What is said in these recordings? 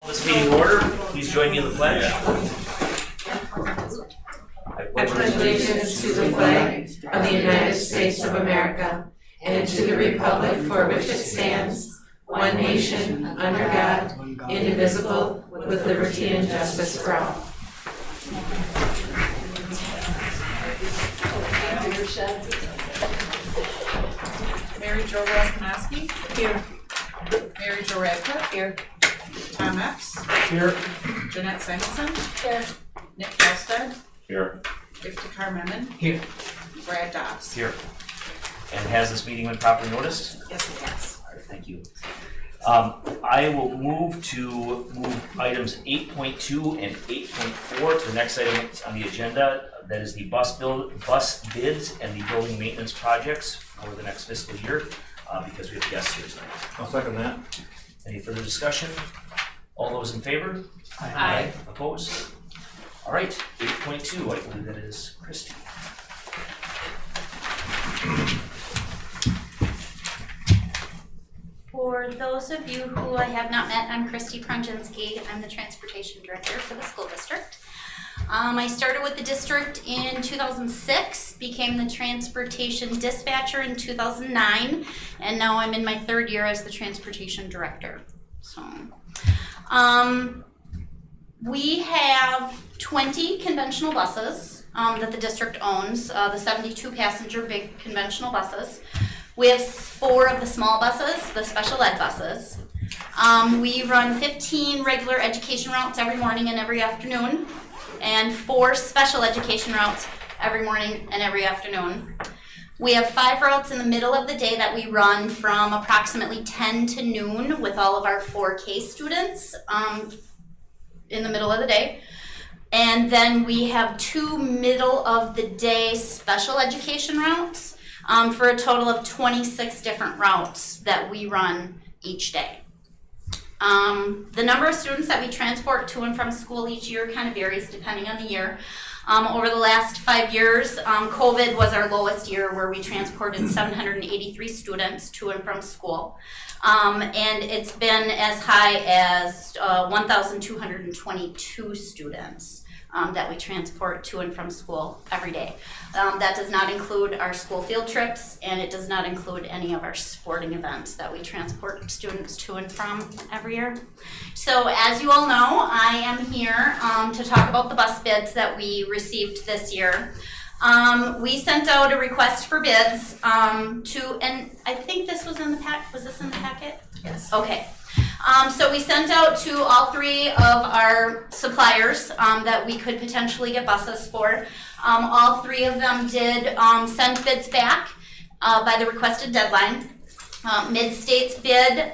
This meeting in order. Please join me in the pledge. I pledge allegiance to the flag of the United States of America and to the republic for which it stands, one nation, under God, indivisible, with liberty and justice for all. Mary Jo Raspinowski. Here. Mary Jo Radcliffe. Here. Tom Epps. Here. Jeanette Simonson. Here. Nick Halstead. Here. Iftikhar Memon. Here. Brad Dobbs. Here. And has this meeting been properly noticed? Yes, it has. All right, thank you. I will move items 8.2 and 8.4 to the next item on the agenda. That is the bus bids and the building maintenance projects for the next fiscal year, because we have guests here tonight. I'll second that. Any further discussion? All those in favor? Aye. Opposed? All right, 8.2, I believe that is Christie. For those of you who I have not met, I'm Christy Prunjinsky. I'm the Transportation Director for the school district. I started with the district in 2006, became the Transportation Dispatcher in 2009, and now I'm in my third year as the Transportation Director. So, we have 20 conventional buses that the district owns, the 72 passenger big conventional buses. We have 4 of the small buses, the special ed buses. We run 15 regular education routes every morning and every afternoon, and 4 special education routes every morning and every afternoon. We have 5 routes in the middle of the day that we run from approximately 10 to noon with all of our 4K students in the middle of the day. And then we have 2 middle of the day special education routes for a total of 26 different routes that we run each day. The number of students that we transport to and from school each year kind of varies depending on the year. Over the last 5 years, COVID was our lowest year, where we transported 783 students to and from school. And it's been as high as 1,222 students that we transport to and from school every day. That does not include our school field trips, and it does not include any of our sporting events that we transport students to and from every year. So as you all know, I am here to talk about the bus bids that we received this year. We sent out a request for bids and I think this was in the was this in the packet? Yes. Okay. So we sent out to all 3 of our suppliers that we could potentially get buses for. All 3 of them did send bids back by the requested deadline. Mid-State's bid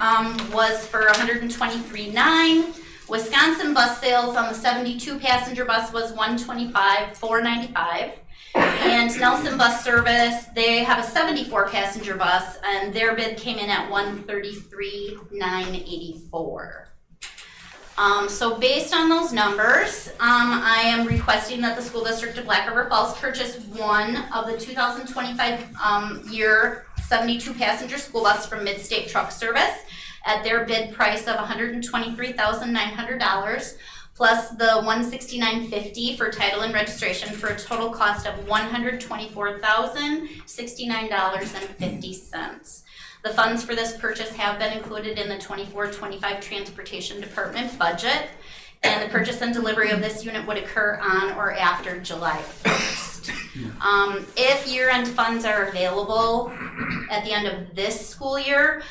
was for $123,900. Wisconsin bus sales on the 72 passenger bus was $125,495. And Nelson Bus Service, they have a 74 passenger bus, and their bid came in at $133,984. So based on those numbers, I am requesting that the school district of Black River Falls purchase one of the 2025 year 72 passenger school bus from Mid-State Truck Service at their bid price of $123,900. plus the $169.50 for title and registration, for a total cost of $124,069.50. The funds for this purchase have been included in the 24-25 Transportation Department budget, and the purchase and delivery of this unit would occur on or after July 1st. If year-end funds are available at the end of this school year,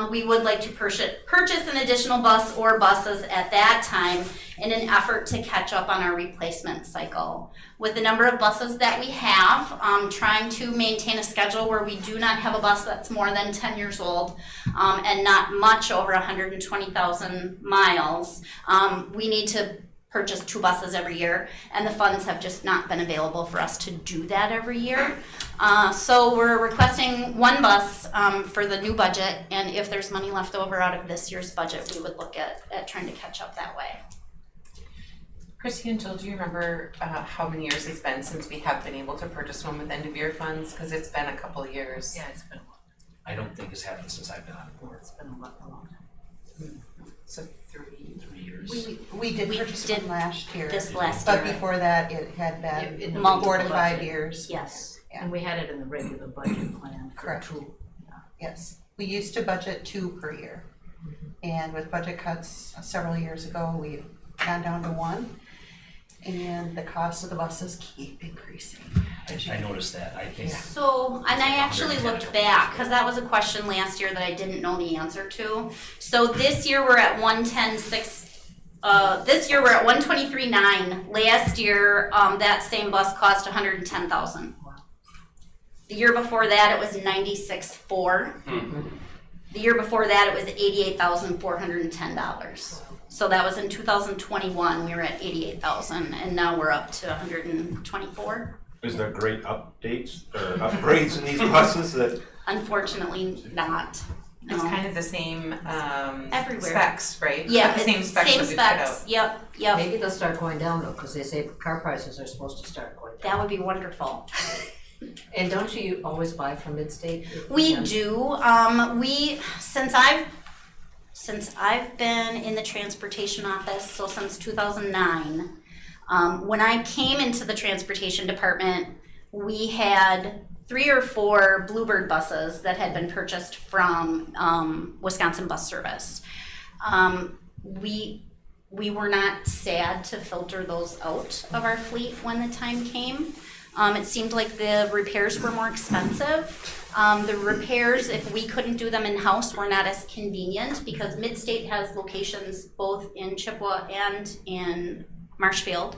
we would like to purchase an additional bus or buses at that time in an effort to catch up on our replacement cycle. With the number of buses that we have, trying to maintain a schedule where we do not have a bus that's more than 10 years old and not much over 120,000 miles, we need to purchase 2 buses every year, and the funds have just not been available for us to do that every year. So we're requesting 1 bus for the new budget, and if there's money left over out of this year's budget, we would look at trying to catch up that way. Christy and Jill, do you remember how many years it's been since we have been able to purchase one with end of year funds? Because it's been a couple of years. Yeah, it's been a while. I don't think it's happened since I've been on board. It's been a long time. So 3 3 years. We did We purchase did one last year. this last But year. before that, it had In been the 4 to budget. 5 years. Yes. And we had it in the regular budget plan for Correct. 2. Yes, we used to budget 2 per year. And with budget cuts several years ago, we've gone down to 1. And the cost of the buses keep increasing. I noticed that, I think. So, and I actually looked back, because that was a question last year that I didn't know the answer to. So this year we're at 110.6, this year we're at 123.9. Last year, that same bus cost 110,000. The year before that, it was 96.4. The year before that, it was $88,410. So that was in 2021, we were at 88,000, and now we're up to 124. Is there great updates or upgrades in these buses that? Unfortunately, not. It's No. kind of the same Everywhere. specs, right? Yeah, The same it's specs same that we put out. specs. Yep. Maybe they'll start going down though, because they say car prices are supposed to start going down. That would be wonderful. And don't you always buy from Midstate? We Yeah. do. Since I've been in the transportation office, so since 2009, when I came into the transportation department, we had 3 or 4 Bluebird buses that had been purchased from Wisconsin Bus Service. We were not sad to filter those out of our fleet when the time came. It seemed like the repairs were more expensive. The repairs, if we couldn't do them in-house, were not as convenient because Midstate has locations both in Chippewa and in Marshfield.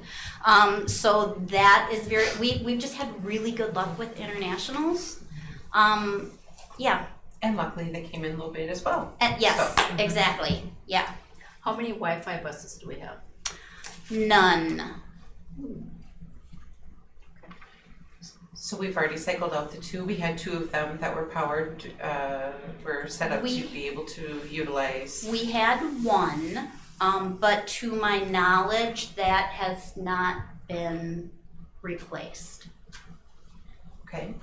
So that is we've just had really good luck with internationals. Yeah, And luckily they came in low bid as well. yes, So- exactly, yeah. How many Wi-Fi buses do we have? None. So we've already cycled out the 2. We had 2 of them that were powered, were set up We- to be able to utilize. We had 1, but to my knowledge, that has not been replaced. Okay.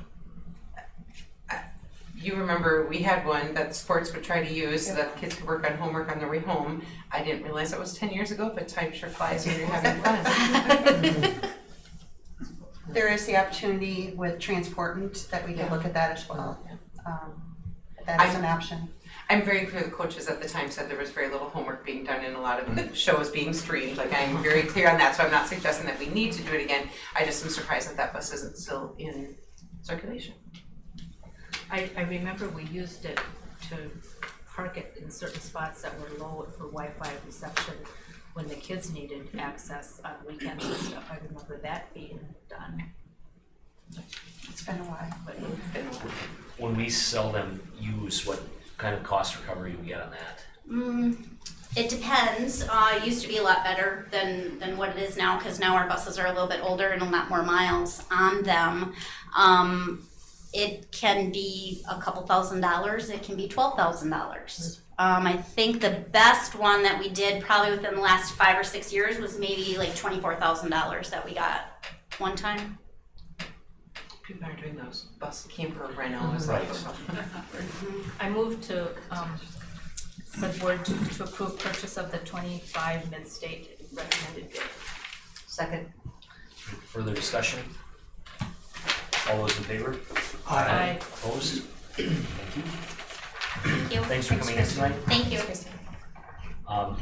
You remember we had one that sports would try to use so that kids could work on homework on their way home. I didn't realize that was 10 years ago, but time sure flies when you're having fun. There is the opportunity with Transportant that we can look at that as well. That is an option. I'm very clear the coaches at the time said there was very little homework being done and a lot of the shows being streamed. Like I'm very clear on that, so I'm not suggesting that we need to do it again. I just am surprised that that bus isn't still in circulation. I remember we used it to park it in certain spots that were low for Wi-Fi reception when the kids needed access on weekends and stuff. I remember that being done. It's been a while. But It's been a while. When we sell them used, what kind of cost recovery do we get on that? It depends. It used to be a lot better than what it is now because now our buses are a little bit older and a lot more miles on them. It can be a couple $1,000s. It can be $12,000. I think the best one that we did probably within the last 5 or 6 years was maybe like $24,000 that we got one time. People are doing those bus camper rentals. Right. I moved to, for the board to approve purchase of the 25 Midstate recommended bid. Second. Further discussion? All those in favor? Aye. Opposed? Thank you. Thank you. Thanks for coming in tonight. Thank you.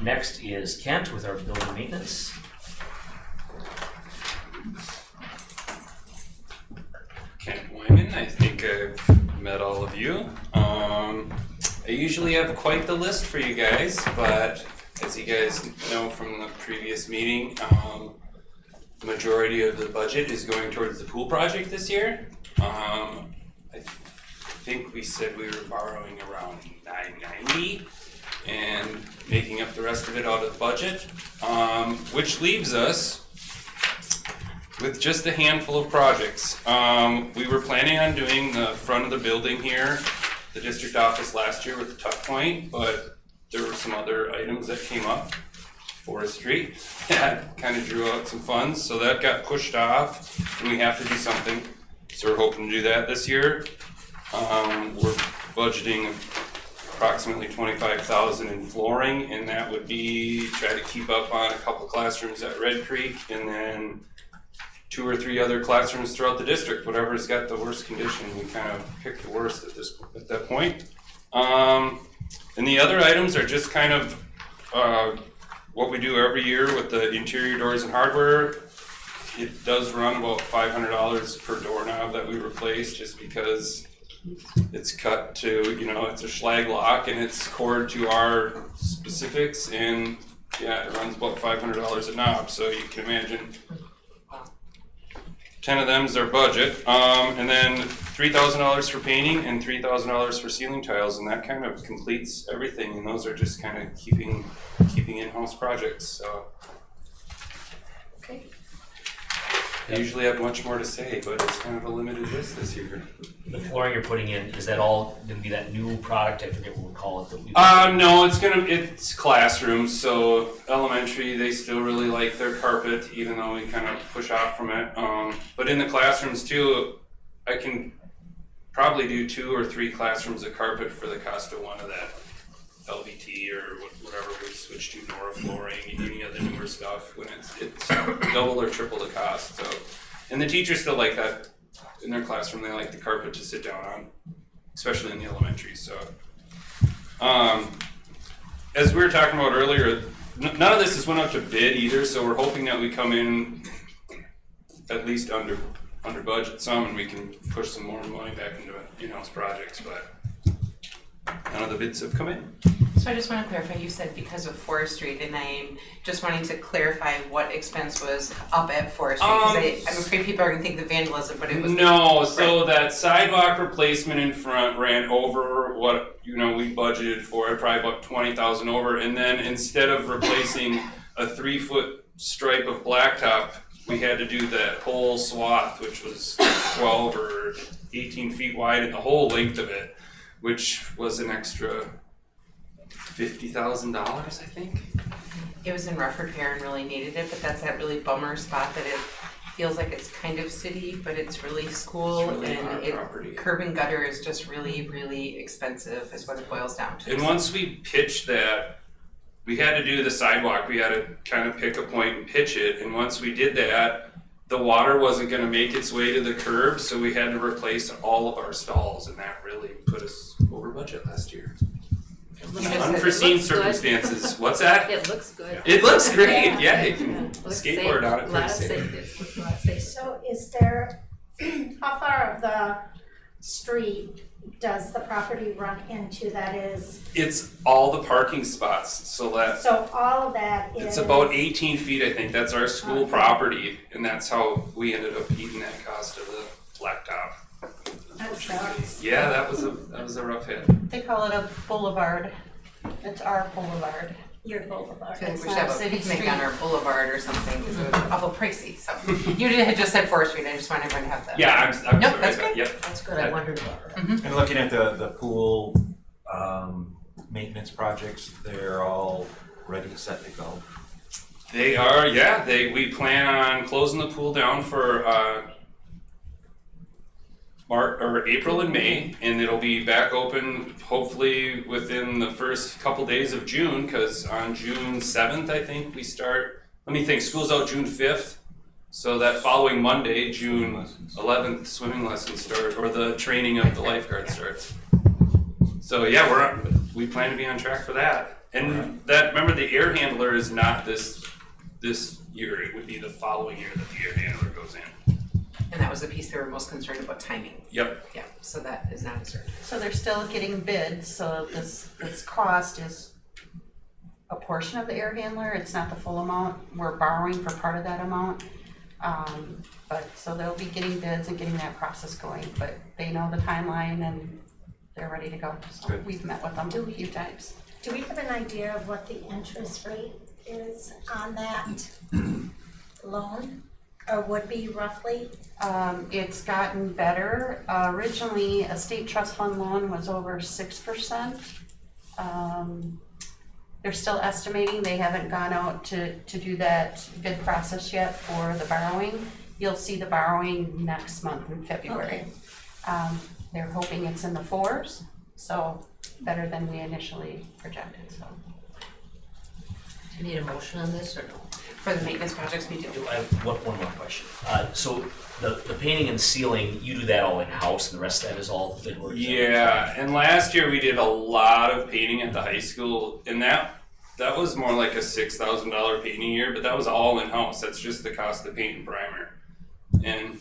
Next is Kent with our building maintenance. Kent Wyman, I think I've met all of you. I usually have quite the list for you guys, but as you guys know from the previous meeting, the majority of the budget is going towards the pool project this year. I think we said we were borrowing around $990 and making up the rest of it out of the budget, which leaves us with just a handful of projects. We were planning on doing the front of the building here, the district office last year with the tuck point, but there were some other items that came up, forestry, that kind of drew out some funds, so that got pushed off, and we have to do something. So we're hoping to do that this year. We're budgeting approximately 25,000 in flooring, and that would be try to keep up on a couple classrooms at Red Creek, and then 2 or 3 other classrooms throughout the district. Whatever's got the worst condition, we kind of pick the worst at that point. And the other items are just kind of what we do every year with the interior doors and hardware. It does run about $500 per doorknob that we replace, just because it's cut to, it's a schlag lock and it's cored to our specifics, and yeah, it runs about $500 a knob, so you can imagine 10 of them is our budget, and then $3,000 for painting and $3,000 for ceiling tiles, and that kind of completes everything, and those are just kind of keeping in-house projects, so. Okay. I usually have much more to say, but it's kind of a limited list this year. The flooring you're putting in, is that all gonna be that new product? I forget what we call it. No, it's classrooms, so elementary, they still really like their carpet, even though we kind of push off from it. But in the classrooms too, I can probably do 2 or 3 classrooms of carpet for the cost of one of that LVT or whatever we switch to, Nora flooring, any of the newer stuff, when it's double or triple the cost. So, and the teachers still like that in their classroom. They like the carpet to sit down on, especially in the elementary. So, as we were talking about earlier, none of this has went up to bid either. So we're hoping that we come in at least under budget some, and we can push some more money back into in-house projects. But none of the bids have come in. So I just want to clarify, you said because of forestry, and I'm just wanting to clarify what expense was up at forestry, because I'm afraid people are going to think the vandalism, but it was. No, so that sidewalk replacement in front ran over what, we budgeted for it, probably about 20,000 over, and then instead of replacing a 3-foot stripe of blacktop, we had to do that whole swath, which was 12 or 18 feet wide, and the whole length of it, which was an extra $50,000, I think. It was in rough repair and really needed it, but that's that really bummer spot that it feels like it's kind of city, but it's really school, It's really our and property. curb and gutter is just really, really expensive is what it boils down to. And once we pitched that, we had to do the sidewalk. We had to kind of pick a point and pitch it, and once we did that, the water wasn't going to make its way to the curb, so we had to replace all of our stalls, and that really put us over budget last year. Unforeseen circumstances. What's that? It looks good. It looks great. Yeah, you can Looks skateboard safe. on it. A lot of Pretty safe. safety. Looks a lot safe. So is there, how far of the street does the property run into that is? It's all the parking spots, so All of that is? it's about 18 feet, I think. That's our school Okay. property, and that's how we ended up eating that cost of the blacktop. That sucks. Yeah, that was a rough hit. They call it a boulevard. It's our boulevard. Your boulevard. I feel like It's we should not have a city picnic street. on our boulevard or something, because it was awful pricey, so. You had just said forestry, and I just wanted everyone to have that. Yeah, I'm Nope, sorry. that's good. Yep. That's good. I wondered about that. And looking at the pool maintenance projects, they're all ready, set to go. They are, yeah. We plan on closing the pool down for April and May, and it'll be back open hopefully within the first couple days of June, because on June 7th, I think we start. Let me think. School's out June 5th, so that following Monday, June 11th, swimming lessons start, or the training of the lifeguard starts. So yeah, we plan to be on track for that. And that, remember, the air handler is not this year. It would be the following year that the air handler goes in. And that was the piece they were most concerned about timing. Yep. Yeah, so that is not a certain. So they're still getting bids, so this cost is a portion of the air handler, it's not the full amount. We're borrowing for part of that amount. But, so they'll be getting bids and getting that process going, but they know the timeline and they're ready to go. So Good. we've met with them a few times. Do we have an idea of what the interest rate is on that loan, or would be roughly? It's gotten better. Originally, a state trust fund loan was over 6%. They're still estimating, they haven't gone out to do that bid process yet for the borrowing. You'll see the borrowing next month in February. Okay. They're hoping it's in the 4s, so better than we initially projected, so. Do you need a motion on this or no? For the maintenance projects we do. I have one more question. So the painting and sealing, you do that all in-house and the rest of that is all bid work? Yeah, and last year we did a lot of painting at the high school, and that was more like a $6,000 painting year, but that was all in-house. That's just the cost of paint and primer. And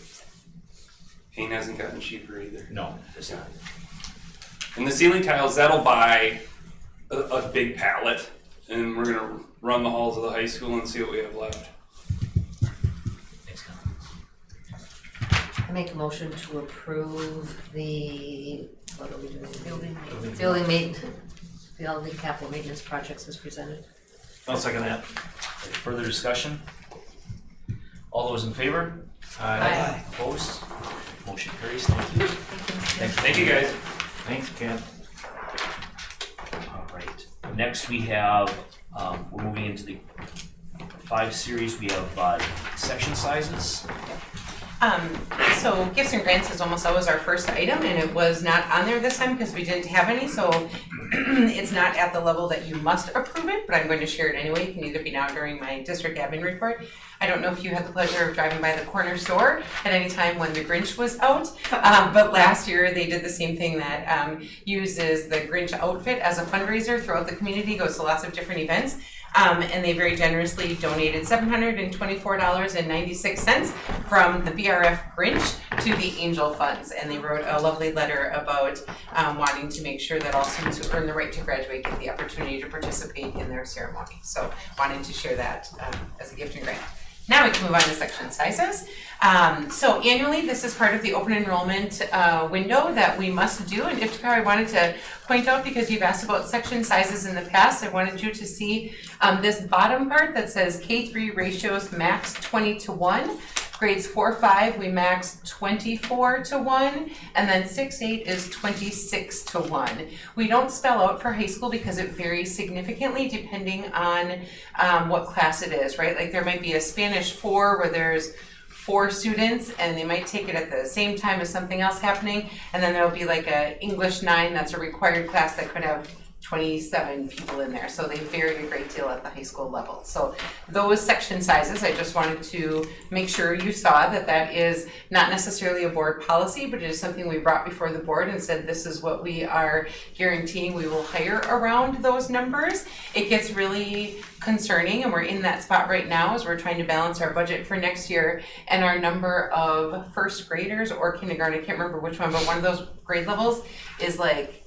paint hasn't gotten cheaper either. No, it's not. And the ceiling tiles, that'll buy a big pallet, and we're gonna run the halls of the high school and see what we have left. Thanks, Ken. I make a motion to approve the, what are we doing? Building maintenance. Building capital maintenance projects as presented. I'll second that. Further discussion? All those in favor? Aye. Opposed? Motion carries. Thank you. Thank you guys. Thanks, Ken. All right. Next we have, we're moving into the 5 series. We have section sizes. So gifts and grants is almost always our first item, and it was not on there this time because we didn't have any, so it's not at the level that you must approve it, but I'm going to share it anyway. It can either be now during my district admin report. I don't know if you had the pleasure of driving by the corner store at any time when the Grinch was out, but last year they did the same thing that uses the Grinch outfit as a fundraiser throughout the community, goes to lots of different events. And they very generously donated $724.96 from the BRF Grinch to the Angel Funds. And they wrote a lovely letter about wanting to make sure that all students who earn the right to graduate get the opportunity to participate in their ceremony. So wanting to share that as a gift and grant. Now we can move on to section sizes. So annually, this is part of the open enrollment window that we must do. And Iftikhar, I wanted to point out, because you've asked about section sizes in the past, I wanted you to see this bottom part that says K3 ratios max 20:1. Grades 4-5, we max 24:1, and then 6-8 is 26:1. We don't spell out for high school because it varies significantly depending on what class it is, right? Like there might be a Spanish 4 where there's 4 students and they might take it at the same time as something else happening, and then there'll be like a English 9 that's a required class that could have 27 people in there, so they vary a great deal at the high school level. So those section sizes, I just wanted to make sure you saw that that is not necessarily a board policy, but it is something we brought before the board and said this is what we are guaranteeing we will hire around those numbers. It gets really concerning, and we're in that spot right now as we're trying to balance our budget for next year, and our number of first graders or kindergarten, I can't remember which one, but one of those grade levels is like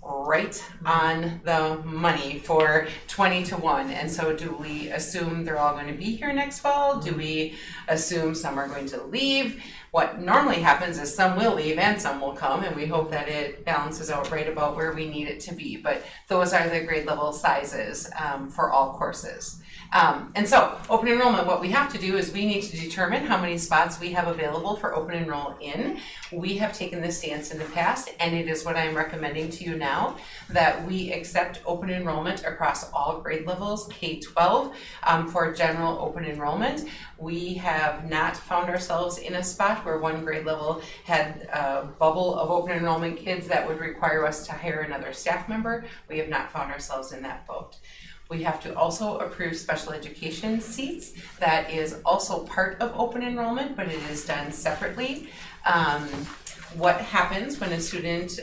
right on the money for 20:1. And so do we assume they're all going to be here next fall? Do we assume some are going to leave? What normally happens is some will leave and some will come, and we hope that it balances out right about where we need it to be. But those are the grade level sizes for all courses. And so open enrollment, what we have to do is we need to determine how many spots we have available for open enroll in. We have taken this stance in the past, and it is what I'm recommending to you now, that we accept open enrollment across all grade levels, K-12, for general open enrollment. We have not found ourselves in a spot where one grade level had a bubble of open enrollment kids that would require us to hire another staff member. We have not found ourselves in that boat. We have to also approve special education seats. That is also part of open enrollment, but it is done separately. What happens when a student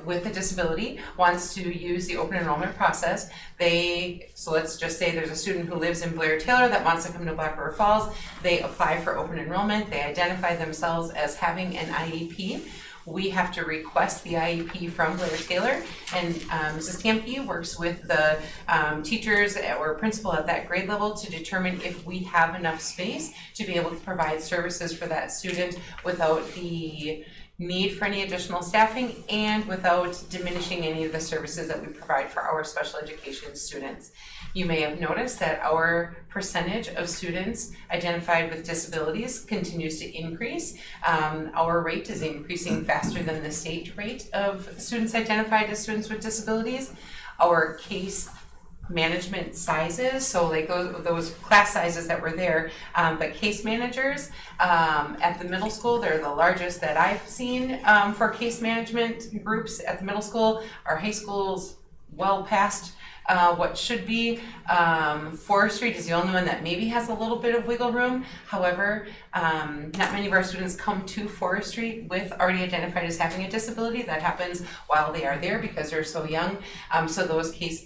with a disability wants to use the open enrollment process, so let's just say there's a student who lives in Blair Taylor that wants to come to Black River Falls, they apply for open enrollment, they identify themselves as having an IEP. We have to request the IEP from Blair Taylor, and Mrs. Campy works with the teachers or principal at that grade level to determine if we have enough space to be able to provide services for that student without the need for any additional staffing and without diminishing any of the services that we provide for our special education students. You may have noticed that our percentage of students identified with disabilities continues to increase. Our rate is increasing faster than the state rate of students identified as students with disabilities. Our case management sizes, so like those class sizes that were there, but case managers at the middle school, they're the largest that I've seen for case management groups at the middle school. Our high school's well past what should be. Forest Street is the only one that maybe has a little bit of wiggle room. However, not many of our students come to Forest Street with already identified as having a disability. That happens while they are there because they're so young. So those case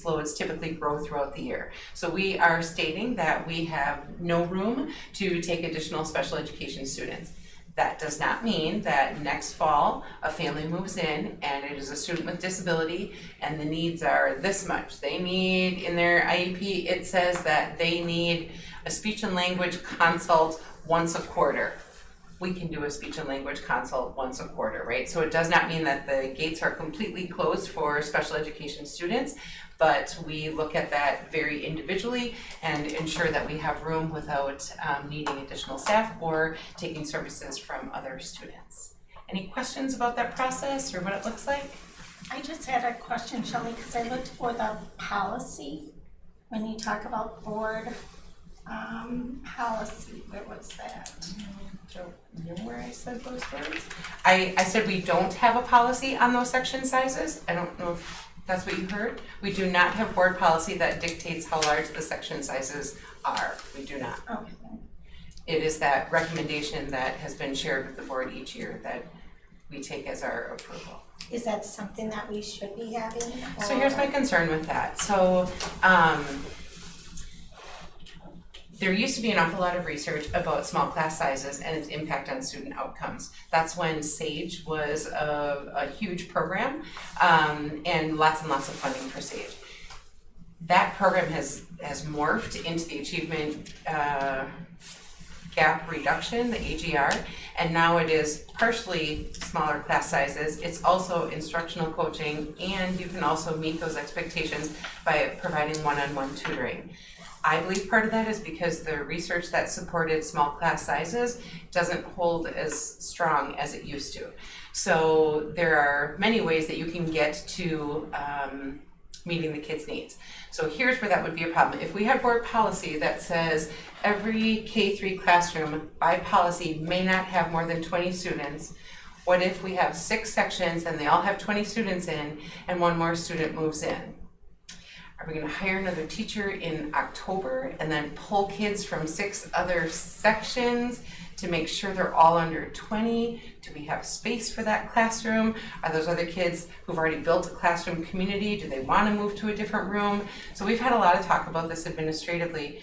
loads typically grow throughout the year. So we are stating that we have no room to take additional special education students. That does not mean that next fall a family moves in and it is a student with disability and the needs are this much. They need, in their IEP, it says that they need a speech and language consult once a quarter. We can do a speech and language consult once a quarter, right? So it does not mean that the gates are completely closed for special education students, but we look at that very individually and ensure that we have room without needing additional staff or taking services from other students. Any questions about that process or what it looks like? I just had a question, Shelley, because I looked for the policy. When you talk about board policy, where was that? Don't know where I said those words. I said we don't have a policy on those section sizes. I don't know if that's what you heard. We do not have board policy that dictates how large the section sizes are. We do not. Okay. It is that recommendation that has been shared with the board each year that we take as our approval. Is that something that we should be having? So here's my concern with that. So there used to be an awful lot of research about small class sizes and its impact on student outcomes. That's when SAGE was a huge program and lots of funding for SAGE. That program has morphed into the achievement gap reduction, the AGR, and now it is partially smaller class sizes. It's also instructional coaching, and you can also meet those expectations by providing one-on-one tutoring. I believe part of that is because the research that supported small class sizes doesn't hold as strong as it used to. So there are many ways that you can get to meeting the kids' needs. So here's where that would be a problem. If we had board policy that says every K-3 classroom by policy may not have more than 20 students, what if we have 6 sections and they all have 20 students in and one more student moves in? Are we gonna hire another teacher in October and then pull kids from 6 other sections to make sure they're all under 20? Do we have space for that classroom? Are those other kids who've already built a classroom community, do they wanna move to a different room? So we've had a lot of talk about this administratively.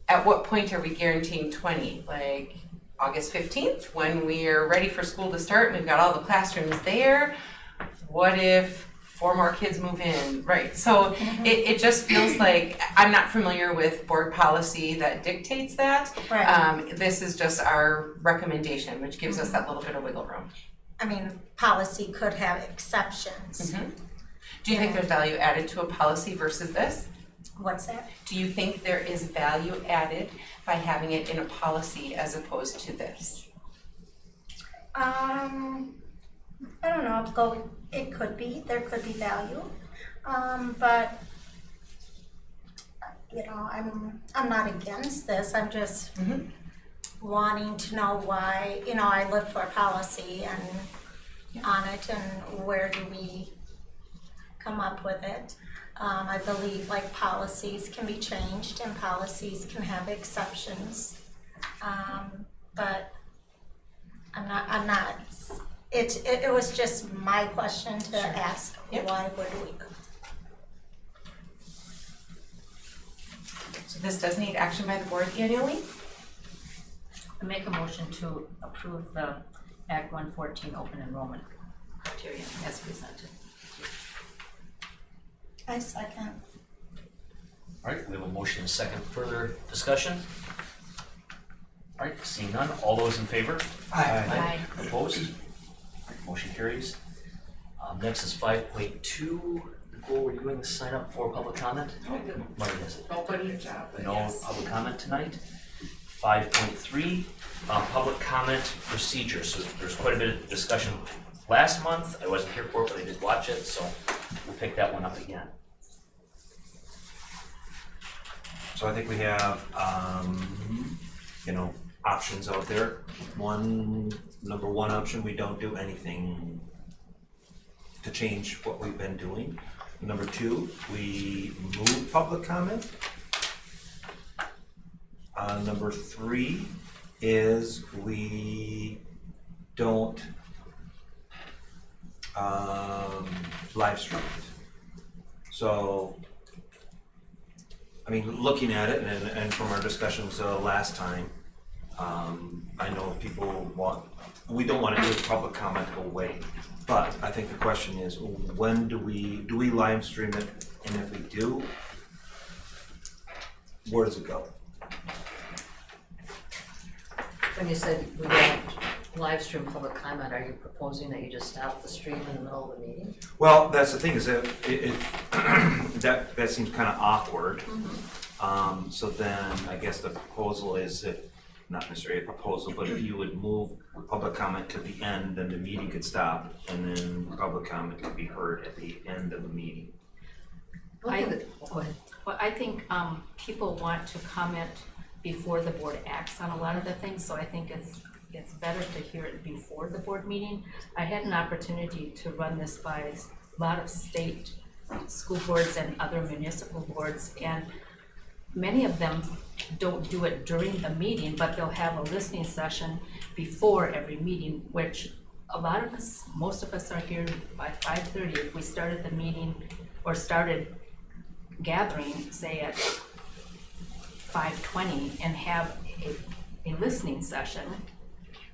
At what point are we guaranteeing 20? Like August 15th, when we are ready for school to start and we've got all the classrooms there? What if 4 more kids move in, right? So it just feels like I'm not familiar with board policy that dictates that. Right. This is just our recommendation, which gives us that little bit of wiggle room. I mean, policy could have exceptions. Do you think there's value added to a policy versus this? What's that? Do you think there is value added by having it in a policy as opposed to this? I don't know, it could be, there could be value, but you know, I'm not against this, I'm just wanting to know why, you know, I live for policy and on it, and where do we come up with it. I believe like policies can be changed and policies can have exceptions, but I'm not. It was just my question to ask, why would we? So this does need action by the board annually? I make a motion to approve the Act 114 open enrollment criteria as presented. I second. All right, we have a motion and a second. Further discussion? All right, seeing none, all those in favor? Aye. Opposed? All right, motion carries. Next is 5.2. Nicole, were you going to sign up for public comment? Marty has it. Nobody job. No public comment tonight. 5.3, public comment procedure. So there's quite a bit of discussion last month. I wasn't here for it, but I did watch it, so we'll pick that one up again. So I think we have, options out there. Number one option, we don't do anything to change what we've been doing. Number two, we move public comment. Number three is we don't live stream it. So, I mean, looking at it and from our discussions last time, I know we don't want to do public comment away. But I think the question is, when do we live stream it? And if we do, where does it go? When you said we don't live stream public comment, are you proposing that you just stop the stream in the middle of the meeting? Well, that's the thing, is that that seems kind of awkward. So then I guess the proposal is, if not necessarily a proposal, but if you would move public comment to the end, then the meeting could stop, and then public comment could be heard at the end of the meeting. Go ahead. Well, I think people want to comment before the board acts on a lot of the things, so I think it's better to hear it before the board meeting. I had an opportunity to run this by a lot of state school boards and other municipal boards, and many of them don't do it during the meeting, but they'll have a listening session before every meeting, which a lot of us, most of us are here by 5:30. If we started the meeting or started gathering, say at 5:20, and have a listening session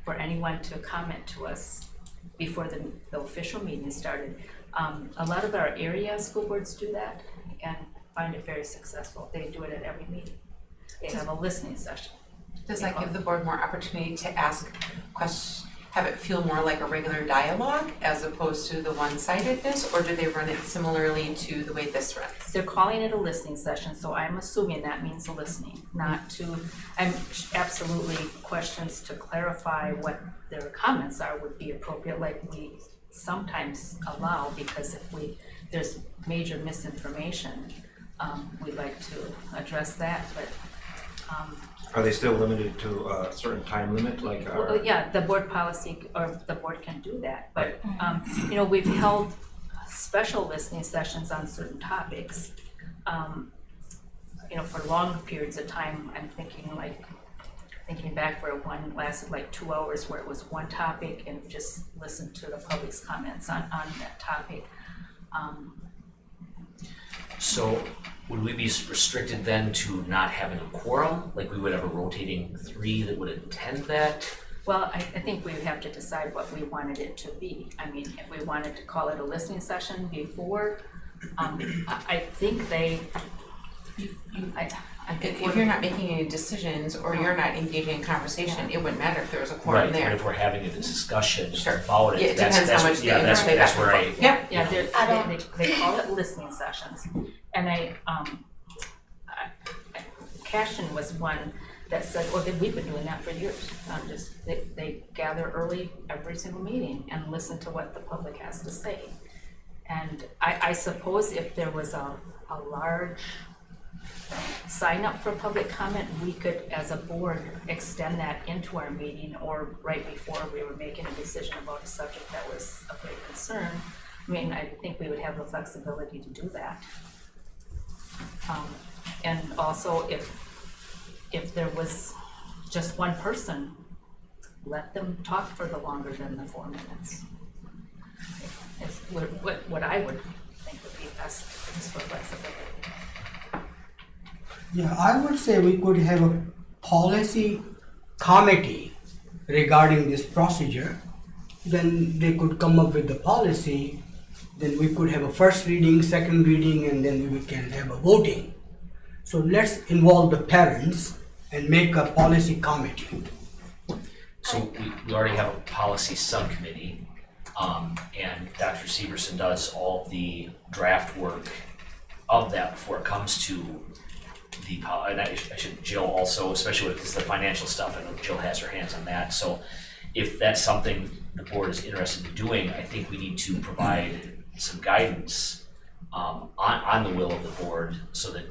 for anyone to comment to us before the official meeting started. A lot of our area school boards do that and find it very successful. They do it at every meeting. They have a listening session. Does that give the board more opportunity to ask questions, have it feel more like a regular dialogue as opposed to the one-sidedness, or do they run it similarly to the way this runs? They're calling it a listening session, so I'm assuming that means a listening, not to, and absolutely questions to clarify what their comments are would be appropriate, like we sometimes allow, because if there's major misinformation, we'd like to address that, but Are they still limited to a certain time limit, like our? well, yeah, the board policy, or the board can do that, but, we've held special listening sessions on certain topics, for long periods of time. I'm thinking back where one lasted like 2 hours, where it was one topic and just listened to the public's comments on that topic. So would we be restricted then to not having a quorum? Like we would have a rotating 3 that would attend that? Well, I think we would have to decide what we wanted it to be. I mean, if we wanted to call it a listening session before, I think If you're not making any decisions or you're not engaging in conversation, it wouldn't matter if there was a quorum Right, but there. if we're having a discussion Sure. about it, Yeah, it that's, depends how that's, much they yeah, that's, invite that's back where and I. forth. Yep. Yeah, you know, they call it listening sessions. And Cashin was one that said, well, we've been doing that for years. They gather early every single meeting and listen to what the public has to say. And I suppose if there was a large sign up for public comment, we could, as a board, extend that into our meeting, or right before we were making a decision about a subject that was of great concern. I mean, I think we would have the flexibility to do that. And also, if there was just one person, let them talk for the longer than the 4 minutes. Is what I would think would be best for flexibility. Yeah, I would say we could have a policy committee regarding this procedure. Then they could come up with the policy, then we could have a first reading, second reading, and then we can have a voting. So let's involve the parents and make a policy committee. So we already have a policy subcommittee, and Dr. Severson does all the draft work of that before it comes to the, and I should, Jill also, especially with this, the financial stuff, I know Jill has her hands on that, so if that's something the board is interested in doing, I think we need to provide some guidance on the will of the board, so that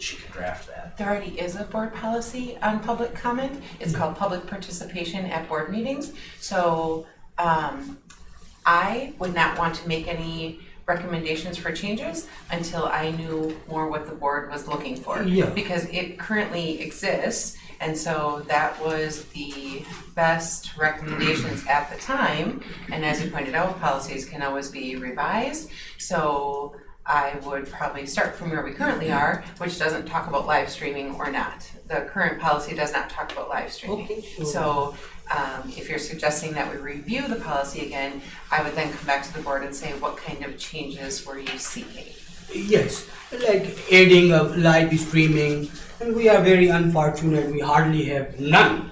she can draft that. There already is a board policy on public comment. It's called public participation at board meetings. So I would not want to make any recommendations for changes until I knew more what the board was looking for. Yeah. Because it currently exists, and so that was the best recommendations at the time. And as you pointed out, policies can always be revised. So I would probably start from where we currently are, which doesn't talk about live streaming or not. The current policy does not talk about live streaming. Okay, sure. So if you're suggesting that we review the policy again, I would then come back to the board and say, what kind of changes were you seeking? Yes, like adding of live streaming, and we are very unfortunate, we hardly have none.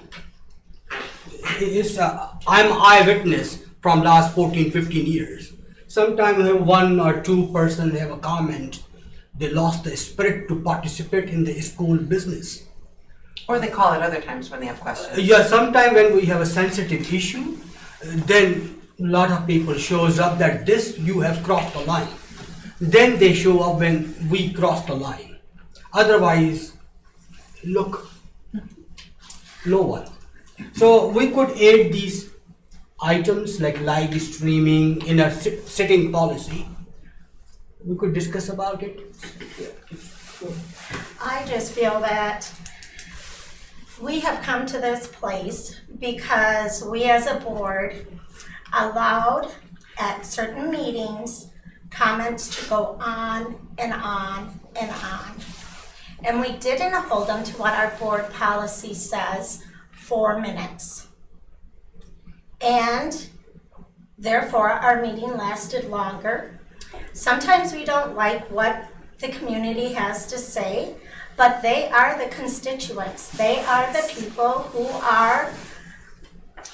I'm eyewitness from last 14-15 years. Sometimes one or two person have a comment, they lost the spirit to participate in the school business. Or they call it other times when they have questions. Yeah, sometimes when we have a sensitive issue, then a lot of people shows up that this you have crossed the line. Then they show up when we cross the line. Otherwise, look, no one. So we could add these items like live streaming in a sitting policy. We could discuss about it. I just feel that we have come to this place because we as a board allowed at certain meetings comments to go on and on and on. And we didn't hold them to what our board policy says, 4 minutes. And therefore our meeting lasted longer. Sometimes we don't like what the community has to say, but they are the constituents. They are the people who are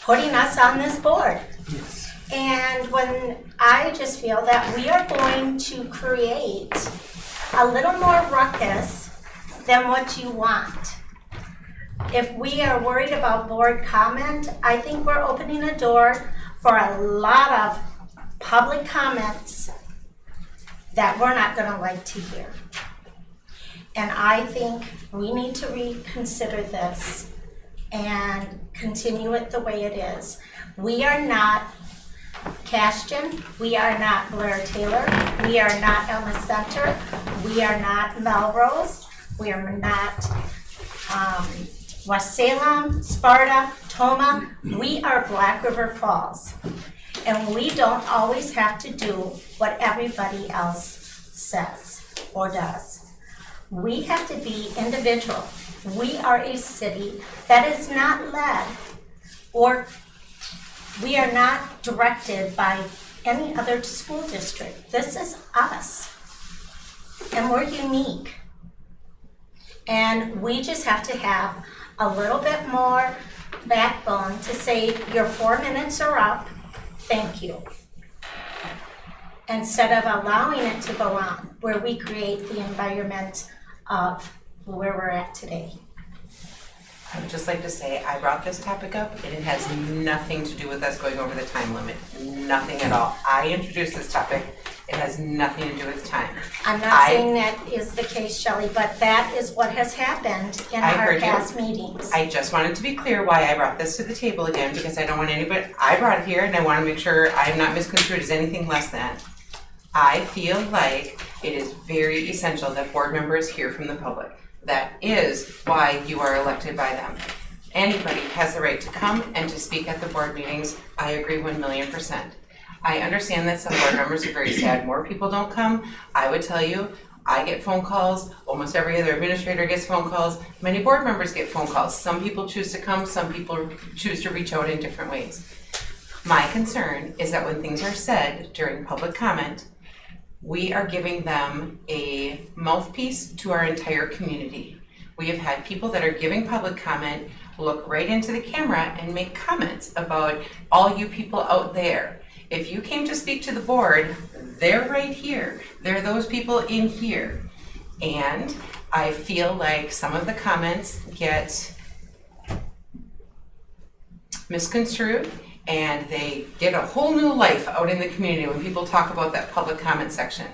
putting us on this board. Yes. And when I just feel that we are going to create a little more ruckus than what you want. If we are worried about board comment, I think we're opening a door for a lot of public comments that we're not gonna like to hear. And I think we need to reconsider this and continue it the way it is. We are not Cashton, we are not Blair Taylor, we are not Elma Center, we are not Melrose, we are not West Salem, Sparta, Toma, we are Black River Falls. And we don't always have to do what everybody else says or does. We have to be individual. We are a city that is not led or we are not directed by any other school district. This is us. And we're unique. And we just have to have a little bit more backbone to say your 4 minutes are up, thank you. Instead of allowing it to go on, where we create the environment of where we're at today. I would just like to say, I brought this topic up and it has nothing to do with us going over the time limit. Nothing at all. I introduced this topic. It has nothing to do with time. I'm not saying that is the case, Shelley, but that is what has happened in I our heard you. past meetings. I just wanted to be clear why I brought this to the table again, because I don't want anybody, I brought it here and I want to make sure I'm not misconstrued as anything less than. I feel like it is very essential that board members hear from the public. That is why you are elected by them. Anybody has the right to come and to speak at the board meetings. I agree 1,000,000%. I understand that some board members are very sad more people don't come. I would tell you, I get phone calls, almost every other administrator gets phone calls, many board members get phone calls. Some people choose to come, some people choose to reach out in different ways. My concern is that when things are said during public comment, we are giving them a mouthpiece to our entire community. We have had people that are giving public comment look right into the camera and make comments about all you people out there. If you came to speak to the board, they're right here. They're those people in here. And I feel like some of the comments get misconstrued and they get a whole new life out in the community when people talk about that public comment section.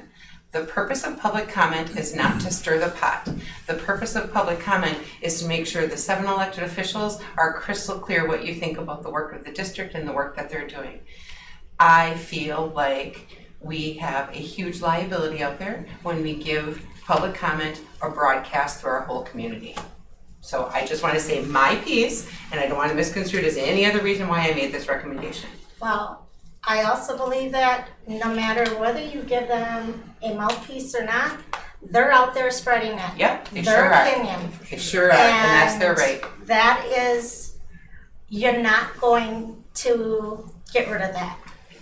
The purpose of public comment is not to stir the pot. The purpose of public comment is to make sure the 7 elected officials are crystal clear what you think about the work of the district and the work that they're doing. I feel like we have a huge liability out there when we give public comment or broadcast through our whole community. So I just want to say my piece, and I don't want to misconstrue it as any other reason why I made this recommendation. Well, I also believe that no matter whether you give them a mouthpiece or not, they're out there spreading it. Yep, they Their sure are. opinion. They sure are, and that's their right. That is, you're not going to get rid of that.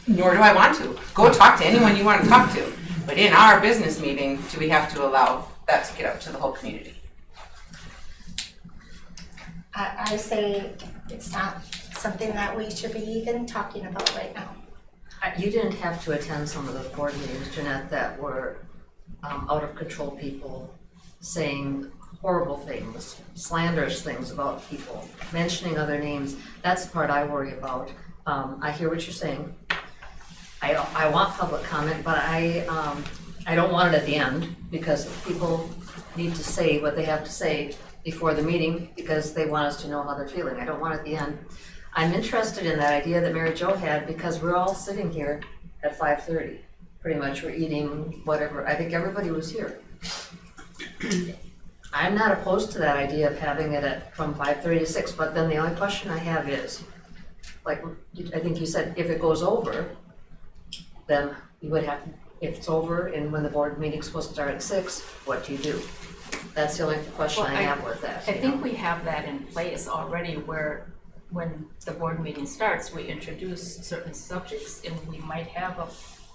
Nor do I want to. Go talk to anyone you want to talk to. But in our business meeting, do we have to allow that to get out to the whole community? I say it's not something that we should be even talking about right now. You didn't have to attend some of the board meetings, Jeanette, that were out of control people saying horrible things, slanderous things about people, mentioning other names. That's the part I worry about. I hear what you're saying. I want public comment, but I don't want it at the end because people need to say what they have to say before the meeting because they want us to know how they're feeling. I don't want it at the end. I'm interested in that idea that Mary Jo had because we're all sitting here at 5:30. Pretty much we're eating whatever. I think everybody was here. I'm not opposed to that idea of having it from 5:30 to 6, but then the only question I have is, like I think you said, if it goes over, then you would have, if it's over and when the board meeting's supposed to start at 6, what do you do? That's the only question Well, I have with that. I think we have that in place already where when the board meeting starts, we introduce certain subjects and we might have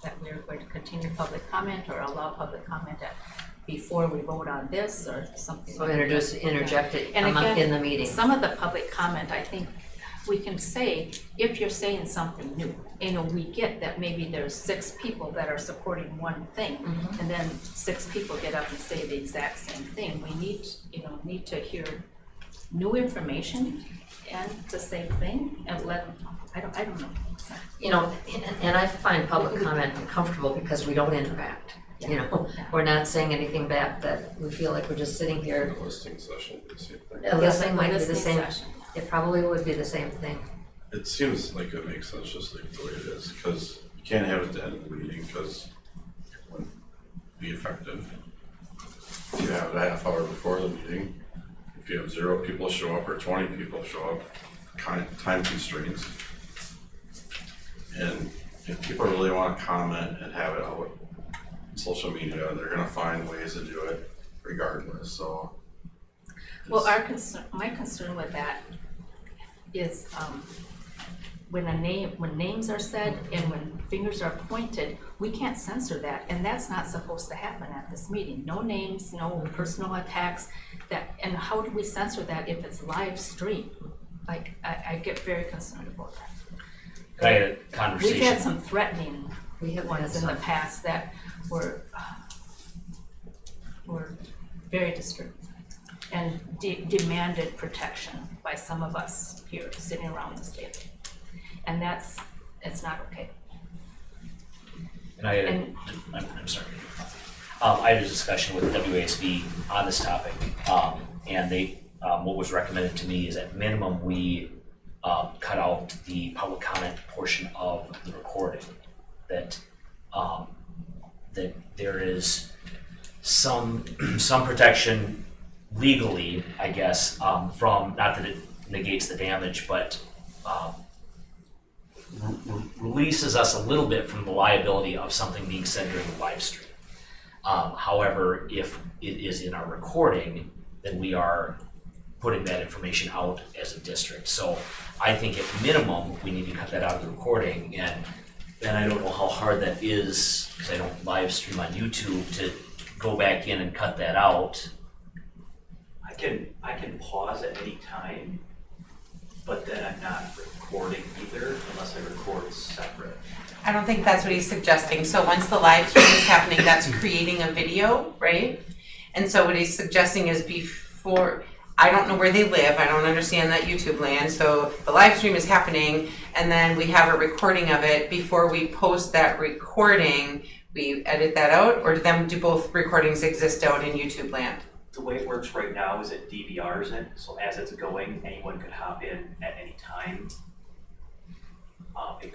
that we're going to continue public comment or allow public comment before we vote on this or something. So like interject it And again, in the meeting. Some of the public comment, I think we can say, if you're saying something new, we get that maybe there's 6 people that are supporting one thing, and then 6 people get up and say the exact same thing. We need to hear new information and the same thing, and I don't know. And I find public comment uncomfortable because we don't interact. We're not saying anything back that we feel like we're just sitting here. A listening session, the same thing. A listening might be the listening same. session. It probably would be the same thing. It seems like it makes sense just like the way it is, because you can't have it at the end of the meeting, because it wouldn't be effective. If you have it a half hour before the meeting, if you have 0 people show up or 20 people show up, time constraints. And if people really want to comment and have it out on social media, they're gonna find ways to do it regardless, so. Well, my concern with that is when names are said and when fingers are pointed, we can't censor that, and that's not supposed to happen at this meeting. No names, no personal attacks. And how do we censor that if it's live stream? Like I get very concerned about that. I had a conversation. We've had some threatening ones in the past that were very disturbing and demanded protection by some of us here sitting around this table. And it's not okay. And I'm sorry. I had a discussion with WASB on this topic, and they what was recommended to me is at minimum we cut out the public comment portion of the recording. That there is some protection legally, I guess, from, not that it negates the damage, but releases us a little bit from the liability of something being said during the live stream. However, if it is in our recording, then we are putting that information out as a district. So I think at minimum, we need to cut that out of the recording, and then I don't know how hard that is, because I don't live stream on YouTube, to go back in and cut that out. I can pause at any time, but then I'm not recording either unless I record separate. I don't think that's what he's suggesting. So once the live stream is happening, that's creating a video, right? And so what he's suggesting is before, I don't know where they live, I don't understand that YouTube land, so the live stream is happening, and then we have a recording of it. Before we post that recording, we edit that out, or do both recordings exist out in YouTube land? The way it works right now is it DVRs it, so as it's going, anyone could hop in at any time. It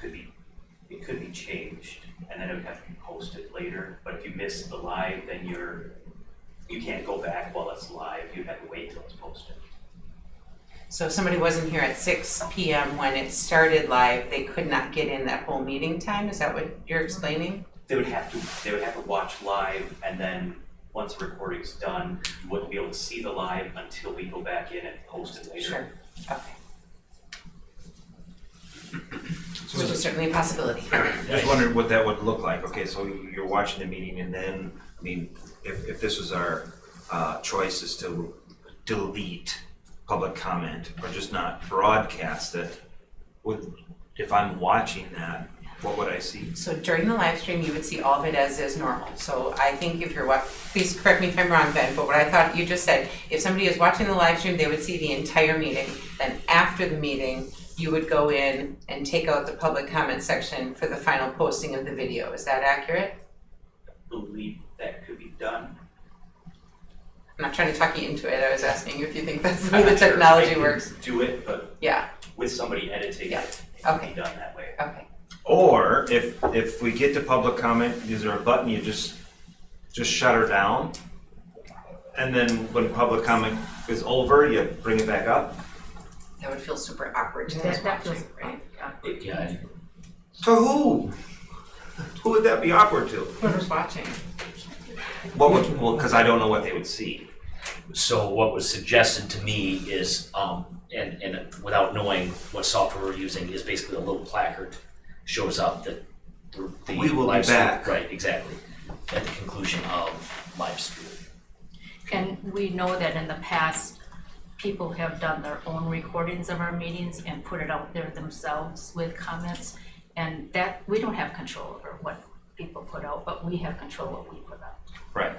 could be changed, and then it would have to be posted later, but if you miss the live, then you can't go back while it's live, you have to wait till it's posted. So if somebody wasn't here at 6 p.m. when it started live, they could not get in that whole meeting time, is that what you're explaining? They would have to watch live, and then once the recording's done, you wouldn't be able to see the live until we go back in and post it later. Sure, okay. Which is certainly a possibility. Just wondered what that would look like. Okay, so you're watching the meeting and then, I mean, if this is our choice is to delete public comment or just not broadcast it, if I'm watching that, what would I see? So during the live stream, you would see all of it as is normal. So I think if you're please correct me if I'm wrong, Ben, but what I thought you just said, if somebody is watching the live stream, they would see the entire meeting. Then after the meeting, you would go in and take out the public comment section for the final posting of the video. Is that accurate? I believe that could be done. I'm not trying to talk you into it. I was asking you if you think that's the way I'm the not sure technology I can works. do it, but Yeah, with somebody editing Yeah. it, it can Okay. be done that way. okay. Or if we get to public comment, is there a button you just shut her down? And then when public comment is over, you bring it back up? That would feel super awkward to those That watching, feels right? awkward. Yeah, To who? Who would that be awkward to? Whoever's watching. Well, because I don't know what they would see. so what was suggested to me is, and without knowing what software we're using, is basically a little placard shows up that the We will be live stream- back. Right, exactly, at the conclusion of live stream. And we know that in the past, people have done their own recordings of our meetings and put it out there themselves with comments. And that, we don't have control over what people put out, but we have control what we put out. Right.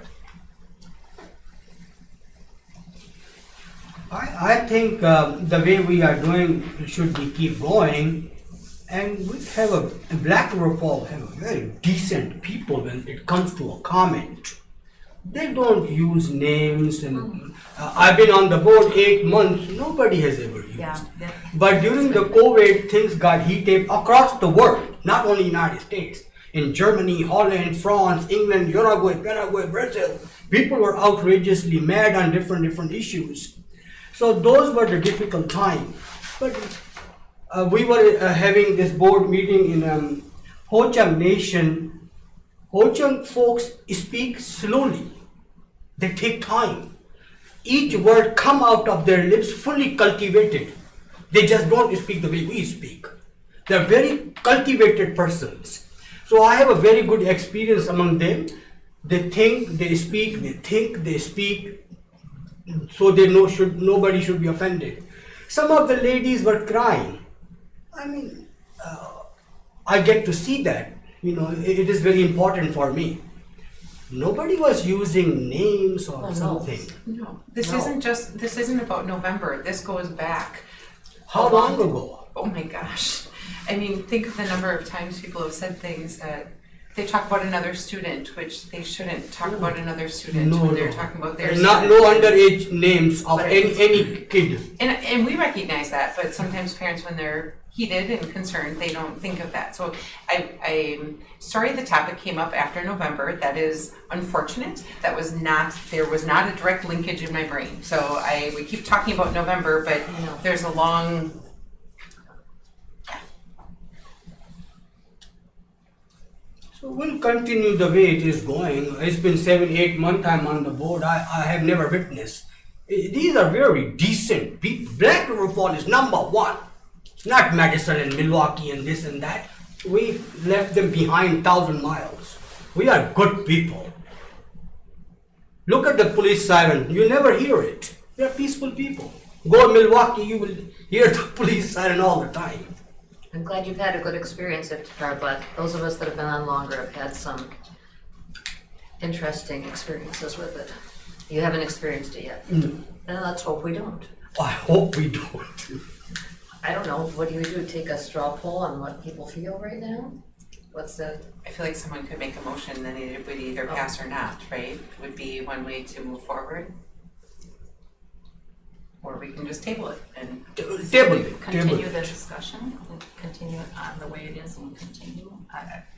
I think the way we are doing should be keep going, and we have a Black River Fall have very decent people when it comes to a comment. They don't use names, and I've been on the board 8 months. Nobody has ever used. Yeah, that, But during the COVID, things got heated across the world, not only United States. In Germany, Holland, France, England, Uruguay, Paraguay, Brazil, people were outrageously mad on different issues. So those were the difficult times. But we were having this board meeting in Ho Chunk Nation. Ho Chunk folks speak slowly. They take time. Each word come out of their lips fully cultivated. They just don't speak the way we speak. They're very cultivated persons. So I have a very good experience among them. They think, they speak, they think, they speak, so they know nobody should be offended. Some of the ladies were crying. I mean, I get to see that. You know, it is very important for me. Nobody was using names or something. No, this No. isn't about November. This goes back. How long ago? Oh my gosh. I mean, think of the number of times people have said things that they talk about another student, which they shouldn't talk about another student No, when they're no. talking about their Not student. no underage names of But- any kid. And we recognize that, but sometimes parents, when they're heated and concerned, they don't think of that. So I'm sorry the topic came up after November. That is unfortunate. There was not a direct linkage in my brain. So we keep talking about November, but there's a long. So we'll continue the way it is going. It's been 7-8 months I'm on the board. I have never witnessed. These are very decent people. Black River Fall is number one. Not Madison and Milwaukee and this and that. We left them behind 1,000 miles. We are good people. Look at the police siren. You never hear it. They are peaceful people. Go to Milwaukee, you will hear the police siren all the time. I'm glad you've had a good experience at but those of us that have been on longer have had some interesting experiences with it. You haven't experienced it yet? No. Then let's hope we don't. I hope we don't. I don't know, what do? Take a straw poll on what people feel right now? What's the, I feel like someone could make a motion, then it would either pass or not, right? Would be one way to move forward. Or we can just table it and Table it. Continue the discussion, and continue it on the way it is and continue.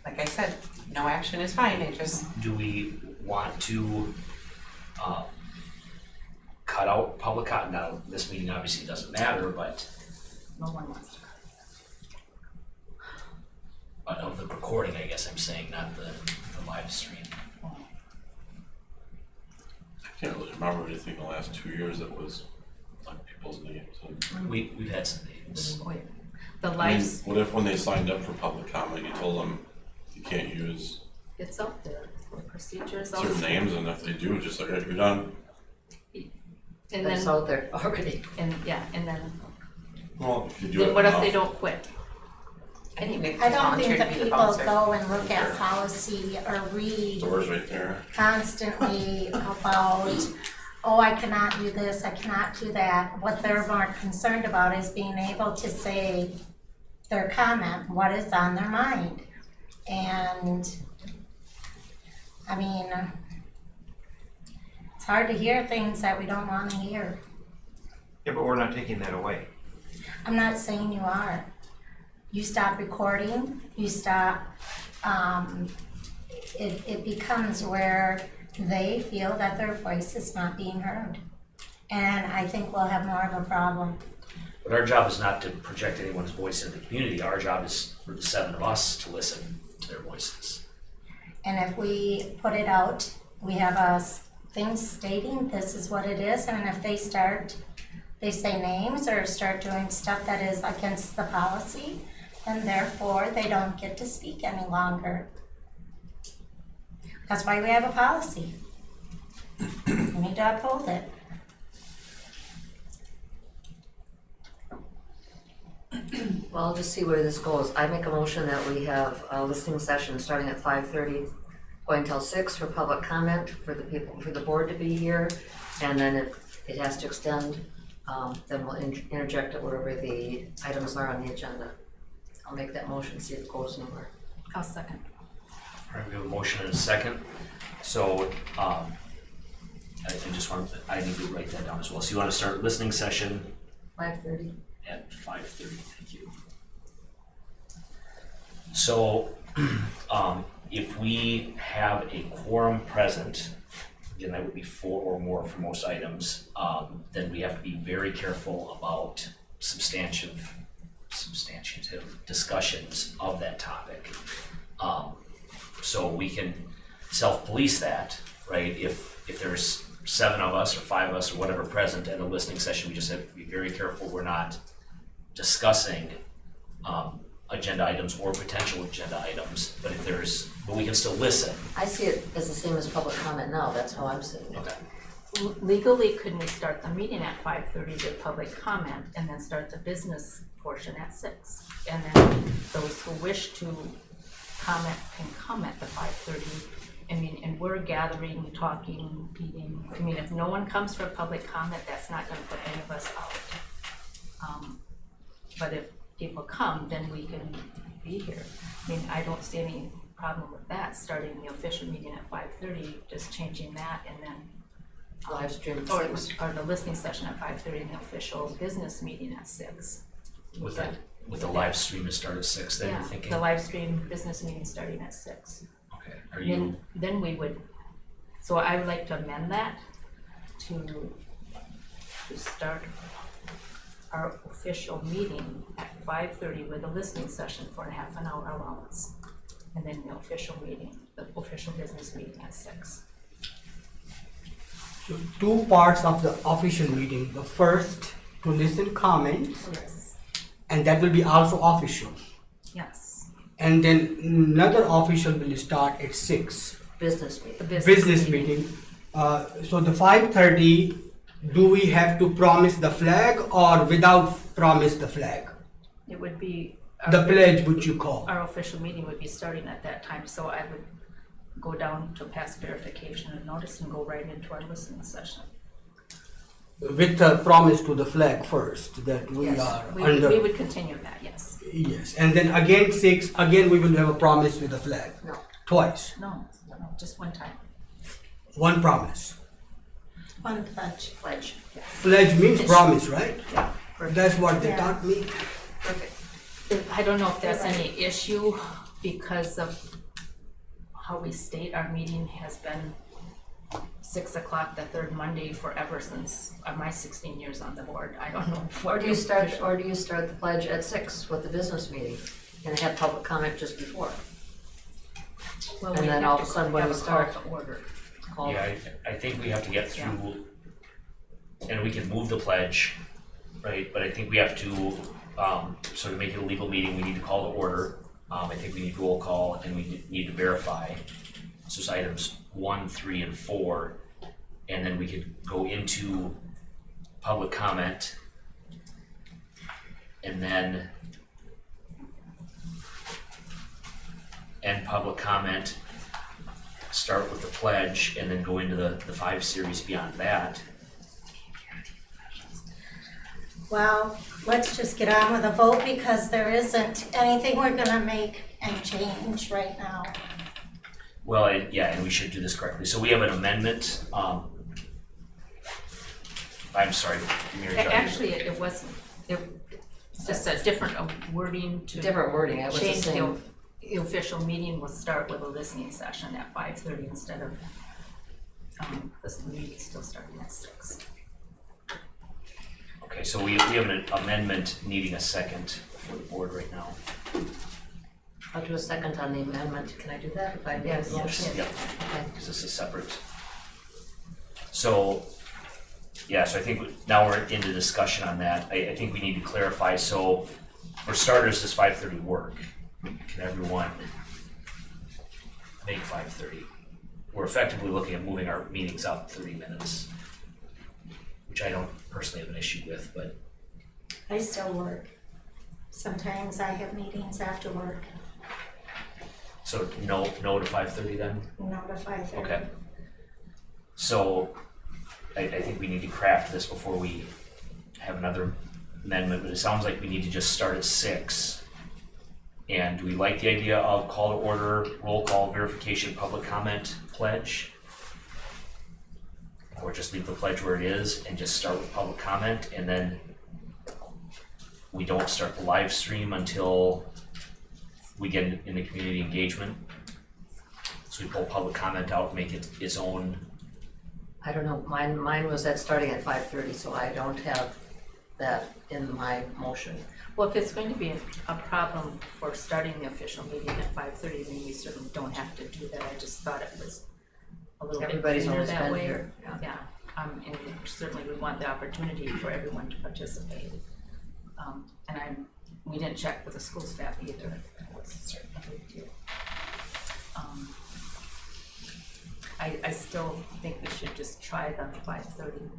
like I said, no action is fine, I just, Do we want to, cut out public comment? Now, this meeting obviously doesn't matter, but No one wants to. of the recording, I guess I'm saying, not the live stream. I can't really remember anything in the last 2 years that was like people's names. And, We've had some names. Oh, yeah. The I mean, lives, what if when they signed up for public comment, you told them you can't use it's out there, the procedures out there. certain names, and if they do, just like, you're done. And that's then, out there already? and then Well, if you do then it what if enough. they don't quit? I think Nick I don't think volunteered that to be the people bouncer. go and look at policy or read Doors right there. constantly about, oh, I cannot do this, I cannot do that. What they're more concerned about is being able to say their comment, what is on their mind. And, I mean, it's hard to hear things that we don't want to hear. Yeah, but we're not taking that away. I'm not saying you are. You stop recording, you stop, it becomes where they feel that their voice is not being heard. And I think we'll have more of a problem. But our job is not to project anyone's voice into the community. Our job is for the 7 of us to listen to their voices. And if we put it out, we have a thing stating this is what it is, and if they say names or start doing stuff that is against the policy, and therefore they don't get to speak any longer. That's why we have a policy. We need to uphold it. Well, I'll just see where this goes. I make a motion that we have a listening session starting at 5:30, going till 6 for public comment, for the people, for the board to be here. And then if it has to extend, then we'll interject it wherever the items are on the agenda. I'll make that motion, see if it goes anywhere. I'll second. All right, we have a motion and a second. So, I need to write that down as well. So you want to start listening session 5:30. at 5:30, thank you. So, if we have a quorum present, again, that would be 4 or more for most items, then we have to be very careful about substantive discussions of that topic. So we can self-police that, right? If there's 7 of us or 5 of us or whatever present at a listening session, we just have to be very careful we're not discussing agenda items or potential agenda items, but we can still listen. I see it as the same as public comment now, that's how I'm seeing it. Okay. Legally, couldn't we start the meeting at 5:30 with public comment and then start the business portion at 6? And then those who wish to comment can comment at 5:30. I mean, and we're gathering, talking, meeting. I mean, if no one comes for public comment, that's not gonna put any of us out. But if people come, then we can be here. I mean, I don't see any problem with that, starting the official meeting at 5:30, just changing that and then Live stream at or 6. the listening session at 5:30 and the official business meeting at 6. With the live stream to start at 6, then Yeah, you're thinking? the live stream business meeting starting at 6. Okay, are you, Then we would, so I would like to amend that to start our official meeting at 5:30 with a listening session for a half an hour allowance. And then the official meeting, the official business meeting at 6. So 2 parts of the official meeting. The first, to listen comments, Yes. and that will be also official. Yes. And then another official will start at 6. Business meeting. The Business meeting. So the 5:30, do we have to promise the flag or without promise the flag? It would be. The pledge which you call. Our official meeting would be starting at that time, so I would go down to past verification of notice and go right into our listening session. With a promise to the flag first, that we Yes, are we under, would continue that, yes. yes, and then again 6, again we will have a promise with the flag. No. Twice, No, just one time. one promise. One pledge. Pledge. Pledge means promise, right? Yeah. Perfect. That's what they Yeah. taught me. Perfect. I don't know if that's any issue because of how we state our meeting has been 6 o'clock the third Monday forever since my 16 years on the board. I don't know. Or do you start the pledge at 6 with the business meeting and have public comment just before? Well, And we then have all of to a sudden when have we a call start- to order. Call- Yeah, I think we have to get through, and we can move the pledge, right, but I think we have to, so to make it a legal meeting, we need to call to order. I think we need roll call and we need to verify. So it's items 1, 3, and 4, and then we could go into public comment. And then end public comment, start with the pledge, and then go into the 5 series beyond that. Well, let's just get on with a vote because there isn't anything we're gonna make and change right now. Well, and we should do this correctly. So we have an amendment, I'm sorry, Mary Jo. Actually, it wasn't, it's just a different wording to Different wording, I was the change same. the official meeting will start with a listening session at 5:30 instead of, this meeting still starting at 6. Okay, so we have an amendment needing a second for the board right now. I'll do a second on the amendment. Can I do that if I make a Yes. motion? Yep, Okay. because this is separate. So, yeah, so I think now we're into discussion on that. I think we need to clarify, so for starters, does 5:30 work? Can everyone make 5:30? We're effectively looking at moving our meetings up 30 minutes, which I don't personally have an issue with, but I still work. Sometimes I have meetings after work, so no to 5:30 then? no to 5:30. Okay. So I think we need to craft this before we have another amendment, but it sounds like we need to just start at 6. And do we like the idea of call to order, roll call, verification, public comment, pledge? Or just leave the pledge where it is and just start with public comment, and then we don't start the live stream until we get into community engagement? So we pull public comment out, make it its own. I don't know, mine was starting at 5:30, so I don't have that in my motion. Well, if it's going to be a problem for starting the official meeting at 5:30, then we certainly don't have to do that. I just thought it was a little bit Everybody's cleaner always that been way. here. Yeah, and certainly we want the opportunity for everyone to participate. And we didn't check with the school staff either. That was certainly a big deal. I still think we should just try the 5:30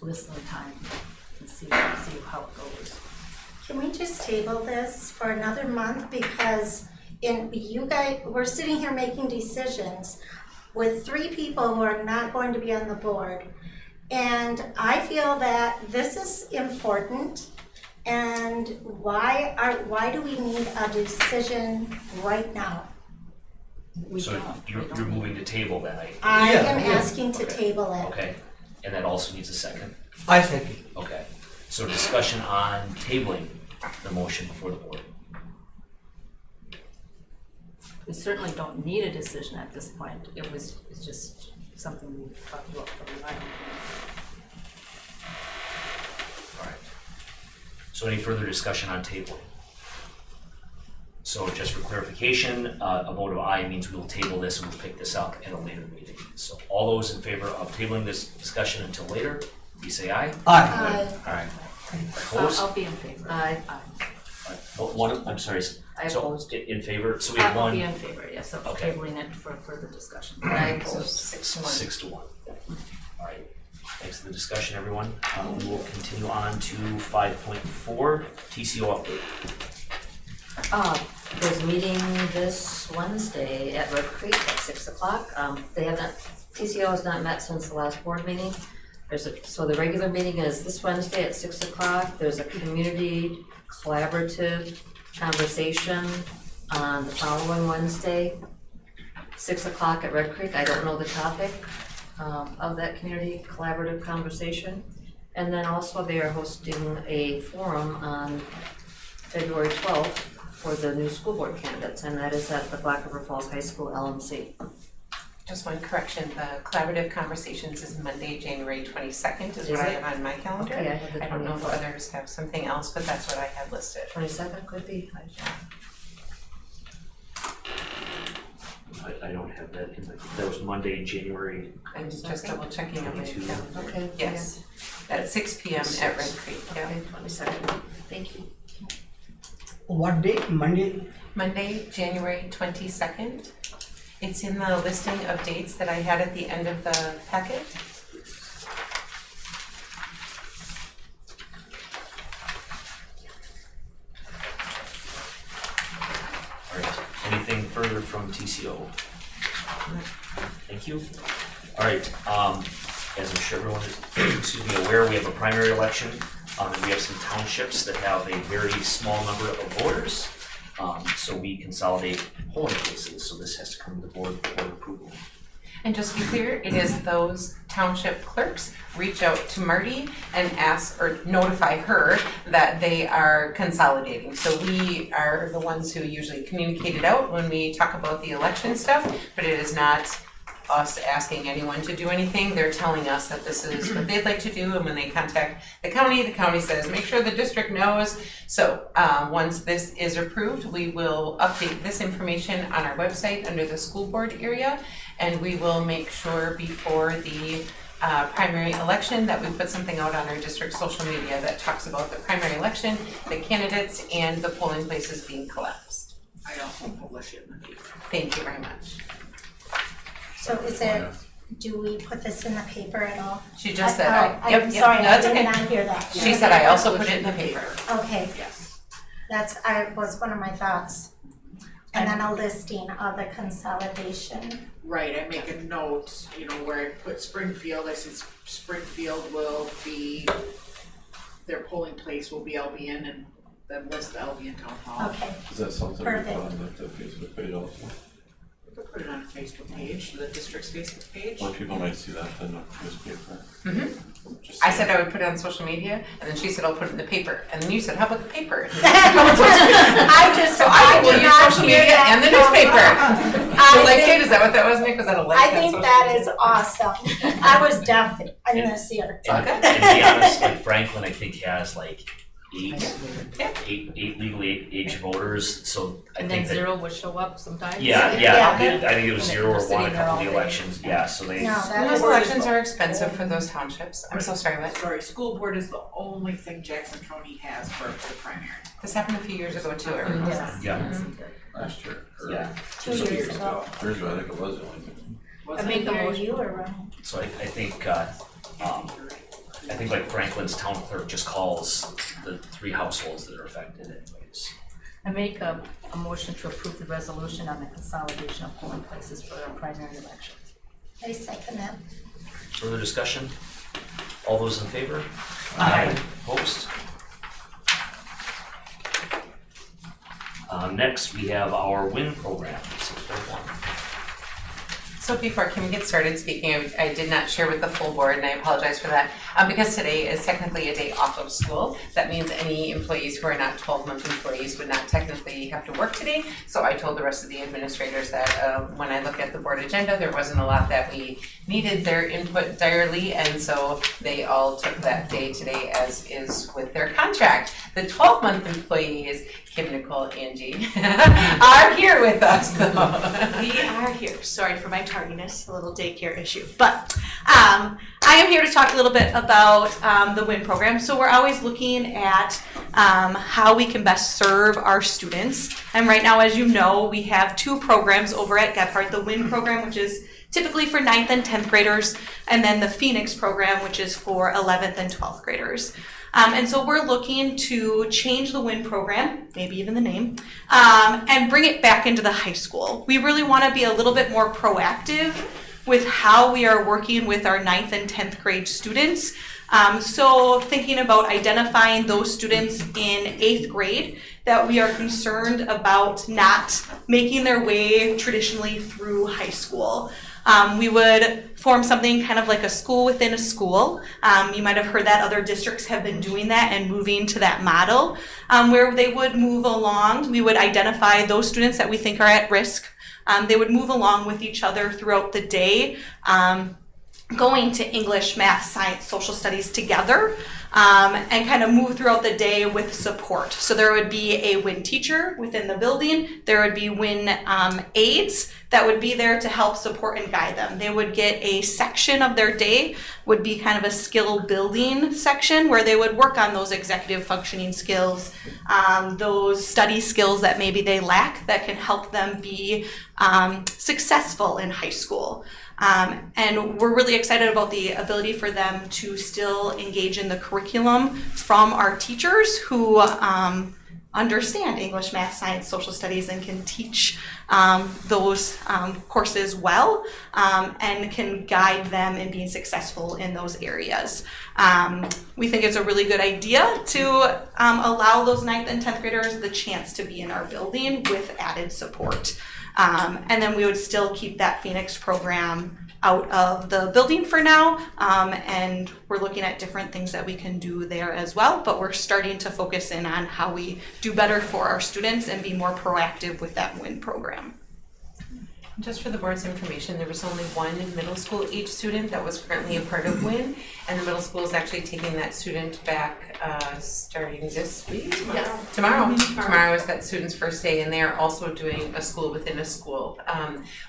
listening time and see how it goes. Can we just table this for another month because we're sitting here making decisions with 3 people who are not going to be on the board. And I feel that this is important. And why do we need a decision right now? We So don't. you're moving to table then, I Yeah, am yeah. asking to table it. okay? And that also needs a second, I second. okay? So discussion on tabling the motion before the board. We certainly don't need a decision at this point. It's just something we've talked about for a while. All right. So any further discussion on tabling? So just for clarification, a vote of aye means we will table this and we'll pick this up at a later meeting. So all those in favor of tabling this discussion until later, please say aye. Aye. All right. So Opposed? I'll be in favor. Aye. I'm sorry. I So opposed. in favor, so we have I'll be one, in favor, yes, of Okay. tabling it for further discussion. I opposed 6-1. 6-1. All right. Thanks for the discussion, everyone. We will continue on to 5.4, TCO update. There's a meeting this Wednesday at Red Creek at 6 o'clock. TCO has not met since the last board meeting. So the regular meeting is this Wednesday at 6 o'clock. There's a community collaborative conversation on the following Wednesday, 6 o'clock at Red Creek. I don't know the topic of that community collaborative conversation. And then also they are hosting a forum on February 12th for the new school board candidates, and that is at the Black River Falls High School LMC. Just one correction, the collaborative conversations is Monday, January 22nd is what Is I it? have on my calendar. Okay, I have the I don't know if 24th. others have something else, but that's what I had listed. 22nd could be. I don't have that in my, that was Monday, January. I'm just double checking on my 22. calendar. Okay. Yes, at 6 p.m. at Red Creek, yeah. Okay, 22nd. Thank you. What day? Monday? Monday, January 22nd. It's in the listing of dates that I had at the end of the packet. All right, anything further from TCO? Thank you. All right, as I'm sure everyone is, excuse me, aware, we have a primary election. And we have some townships that have a very small number of voters. So we consolidate polling places, so this has to come to the board for approval. And just to be clear, it is those township clerks reach out to Marty and ask or notify her that they are consolidating. So we are the ones who usually communicate it out when we talk about the election stuff, but it is not us asking anyone to do anything. They're telling us that this is what they'd like to do, and when they contact the county says, make sure the district knows. So once this is approved, we will update this information on our website under the school board area, and we will make sure before the primary election that we put something out on our district social media that talks about the primary election, the candidates, and the polling places being collapsed. I also publish it in the paper. Thank you very much. So is it, do we put this in the paper at all? She just said, yep, I'm yep, sorry, no, I that's did okay. not hear that. She said I also put it in the paper. Okay, Yes. I was one of my thoughts. And then a listing of the consolidation. Right, I make a note, where I put Springfield, I said Springfield will be, their polling place will be Albion, and then list the Albion Town Hall. Okay, Is that something we put Perfect. on the Facebook page also? We could put it on a Facebook page, the district's Facebook page. More people might see that than a newspaper. Just I so- said I would put it on social media, and then she said I'll put it in the paper, and then you said, how about the paper? So I will did use not social hear media that and the come newspaper. I So like, think- Kate, is that what that was, Nick? Was that a like I on think social that media? is awesome. I was deaf in this year. And to be honest, like Franklin, I think has like eight legally age voters, so I And think then that. zero would show up sometimes. Yeah, Yeah. I think it was And zero or they're sitting one a there couple all of the day. elections, yeah, so they. No, that Those is. elections are expensive for those townships. I'm so sorry, what? Sorry, school board is the only thing Jackson County has for the primary. This happened a few years ago too, I remember. Yes. Yeah. Last year. or Yeah. 2 years ago. Years ago, I think it was the only thing. I make a Where motion. you were running. So I think like Franklin's town clerk just calls the 3 households that are affected anyways. I make a motion to approve the resolution on the consolidation of polling places for our primary elections. I second that. Further discussion? All those in favor? Opposed? Next, we have our WIN program, 6.1. So before Kim gets started speaking, I did not share with the full board, and I apologize for that, because today is technically a day off of school. That means any employees who are not 12-month employees would not technically have to work today. So I told the rest of the administrators that when I looked at the board agenda, there wasn't a lot that we needed their input direly, and so they all took that day today as is with their contract. The 12-month employees, Kim, Nicole, Angie, are here with us though. We are here. Sorry for my tardiness, a little daycare issue. But I am here to talk a little bit about the WIN program. So we're always looking at how we can best serve our students. And right now, as you know, we have 2 programs over at Gebhardt. The WIN program, which is typically for 9th and 10th graders, and then the Phoenix program, which is for 11th and 12th graders. And so we're looking to change the WIN program, maybe even the name, and bring it back into the high school. We really want to be a little bit more proactive with how we are working with our 9th and 10th grade students. So thinking about identifying those students in 8th grade that we are concerned about not making their way traditionally through high school. We would form something kind of like a school within a school. You might have heard that other districts have been doing that and moving to that model, where they would move along. We would identify those students that we think are at risk. They would move along with each other throughout the day, going to English, math, science, social studies together, and kind of move throughout the day with support. So there would be a WIN teacher within the building. There would be WIN aides that would be there to help support and guide them. They would get a section of their day, would be kind of a skill building section where they would work on those executive functioning skills, those study skills that maybe they lack that can help them be successful in high school. And we're really excited about the ability for them to still engage in the curriculum from our teachers who understand English, math, science, social studies, and can teach those courses well, and can guide them in being successful in those areas. We think it's a really good idea to allow those 9th and 10th graders the chance to be in our building with added support. And then we would still keep that Phoenix program out of the building for now, and we're looking at different things that we can do there as well, but we're starting to focus in on how we do better for our students and be more proactive with that WIN program. Just for the board's information, there was only one middle school age student that was currently a part of WIN, and the middle school is actually taking that student back starting this week? Yes. Tomorrow. Tomorrow is that student's first day, and they are also doing a school within a school.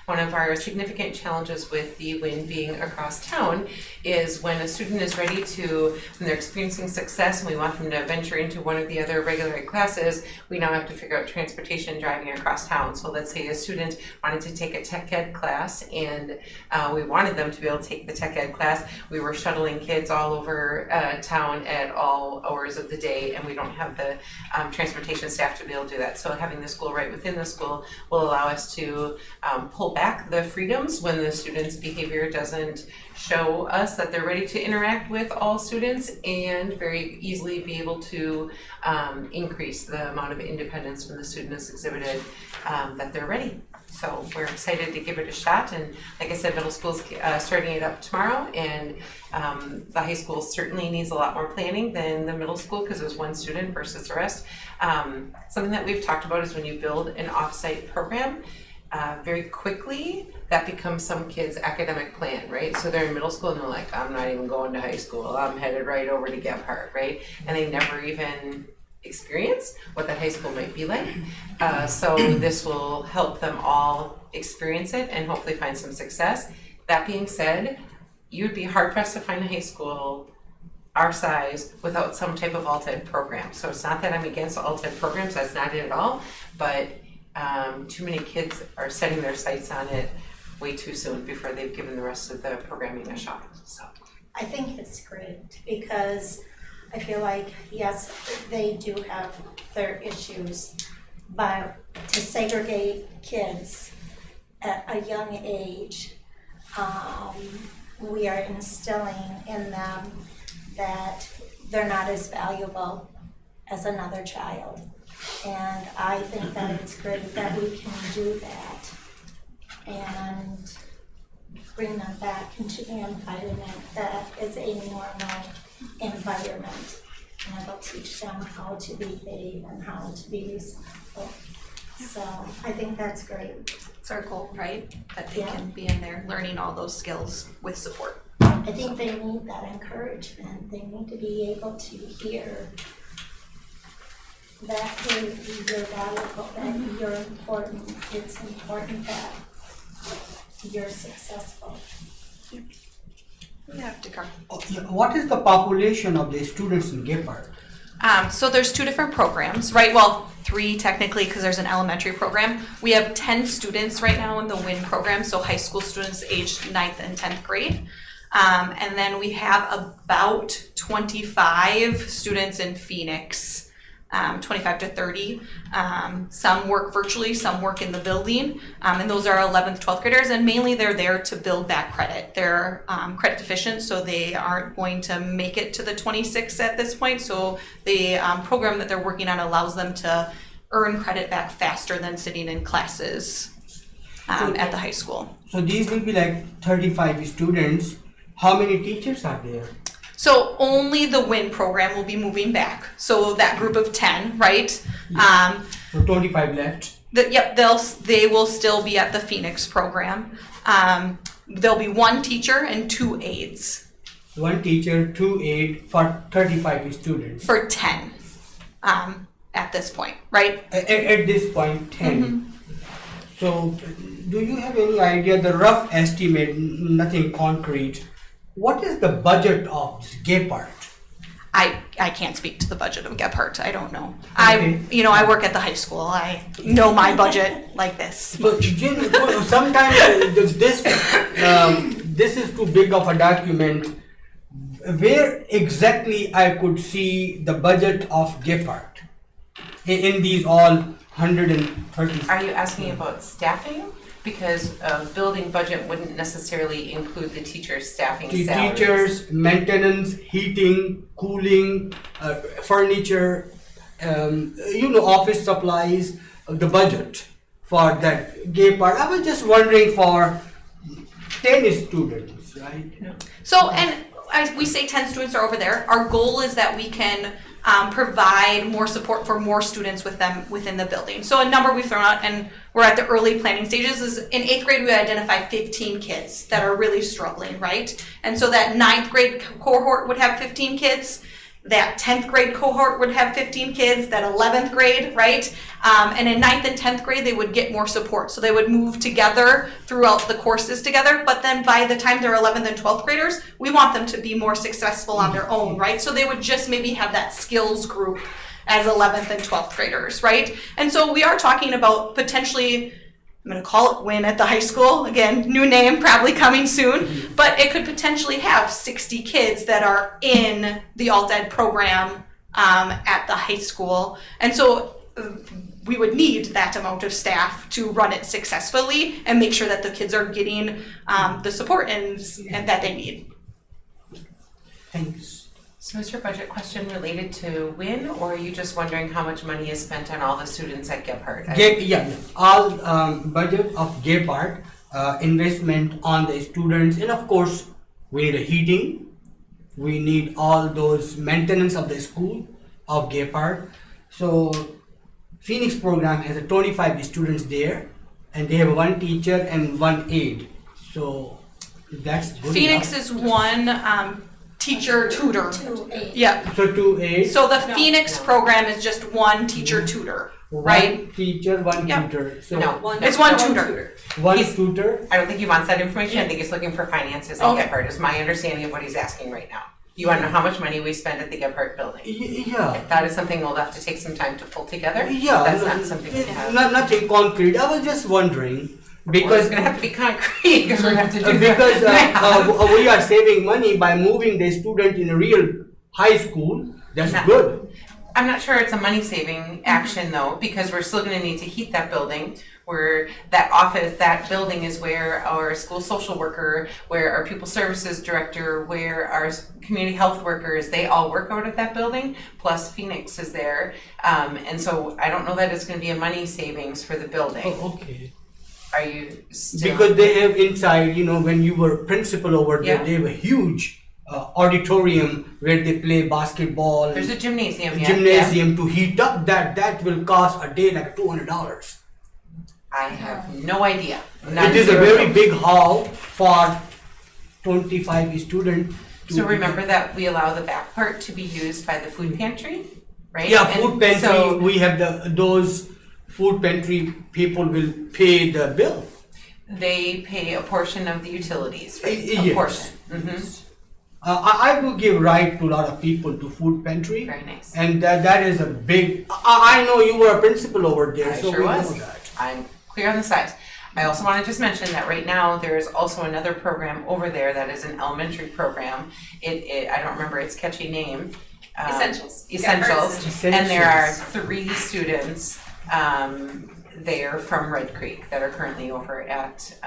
One of our significant challenges with the WIN being across town is when a student is ready to, when they're experiencing success and we want them to venture into one of the other regular ed classes, we now have to figure out transportation driving across town. So let's say a student wanted to take a tech ed class and we wanted them to be able to take the tech ed class. We were shuttling kids all over town at all hours of the day, and we don't have the transportation staff to be able to do that. So having the school right within the school will allow us to pull back the freedoms when the student's behavior doesn't show us that they're ready to interact with all students, and very easily be able to increase the amount of independence when the student has exhibited that they're ready. So we're excited to give it a shot, and like I said, middle school's starting it up tomorrow, and the high school certainly needs a lot more planning than the middle school because there's one student versus the rest. Something that we've talked about is when you build an off-site program, very quickly that becomes some kids' academic plan, right? So they're in middle school and they're like, I'm not even going to high school, I'm headed right over to Gebhardt, right? And they never even experience what that high school might be like. So this will help them all experience it and hopefully find some success. That being said, you'd be hard pressed to find a high school our size without some type of alt-ed program. So it's not that I'm against alt-ed programs, that's not it at all, but too many kids are setting their sights on it way too soon before they've given the rest of the programming a shot. So I think it's great because I feel like, yes, they do have their issues, but to segregate kids at a young age, we are instilling in them that they're not as valuable as another child. And I think that it's great that we can do that and bring them back into the environment that is a normal environment, and it'll teach them how to behave and how to be respectful. So I think that's great. It's our goal, right? That they can be in there learning all those skills with support. I think they need that encouragement. They need to be able to hear that hey, you're valuable, that you're important. It's important that you're successful. We have to come. What is the population of the students in Gebhardt? So there's two different programs, right? Well, three technically because there's an elementary program. We have 10 students right now in the WIN program, so high school students aged 9th and 10th grade. And then we have about 25 students in Phoenix, 25 to 30. Some work virtually, some work in the building, and those are 11th, 12th graders, and mainly they're there to build back credit. They're credit deficient, so they aren't going to make it to the 26 at this point, so the program that they're working on allows them to earn credit back faster than sitting in classes at the high school. So these will be like 35 students. How many teachers are there? So only the WIN program will be moving back. So that group of 10, right? So 25 left. They will still be at the Phoenix program. There'll be one teacher and 2 aides. One teacher, 2 aides for 35 students. For 10 at this point, right? At this point, 10. So do you have any idea, the rough estimate, nothing concrete, what is the budget of this Gephardt? I can't speak to the budget of Gephardt. I don't know. Okay. I work at the high school. I know my budget like this. So sometimes this is too big of a document. Where exactly I could see the budget of Gephardt in these all 130? Are you asking about staffing? Because building budget wouldn't necessarily include the teachers' staffing salaries. Teachers, maintenance, heating, cooling, furniture, office supplies, the budget for that Gephardt. I was just wondering for 10 students, right? So, and as we say 10 students are over there, our goal is that we can provide more support for more students with them within the building. So a number we've thrown out, and we're at the early planning stages, is in 8th grade we identify 15 kids that are really struggling, right? And so that 9th grade cohort would have 15 kids, that 10th grade cohort would have 15 kids, that 11th grade, right? And in 9th and 10th grade, they would get more support. So they would move together throughout the courses together, but then by the time they're 11th and 12th graders, we want them to be more successful on their own, right? So they would just maybe have that skills group as 11th and 12th graders, right? And so we are talking about potentially, I'm going to call it WIN at the high school. Again, new name probably coming soon, but it could potentially have 60 kids that are in the alt ed program at the high school. And so we would need that amount of staff to run it successfully and make sure that the kids are getting the support and that they need. Thanks. So is your budget question related to WIN, or are you just wondering how much money is spent on all the students at Gephardt? All budget of Gephardt, investment on the students, and of course we need a heating, we need all those maintenance of the school of Gephardt. So Phoenix program has a 25 students there, and they have one teacher and one aide. So that's good Phoenix enough. is one teacher tutor. 2 aides. Yeah. So 2 aides. So the Phoenix program is just one teacher tutor, right? One teacher, one Yep. tutor. So It's one tutor. one He's- tutor. I don't think he wants that information. I think he's looking for finances at Okay. Gephardt, is my understanding of what he's asking right now. You want to know how much money we spend at the Gephardt building? Yeah. That is something we'll have to take some time to pull together. Yeah, That's not something we have. nothing concrete. I was just wondering Well, because it's gonna have to be concrete, because we're gonna have to do because that. we are saving money by moving the student in a real high school. That's No. good. I'm not sure it's a money-saving action though, because we're still gonna need to heat that building. Where that building is where our school social worker, where our pupil services director, where our community health workers, they all work out of that building, plus Phoenix is there. And so I don't know that it's gonna be a money savings for the building. Oh, okay. Are you still? Because they have inside, when you were principal over there, Yeah. they have a huge auditorium where they play basketball. There's a gymnasium, yeah. Gymnasium to heat up that will cost a day like $200. I have no idea. It is a very big hall for 25 students. So remember that we allow the back part to be used by the food pantry, right? Yeah, And food pantry. so We have those food pantry people will pay the bill. they pay a portion of the utilities, right? Yes. A portion. Mhm. I do give right to a lot of people to food pantry. Very nice. And that is a big. I know you were a principal over there, I so sure we was. know that. I'm clear on the size. I also want to just mention that right now, there's also another program over there that is an elementary program. I don't remember its catchy name. Essentials. Essentials. And there are 3 students there from Red Creek that are currently over at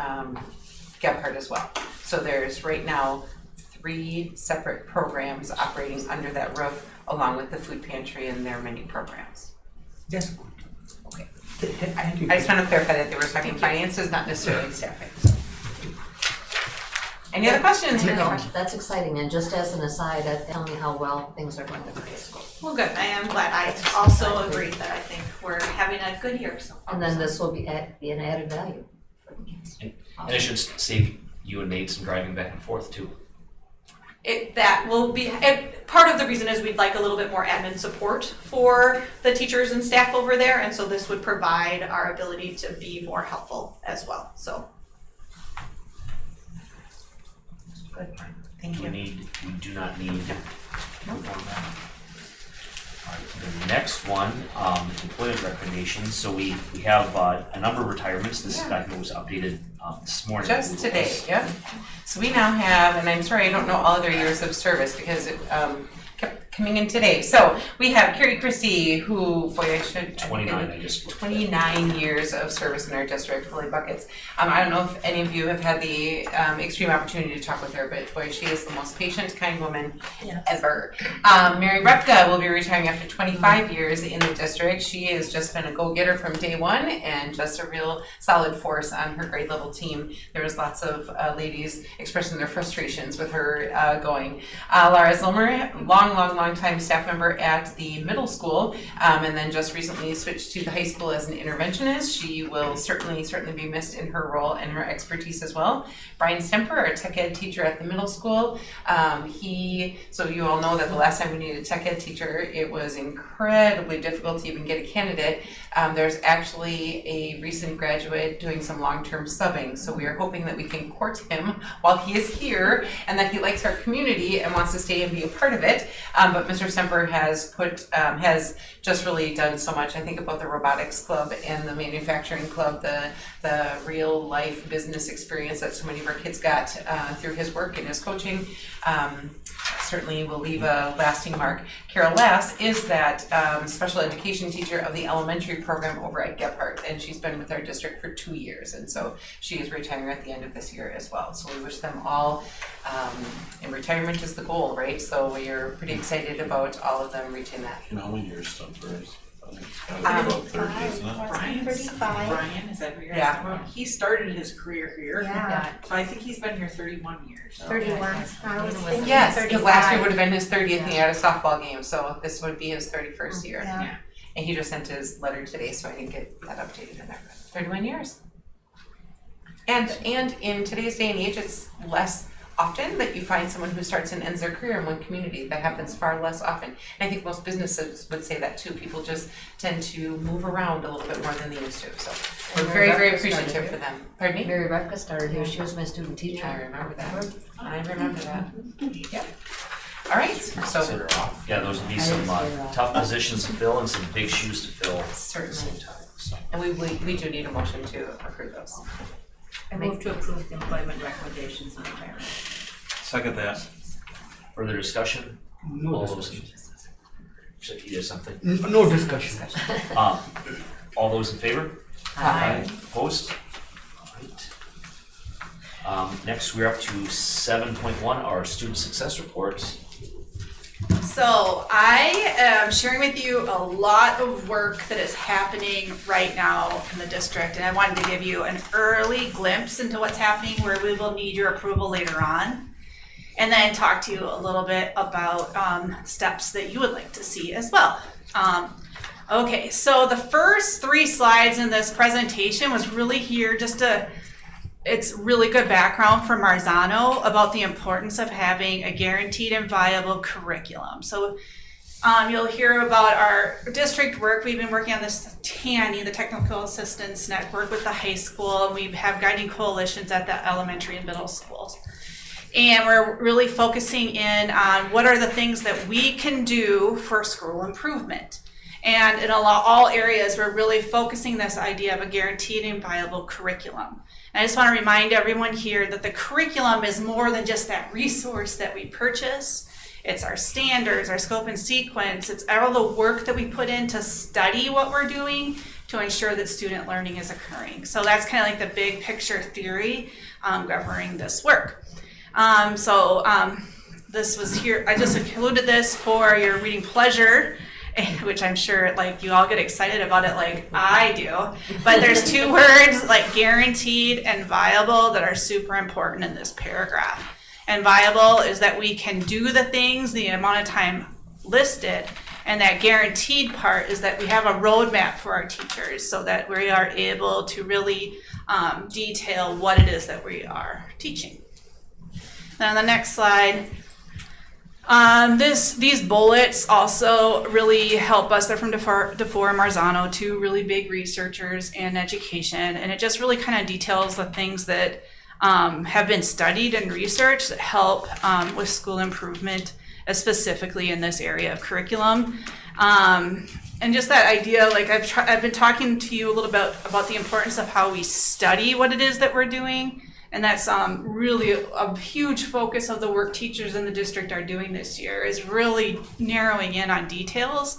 Gebhardt as well. So there's right now 3 separate programs operating under that roof, along with the food pantry and their many programs. That's good. Okay. Thank you. I just want to clarify that they were talking finances, not necessarily staffing. Any other questions? That's exciting, and just as an aside, tell me how well things are going at the high school. Well, good. I am glad. I also agree that I think we're having a good year so far. And then this will be an added value for the kids. And it should save you and Nate some driving back and forth too. That will be, part of the reason is we'd like a little bit more admin support for the teachers and staff over there, and so this would provide our ability to be more helpful as well, so. Good. Thank you. We do not need. The next one, employment recommendations. So we have a number of returements. This document was updated this morning. Just today, yep. So we now have, and I'm sorry I don't know all of their years of service because it kept coming in today. So we have Carrie Christie, who, boy, 29 years of service in our district, holy buckets. I don't know if any of you have had the extreme opportunity to talk with her, but boy, she is the most patient, kind woman ever. Mary Repka will be retiring after 25 years in the district. She has just been a go-getter from day one and just a real solid force on her grade level team. There was lots of ladies expressing their frustrations with her going. Laura Zilmer, long time staff member at the middle school, and then just recently switched to the high school as an interventionist. She will certainly be missed in her role and her expertise as well. Brian Stemper, our tech ed teacher at the middle school, so you all know that the last time we needed a tech ed teacher, it was incredibly difficult to even get a candidate. There's actually a recent graduate doing some long-term subbing, so we are hoping that we can court him while he is here and that he likes our community and wants to stay and be a part of it. But Mr. Semper has just really done so much. I think about the robotics club and the manufacturing club, the real life business experience that so many of our kids got through his work and his coaching. Certainly will leave a lasting mark. Carol Lass is that special education teacher of the elementary program over at Gebhardt, and she's been with our district for 2 years, and so she is retiring at the end of this year as well. So we wish them all, and retirement is the goal, right? So we are pretty excited about all of them reaching that. You know how many years Stumper is? I think it's gotta be about 30, isn't it? Brian, is that who you're Yeah. asking about? He started his career here. Yeah. So I think he's been here 31 years. 31. I was thinking Yes, because last year 35. would have been his 30th and he had a softball game, so this would be his 31st year. Yeah. And he just sent his letter today, so I didn't get that updated in there. 31 years. And in today's day and age, it's less often that you find someone who starts and ends their career in one community. That happens far less often. And I think most businesses would say that too. People just tend to move around a little bit more than they used to. So we're And very, Mary very Rebecca appreciative started for them. Pardon me? Mary Rebecca started here, she was my student teacher. I remember that. I remember that. Yep. All right, so Yeah, those would be some tough positions to fill and some big shoes to fill at the certainly. same time. So. And we do need a motion to approve those. I move to approve the employment recommendations on hiring. Second that. Further discussion? No All those discussion. You have something? No discussion. All those in favor? Aye. Opposed? All right. Next, we're up to 7.1, our student success reports. So I am sharing with you a lot of work that is happening right now in the district, and I wanted to give you an early glimpse into what's happening where we will need your approval later on, and then talk to you a little bit about steps that you would like to see as well. Okay, so the first 3 slides in this presentation was really here just to it's really good background from Marzano about the importance of having a guaranteed and viable curriculum. So you'll hear about our district work. We've been working on this TANI, the Technical Assistance Network, with the high school, and we have guiding coalitions at the elementary and middle schools. And we're really focusing in on what are the things that we can do for school improvement. And in all areas, we're really focusing this idea of a guaranteed and viable curriculum. And I just want to remind everyone here that the curriculum is more than just that resource that we purchase. It's our standards, our scope and sequence. It's all the work that we put in to study what we're doing to ensure that student learning is occurring. So that's kind of like the big picture theory governing this work. This was here, I just included this for your reading pleasure, which I'm sure like you all get excited about it like I do. But there's two words like guaranteed and viable that are super important in this paragraph. And viable is that we can do the things the amount of time listed, and that guaranteed part is that we have a roadmap for our teachers so that we are able to really detail what it is that we are teaching. Then on the next slide, these bullets also really help us. They're from DeFore and Marzano, two really big researchers in education, and it just really kind of details the things that have been studied and researched that help with school improvement, specifically in this area of curriculum. And just that idea, like I've been talking to you a little bit about the importance of how we study what it is that we're doing. And that's really a huge focus of the work teachers in the district are doing this year, is really narrowing in on details.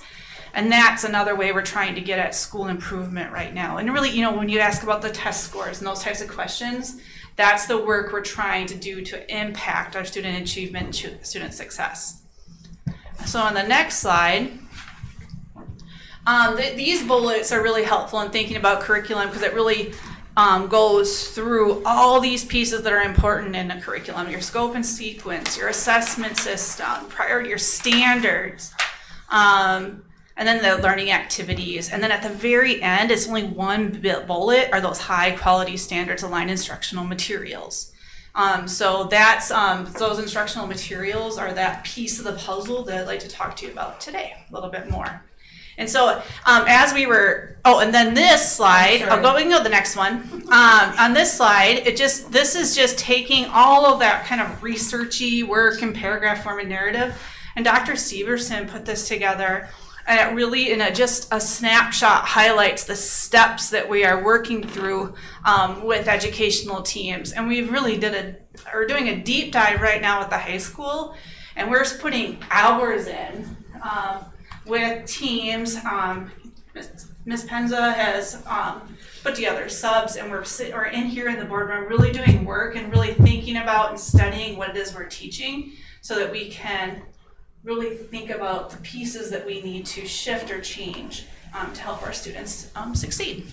And that's another way we're trying to get at school improvement right now. And really, when you ask about the test scores and those types of questions, that's the work we're trying to do to impact our student achievement and student success. So on the next slide, these bullets are really helpful in thinking about curriculum because it really goes through all these pieces that are important in the curriculum: your scope and sequence, your assessment system, your standards, and then the learning activities. And then at the very end, it's only one bullet, are those high quality standards aligned instructional materials. So that's those instructional materials are that piece of the puzzle that I'd like to talk to you about today a little bit more. And so as we were, and then this slide, we can go to the next one. On this slide, this is just taking all of that kind of researchy work and paragraph form and narrative. And Dr. Severson put this together, and it really, just a snapshot, highlights the steps that we are working through with educational teams. And we really we're doing a deep dive right now at the high school, and we're putting hours in with teams. Ms. Penza has put together subs, and we're in here in the boardroom really doing work and really thinking about and studying what it is we're teaching so that we can really think about the pieces that we need to shift or change to help our students succeed.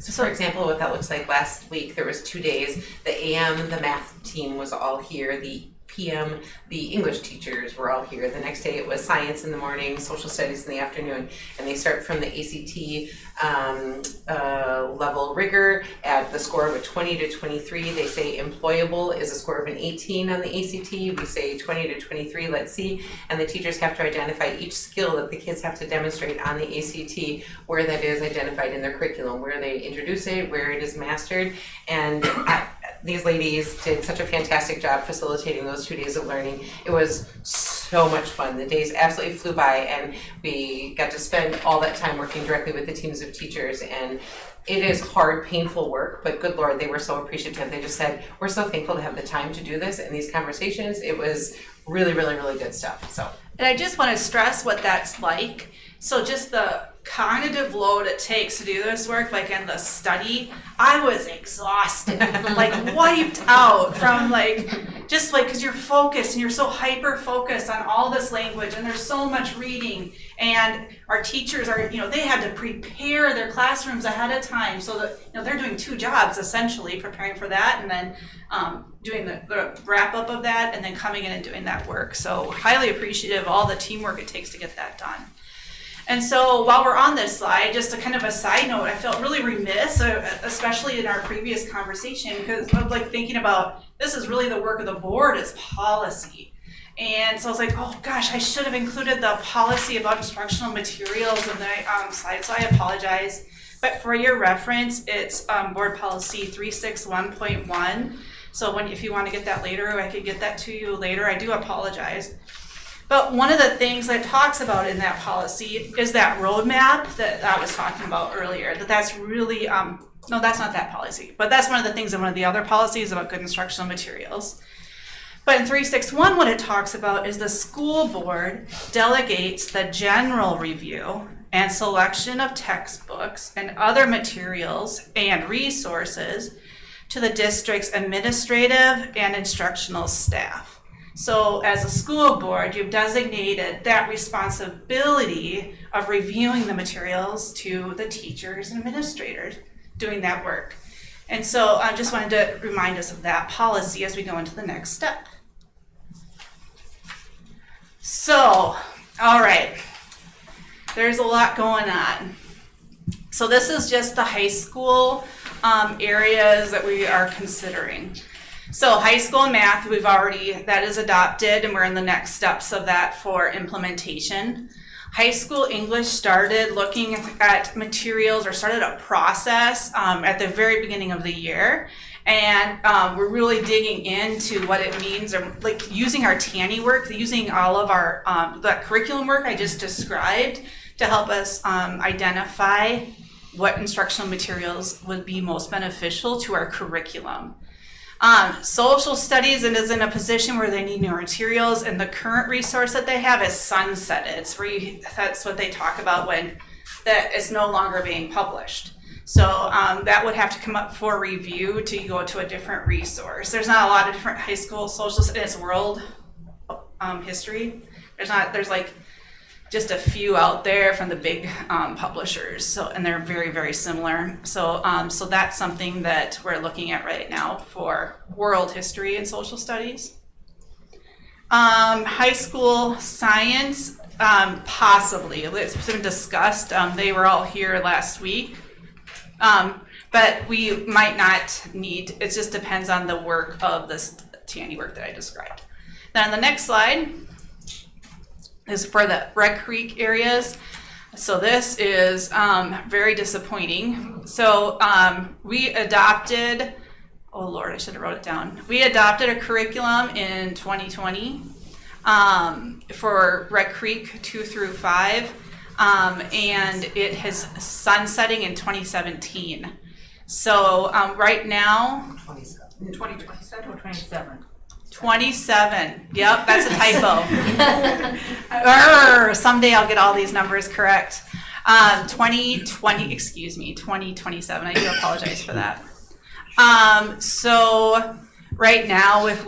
So for example, what that looks like, last week there was 2 days. The AM, the math team was all here. The PM, the English teachers were all here. The next day it was science in the morning, social studies in the afternoon, and they start from the ACT level rigor at the score of a 20 to 23. They say employable is a score of an 18 on the ACT. We say 20 to 23, let's see. And the teachers have to identify each skill that the kids have to demonstrate on the ACT, where that is identified in their curriculum, where they introduce it, where it is mastered. And these ladies did such a fantastic job facilitating those 2 days of learning. It was so much fun. The days absolutely flew by, and we got to spend all that time working directly with the teams of teachers. And it is hard, painful work, but good Lord, they were so appreciative. They just said, we're so thankful to have the time to do this and these conversations. It was really, really, really good stuff. And I just want to stress what that's like. So just the cognitive load it takes to do this work, like in the study, I was exhausted, like wiped out from because you're focused and you're so hyper focused on all this language, and there's so much reading, and our teachers are, they had to prepare their classrooms ahead of time so that, they're doing two jobs essentially, preparing for that and then doing the wrap up of that and then coming in and doing that work. So highly appreciative of all the teamwork it takes to get that done. And so while we're on this slide, just a kind of a side note, I felt really remiss, especially in our previous conversation, because of thinking about this is really the work of the board is policy. And so I was like, oh gosh, I should have included the policy about instructional materials in the slide, so I apologize. But for your reference, it's board policy 361.1. So if you want to get that later, I could get that to you later. I do apologize. But one of the things that it talks about in that policy is that roadmap that I was talking about earlier, that's really, no, that's not that policy, but that's one of the things in one of the other policies about good instructional materials. But in 361, what it talks about is the school board delegates the general review and selection of textbooks and other materials and resources to the district's administrative and instructional staff. So as a school board, you've designated that responsibility of reviewing the materials to the teachers and administrators doing that work. And so I just wanted to remind us of that policy as we go into the next step. So, all right, there's a lot going on. So this is just the high school areas that we are considering. So high school math, that is adopted, and we're in the next steps of that for implementation. High school English started looking at materials, or started a process at the very beginning of the year. And we're really digging into what it means, or like using our TANI work, using all of our the curriculum work I just described to help us identify what instructional materials would be most beneficial to our curriculum. Social studies is in a position where they need new materials, and the current resource that they have is sunsetted. That's what they talk about when that is no longer being published. So that would have to come up for review to go to a different resource. There's not a lot of different high school social studies, world history. There's like just a few out there from the big publishers. So, and they're very, very similar. So, so that's something that we're looking at right now for world history and social studies. High school science, possibly. It's been discussed. They were all here last week. But we might not need, it just depends on the work of this TANI work that I described. Then on the next slide is for the Red Creek areas. So this is very disappointing. So we adopted, oh Lord, I should have wrote it down. We adopted a curriculum in 2020 for Red Creek 2 through 5. And it has sunsetting in 2017. So right now, 2027 or 27? 27. Yep, that's a typo. Someday I'll get all these numbers correct. 2027. I do apologize for that. So right now, if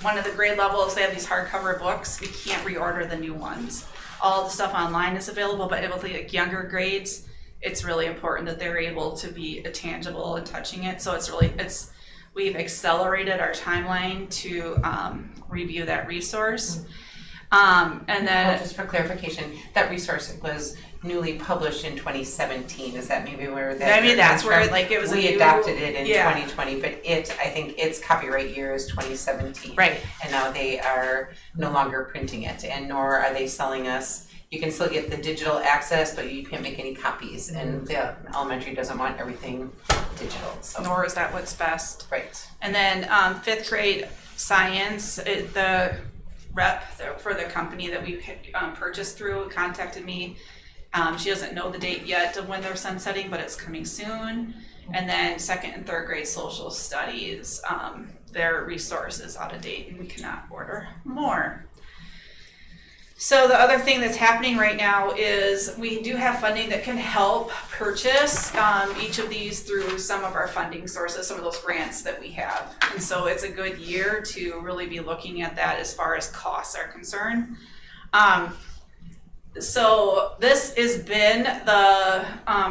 one of the grade levels, they have these hardcover books, we can't reorder the new ones. All the stuff online is available, but with the younger grades, it's really important that they're able to be tangible and touching it. So we've accelerated our timeline to review that resource. And then just for clarification, that resource was newly published in 2017. Is that maybe where that? Maybe that's where it was. We adopted it in 2020, but I think its copyright year is 2017. Right. And now they are no longer printing it, and nor are they selling us. You can still get the digital access, but you can't make any copies, and the elementary doesn't want everything digital. So. Nor is that what's best. Right. And then 5th grade science, the rep for the company that we purchased through contacted me. She doesn't know the date yet of when they're sunsetting, but it's coming soon. And then 2nd and 3rd grade social studies, their resource is out of date and we cannot order more. So the other thing that's happening right now is we do have funding that can help purchase each of these through some of our funding sources, some of those grants that we have. And so it's a good year to really be looking at that as far as costs are concerned. So this has been the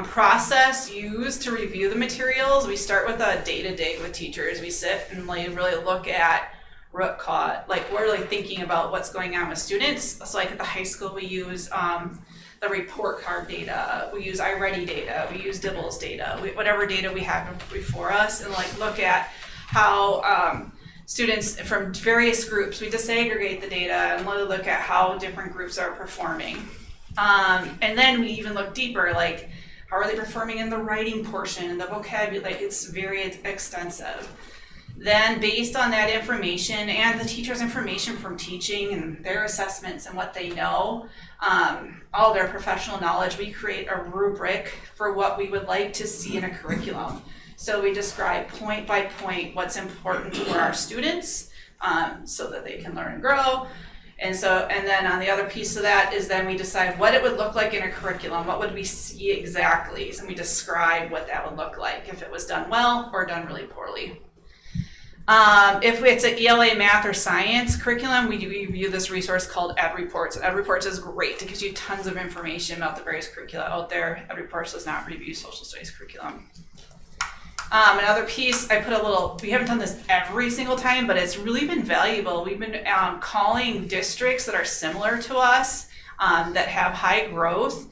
process used to review the materials. We start with a day-to-day with teachers. We sit and really look at root cause, like we're really thinking about what's going on with students. So like at the high school, we use the report card data, we use iReady data, we use Dibbles data, whatever data we have before us, and like look at how students from various groups, we disaggregate the data and look at how different groups are performing. And then we even look deeper, like how are they performing in the writing portion, the vocabulary, like it's very extensive. Then based on that information and the teacher's information from teaching and their assessments and what they know, all their professional knowledge, we create a rubric for what we would like to see in a curriculum. So we describe point by point what's important for our students, so that they can learn and grow. And then on the other piece of that is then we decide what it would look like in a curriculum. What would we see exactly? So we describe what that would look like if it was done well or done really poorly. If it's an ELA math or science curriculum, we review this resource called EdReports. EdReports is great. It gives you tons of information about the various curricula out there. EdReports does not review social studies curriculum. Another piece, we haven't done this every single time, but it's really been valuable. We've been calling districts that are similar to us, that have high growth.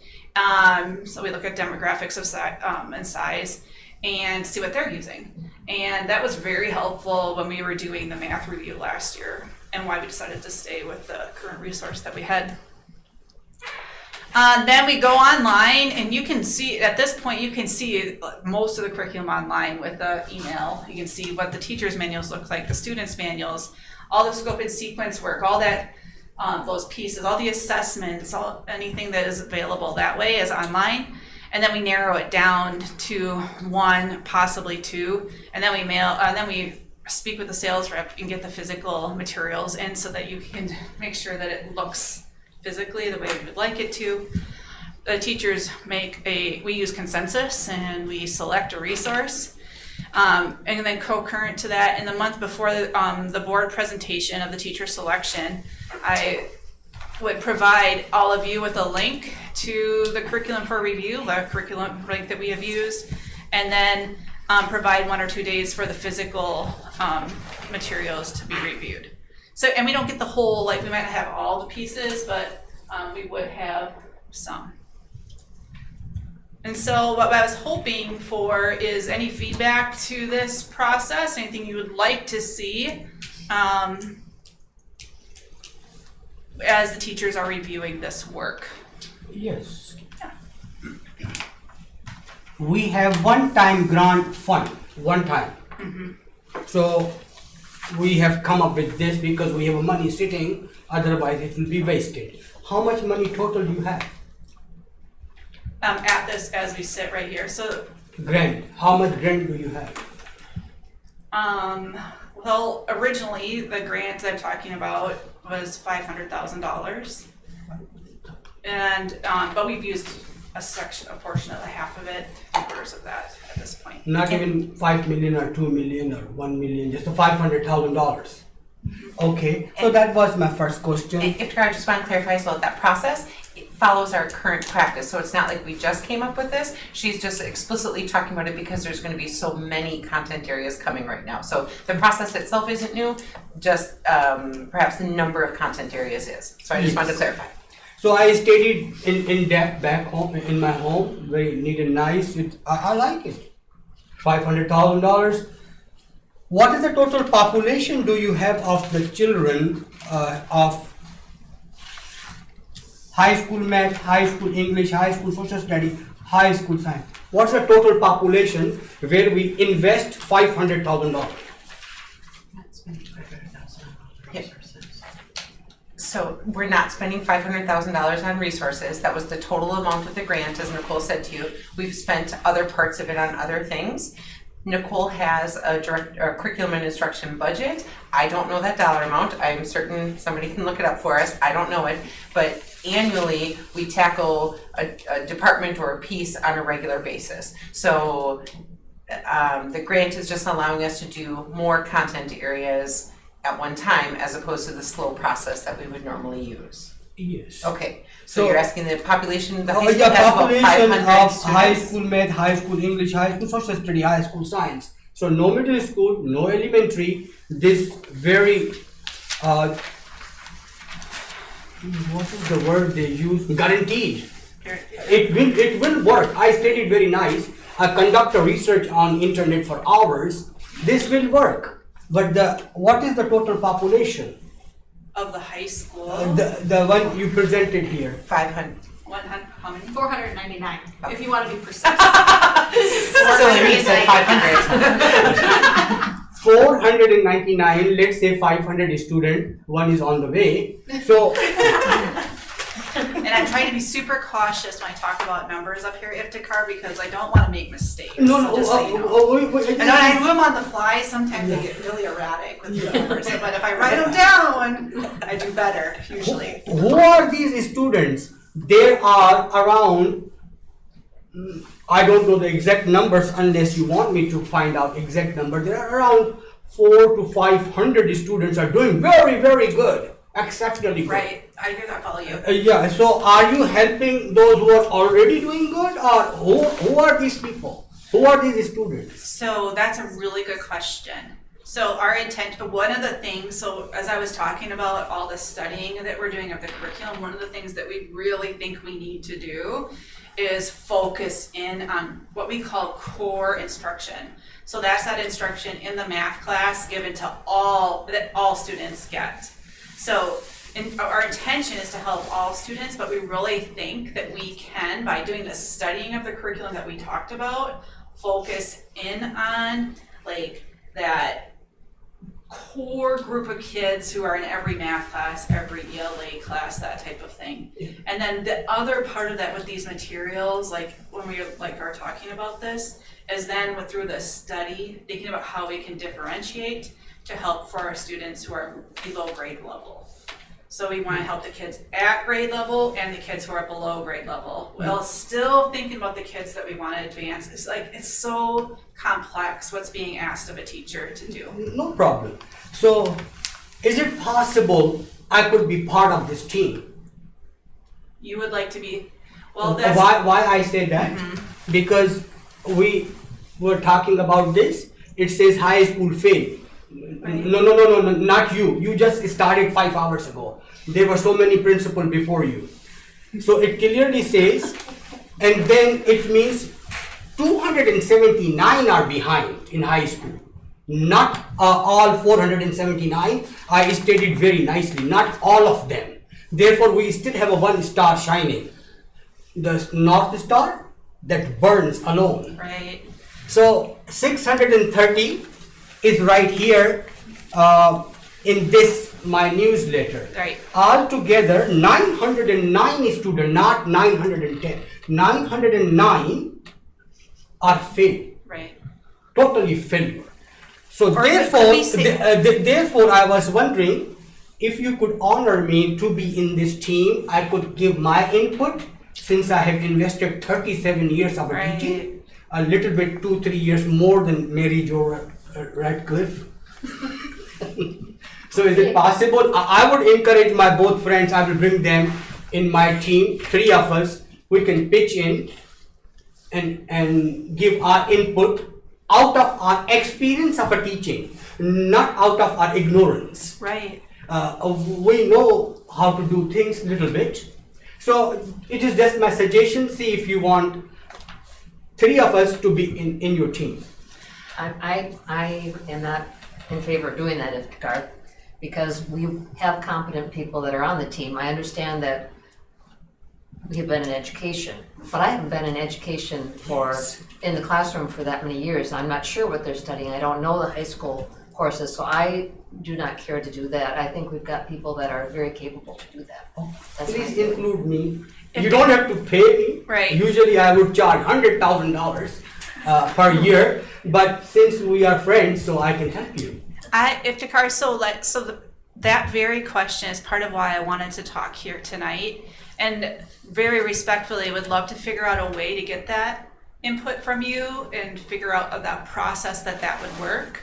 So we look at demographics and size and see what they're using. And that was very helpful when we were doing the math review last year and why we decided to stay with the current resource that we had. Then we go online and you can see, at this point, you can see most of the curriculum online with the email. You can see what the teacher's manuals look like, the students' manuals, all the scope and sequence work, all that, those pieces, all the assessments, anything that is available that way is online. And then we narrow it down to 1, possibly 2, and then we speak with the sales rep and get the physical materials in so that you can make sure that it looks physically the way we would like it to. The teachers we use consensus and we select a resource. And then concurrent to that, in the month before the board presentation of the teacher selection, I would provide all of you with a link to the curriculum for review, the curriculum link that we have used, and then provide 1 or 2 days for the physical materials to be reviewed. So, and we don't get the whole, we might not have all the pieces, but we would have some. And so what I was hoping for is any feedback to this process, anything you would like to see as the teachers are reviewing this work. Yes. We have one-time grant fund, one time. So we have come up with this because we have money sitting, otherwise it will be wasted. How much money total do you have? At this, as we sit right here, so. Grant, how much grant do you have? Well, originally, the grant I'm talking about was $500,000. And, but we've used a portion of half of it, 3/4 of that at this point. Not even 5 million or 2 million or 1 million, just $500,000. Okay, so that was my first question. If I just want to clarify about that process, it follows our current practice, so it's not like we just came up with this. She's just explicitly talking about it because there's going to be so many content areas coming right now. So the process itself isn't new, just perhaps the number of content areas is. So I just wanted to clarify. So I studied in depth back home, in my home, very neat and nice. I like it. $500,000. What is the total population do you have of the children of high school math, high school English, high school social studies, high school science? What's the total population where we invest $500,000? So we're not spending $500,000 on resources. That was the total amount of the grant, as Nicole said to you. We've spent other parts of it on other things. Nicole has a curriculum and instruction budget. I don't know that dollar amount. I'm certain somebody can look it up for us. I don't know it. But annually, we tackle a department or a piece on a regular basis. So the grant is just allowing us to do more content areas at one time as opposed to the slow process that we would normally use. Yes. Okay, so you're asking the population, the high school the has about population 500 of students? high school math, high school English, high school social study, high school science. So no middle school, no elementary. This very what is the word they use? Guaranteed. It will work. I studied very nice. I conduct a research on internet for hours. This will work. But what is the total population? Of the high school. The one you presented here. 500. 100, how many? 499, if you want to be precise. So Amy said 500. 499, let's say 500 student, one is on the way. So And I'm trying to be super cautious when I talk about numbers up here, Iftikhar, because I don't want to make mistakes. no, so just so you know. we- And when I do them on the fly, sometimes they get really erratic with the numbers. But if I write them down, I do better usually. who are these students? There are around, I don't know the exact numbers unless you want me to find out exact number. There are around 400 to 500 students are doing very, very good, exceptionally good. Right, I hear that, follow you. Yeah, so are you helping those who are already doing good, or who are these people? Who are these students? So that's a really good question. So our intent, one of the things, so as I was talking about all the studying that we're doing of the curriculum, one of the things that we really think we need to do is focus in on what we call core instruction. So that's that instruction in the math class given to that all students get. So our intention is to help all students, but we really think that we can, by doing the studying of the curriculum that we talked about, focus in on like that core group of kids who are in every math class, every ELA class, that type of thing. And then the other part of that with these materials, like when we are talking about this, is then through the study, thinking about how we can differentiate to help for our students who are below grade level. So we want to help the kids at grade level and the kids who are below grade level, while still thinking about the kids that we want to advance. It's so complex what's being asked of a teacher to do. No problem. So, is it possible I could be part of this team? You would like to be, well, that's. Why I say that? Because we were talking about this. It says high school fail. No, not you. You just started 5 hours ago. There were so many principals before you. So it clearly says, and then it means 279 are behind in high school. Not all 479. I stated very nicely, not all of them. Therefore, we still have a 1 star shining. The North Star that burns alone. Right. So 630 is right here in this my newsletter. Right. Altogether 909 students, not 910. 909 are failed. Right. Totally failure. So Or therefore, could we say- therefore I was wondering if you could honor me to be in this team. I could give my input since I have invested 37 years of Right. teaching. A little bit 2-3 years more than Mary Jo Radcliffe. So is it possible? I would encourage my both friends. I will bring them in my team. 3 of us. We can pitch in and give our input out of our experience of a teaching, not out of our ignorance. Right. We know how to do things a little bit. So it is just my suggestion. See if you want 3 of us to be in your team. I am not in favor of doing that, Iftikhar, because we have competent people that are on the team. I understand that we have been in education, but I haven't been in education in the classroom for that many years. I'm not sure what they're studying. I don't know the high school courses, so I do not care to do that. I think we've got people that are very capable to do that. That's my Please feeling. include me. You don't have to pay me. Right. Usually I would charge $100,000 per year, but since we are friends, so I can help you. Iftikhar, that very question is part of why I wanted to talk here tonight, and very respectfully would love to figure out a way to get that input from you and figure out that process that would work,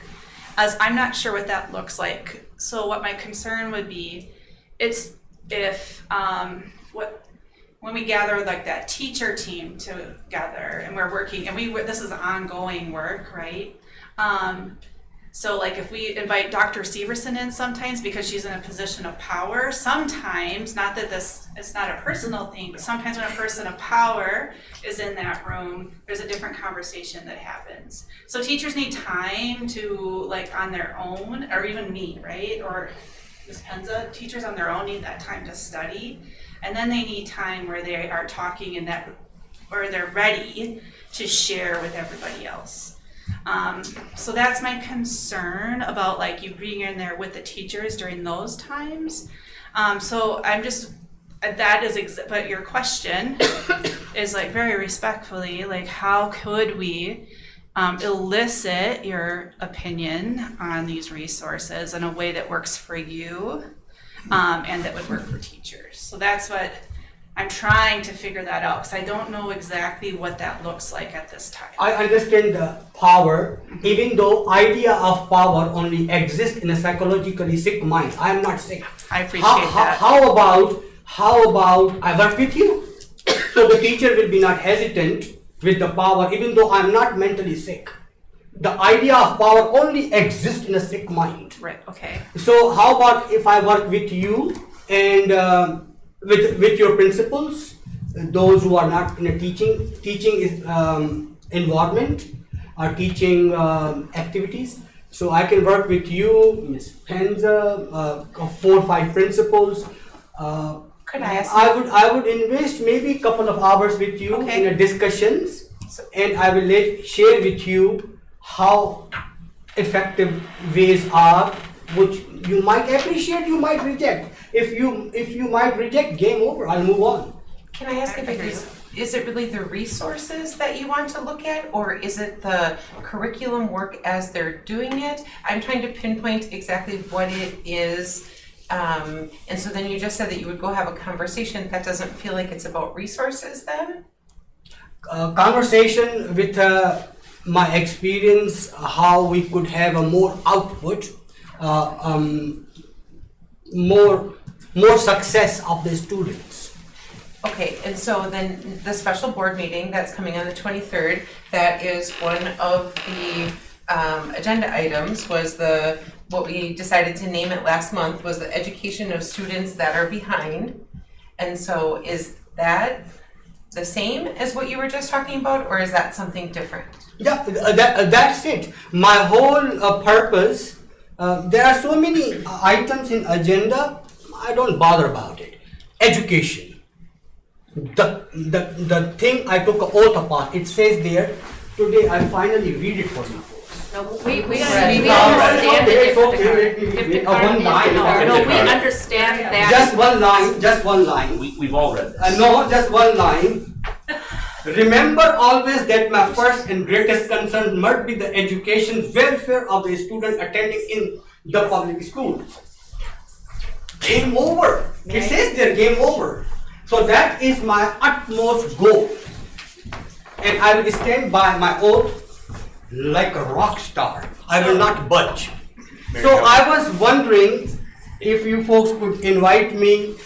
as I'm not sure what that looks like. So what my concern would be, it's if when we gather like that teacher team together and we're working, and this is ongoing work, right? So like if we invite Dr. Severson in sometimes because she's in a position of power, sometimes, not that this is not a personal thing, but sometimes when a person of power is in that room, there's a different conversation that happens. So teachers need time to, like, on their own, or even me, right? Or Ms. Penza, teachers on their own need that time to study. And then they need time where they are talking or they're ready to share with everybody else. So that's my concern about like you being in there with the teachers during those times. So I'm just, but your question is like very respectfully, like how could we elicit your opinion on these resources in a way that works for you and that would work for teachers? So that's what I'm trying to figure that out, because I don't know exactly what that looks like at this time. I understand the power, even though idea of power only exists in a psychologically sick mind. I am not sick. I appreciate that. How about I work with you? So the teacher will be not hesitant with the power, even though I'm not mentally sick. The idea of power only exists in a sick mind. Right, okay. So how about if I work with you and with your principals, those who are not in a teaching environment or teaching activities. So I can work with you, Ms. Penza, 4 or 5 principals. Could I ask? I would invest maybe a couple of hours with you in a discussions, and I will share with you how effective ways are, which you might appreciate, you might reject. If you might reject, game over, I'll move on. Can I ask if is it really the resources that you want to look at, or is it the curriculum work as they're doing it? I'm trying to pinpoint exactly what it is. And so then you just said that you would go have a conversation. That doesn't feel like it's about resources then? Conversation with my experience, how we could have a more output, more success of the students. Okay, and so then the special board meeting that's coming on the 23rd, that is one of the agenda items, was what we decided to name it last month was the education of students that are behind. And so is that the same as what you were just talking about, or is that something different? Yeah, that's it. My whole purpose, there are so many items in agenda, I don't bother about it. Education. The thing I took an oath upon, it says there, today I finally read it for you folks. No, we understand we understand that. Just one line. We've all read this. No, just one line. Remember always that my first and greatest concern must be the education welfare of the student attending in the public schools. Game over. It says there, game over. So that is my utmost goal. And I will stand by my oath like a rock star. I will not budge. So I was wondering if you folks could invite me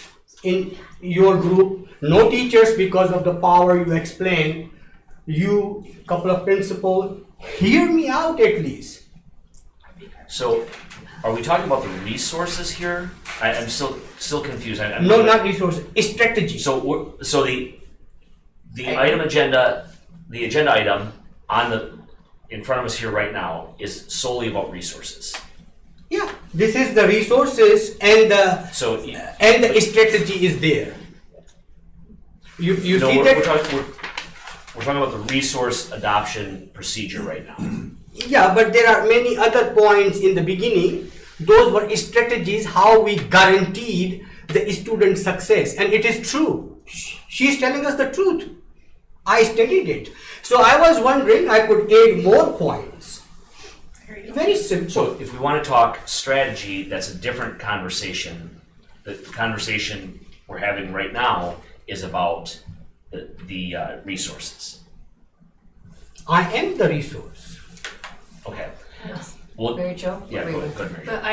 in your group. No teachers because of the power you explained. You, couple of principals, hear me out at least. So, are we talking about the resources here? I'm still confused. No, not resources. Strategy. So the agenda item in front of us here right now is solely about resources. Yeah, this is the resources and the strategy is there. You see we're that? We're talking about the resource adoption procedure right now. Yeah, but there are many other points in the beginning. Those were strategies how we guaranteed the student success, and it is true. She's telling us the truth. I studied it. So I was wondering I could add more points. Very simple. So if we want to talk strategy, that's a different conversation. The conversation we're having right now is about the resources. I am the resource. Okay. Well, Mary Jo? Yeah, go ahead, Mary Jo. But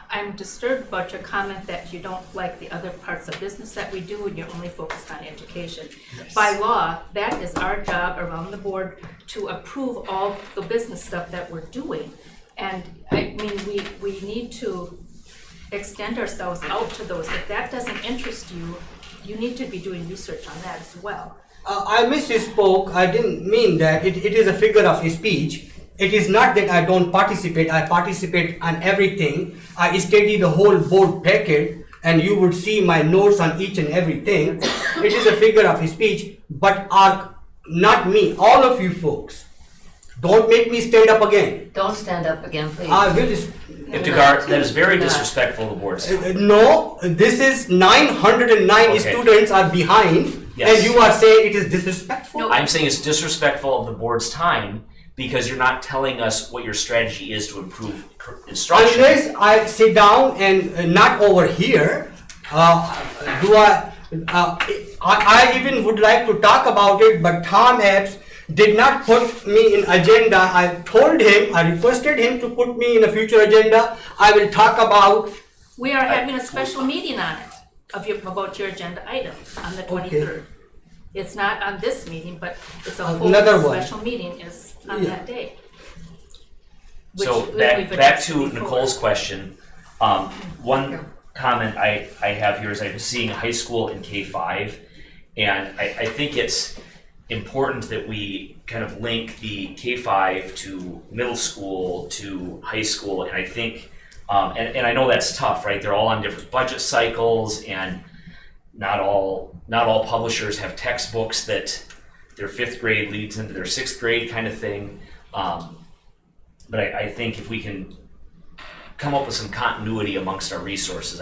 I'm disturbed about your comment that you don't like the other parts of business that we do and you're only focused on education. Yes. By law, that is our job around the board to approve all the business stuff that we're doing. And I mean, we need to extend ourselves out to those. If that doesn't interest you, you need to be doing research on that as well. I misspoke. I didn't mean that. It is a figure of speech. It is not that I don't participate. I participate on everything. I study the whole board packet and you would see my notes on each and everything. It is a figure of speech, but not me, all of you folks. Don't make me stand up again. Don't stand up again, please. I will. Iftikhar, that is very disrespectful of the board's time. No, this is 909 Okay. students are behind, Yes. and you are saying it is disrespectful? I'm saying it's disrespectful of the board's time because you're not telling us what your strategy is to improve instruction. Unless I sit down and not over here, I even would like to talk about it, but Tom Epps did not put me in agenda. I told him, I requested him to put me in a future agenda. I will talk about. We are having a special meeting on it, about your agenda item on the 23rd. It's not on this meeting, but it's a whole Another one. special meeting is on that day. So Which back we've to addressed before. Nicole's question, one comment I have here is I'm seeing high school in K-5, and I think it's important that we kind of link the K-5 to middle school to high school, and I think, and I know that's tough, right? They're all on different budget cycles, and not all publishers have textbooks that their 5th grade leads into their 6th grade kind of thing. But I think if we can come up with some continuity amongst our resources,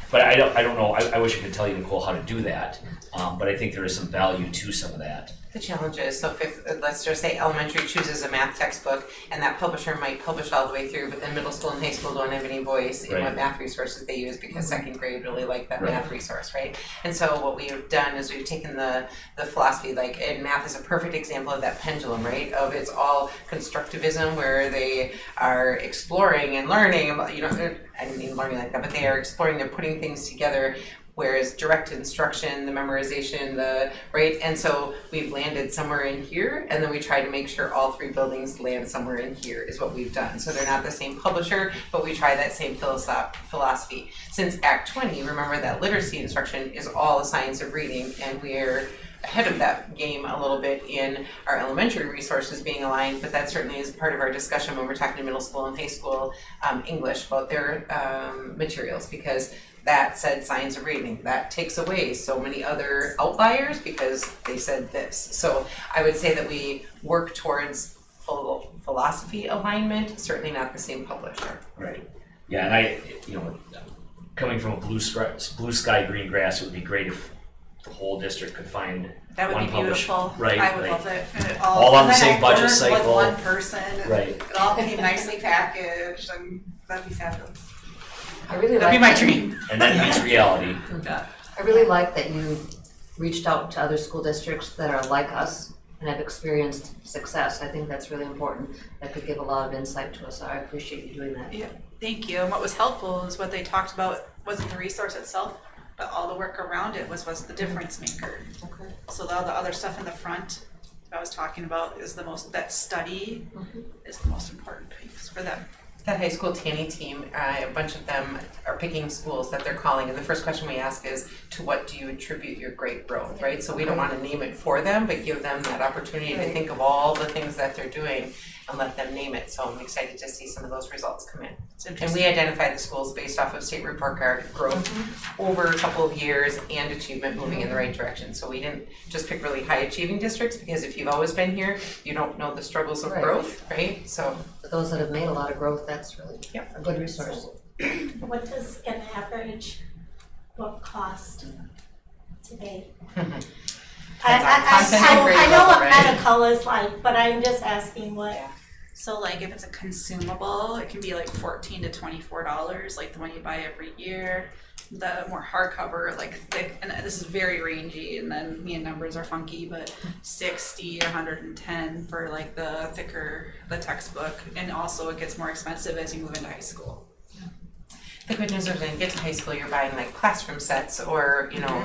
but I don't know, I wish I could tell you, Nicole, how to do that, but I think there is some value to some of that. The challenge is, so let's just say elementary chooses a math textbook, and that publisher might publish all the way through, but then middle school and high school don't have any voice in Right. what math resources they use because 2nd grade really like that Right. math resource, right? And so what we've done is we've taken the philosophy, like, and math is a perfect example of that pendulum, right? Of it's all constructivism where they are exploring and learning about, you know, I didn't mean learning like that, but they are exploring, they're putting things together. Whereas direct instruction, the memorization, right? And so we've landed somewhere in here, and then we try to make sure all 3 buildings land somewhere in here is what we've done. So they're not the same publisher, but we try that same philosophy. Since Act 20, remember that literacy instruction is all a science of reading, and we're ahead of that game a little bit in our elementary resources being aligned, but that certainly is part of our discussion when we're talking to middle school and high school English about their materials, because that said science of reading. That takes away so many other outliers because they said this. So I would say that we work towards philosophy alignment, certainly not the same publisher. Right. Yeah, and coming from a blue sky, green grass, it would be great if the whole district could find That would one be publisher. beautiful. Right, I would like, love it. And it all on the And then same I budget ordered cycle. with one person, and Right. it all came nicely packaged, and that'd be fabulous. I really That'd be like my that. dream. And that meets reality. I really like that you reached out to other school districts that are like us and have experienced success. I think that's really important. That could give a lot of insight to us. So I appreciate you doing that. Yeah, thank you. And what was helpful is what they talked about wasn't the resource itself, but all the work around it was the difference maker. Okay. So all the other stuff in the front that I was talking about is that study is the most important piece for them. That high school Tanny team, a bunch of them are picking schools that they're calling, and the first question we ask is, to what do you attribute your great growth, right? So we don't want to name it for them, but give them that opportunity to think of all the things that they're doing and let them name it. So I'm excited to see some of those results come in. It's And interesting. we identified the schools based off of state report card growth over a couple of years and achievement moving in the right direction. So we didn't just pick really high achieving districts, because if you've always been here, you don't know the struggles of Right. growth, right? So For those that have made a lot of growth, that's really Yep. a good resource. What does an average book cost today? Depends on content and grade I know what level, right? medical is like, but I'm just asking what. So like if it's a consumable, it can be like $14 to $24, like the one you buy every year. The more hardcover, like thick, and this is very rangy, and then me and numbers are funky, but 60 or 110 for like the thicker, the textbook, and also it gets more expensive as you move into high school. the good news is when you get to high school, you're buying like classroom sets or, you know,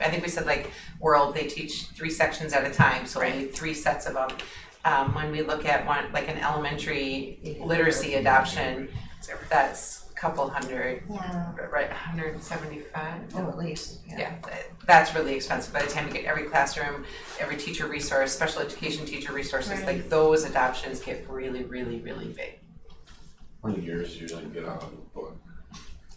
I think we said like World, they teach 3 sections at a time, so only 3 sets of them. When we look at one, like an elementary literacy adoption, that's a couple hundred, right, 175? Oh, at least, Yeah, that's really expensive. By the time you get every classroom, every teacher resource, special education teacher resources, like those adoptions get really, really, really big. How many years do you usually get out of a book?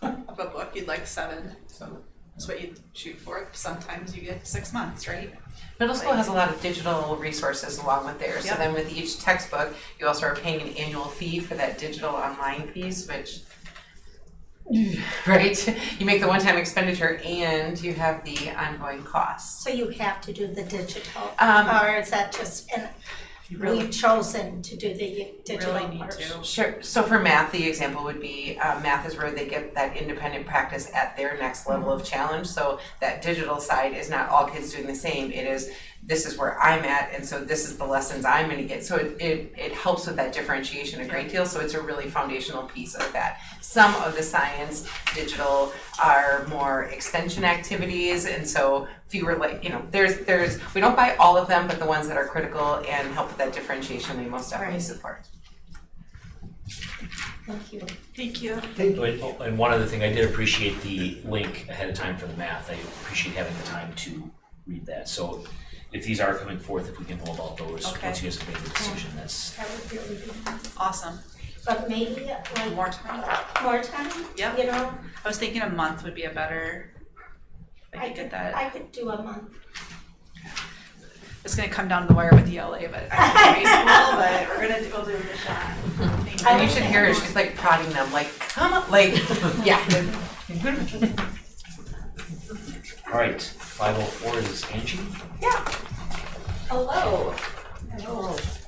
Of a book, you'd like 7. 7. is what you shoot for. Sometimes you get 6 months, right? Middle school has a lot of digital resources along with theirs, so Yep. then with each textbook, you also are paying an annual fee for that digital online piece, which, right, you make the one-time expenditure and you have the ongoing costs. So you have to do the digital, Um, or is that just, and we've chosen to do the digital Really need part? to. Sure, so for math, the example would be, math is where they get that independent practice at their next level of challenge, so that digital side is not all kids doing the same, it is, this is where I'm at, and so this is the lessons I'm gonna get, so it helps with that differentiation a great deal, so it's a really foundational piece of that. Some of the science, digital are more extension activities, and so fewer like, there's, we don't buy all of them, but the ones that are critical and help with that differentiation, we most definitely support. Thank you. Thank you. And one other thing, I did appreciate the link ahead of time for the math. I appreciate having the time to read that. So if these are coming forth, if we can know about those, Okay. once you guys have made the decision, that's. That would really be nice. Awesome. But maybe like More time. more time, Yep. you know? I was thinking a month would be a better, if I could get that. I could do a month. It's gonna come down to the wire with ELA, but I think high school, but we'll do it a shot. Thank you. And you should hear her, she's like prodding them, like, come on, like, yeah. All right, 504 is Angie. Hello.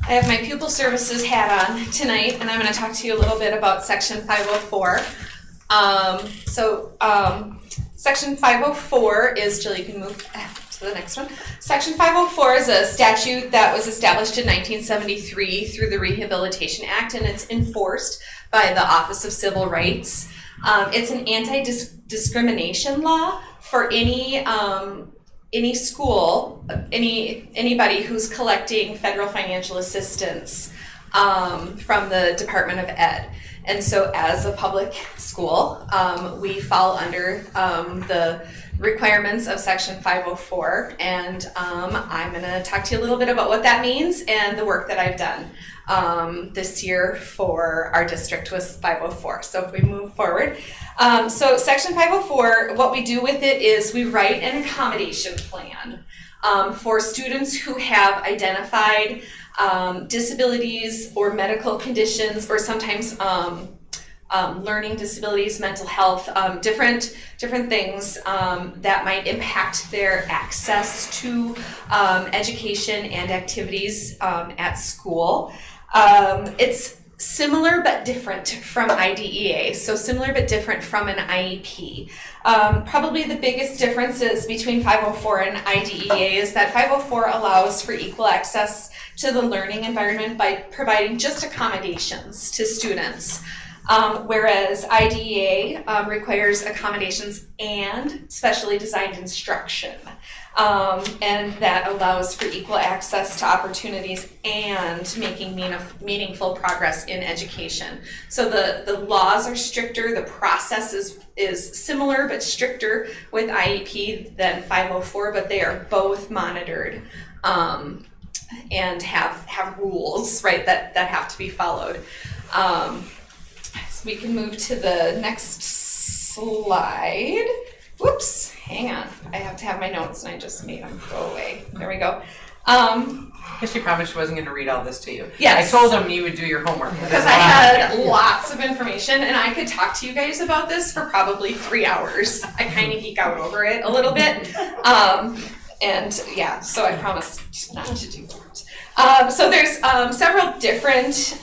I have my pupil services hat on tonight, and I'm going to talk to you a little bit about Section 504. Section 504 is, Jill, you can move to the next one. Section 504 is a statute that was established in 1973 through the Rehabilitation Act, and it's enforced by the Office of Civil Rights. It's an anti-discrimination law for any school, anybody who's collecting federal financial assistance from the Department of Ed. And so as a public school, we fall under the requirements of Section 504, and I'm gonna talk to you a little bit about what that means and the work that I've done this year for our district was 504. So if we move forward. So Section 504, what we do with it is we write an accommodation plan for students who have identified disabilities or medical conditions, or sometimes learning disabilities, mental health, different things that might impact their access to education and activities at school. It's similar but different from IDEA, so similar but different from an IEP. Probably the biggest differences between 504 and IDEA is that 504 allows for equal access to the learning environment by providing just accommodations to students, whereas IDEA requires accommodations and specially designed instruction. And that allows for equal access to opportunities and making meaningful progress in education. So the laws are stricter, the process is similar but stricter with IEP than 504, but they are both monitored and have rules, right, that have to be followed. So we can move to the next slide. Whoops, hang on. I have to have my notes and I just made them go away. There we go. Because she promised she wasn't gonna read all this to you. Yes. I told them you would do your homework. Because I had lots of information and I could talk to you guys about this for probably 3 hours. I kind of geek out over it a little bit. And yeah, so I promised not to do that. So there's several different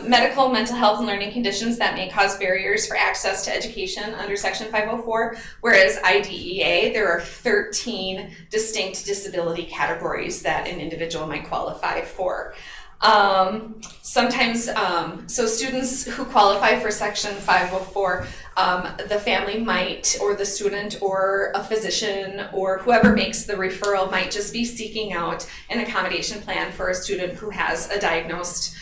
medical, mental health, and learning conditions that may cause barriers for access to education under Section 504, whereas IDEA, there are 13 distinct disability categories that an individual might qualify for. Sometimes, so students who qualify for Section 504, the family might, or the student, or a physician, or whoever makes the referral might just be seeking out an accommodation plan for a student who has a diagnosed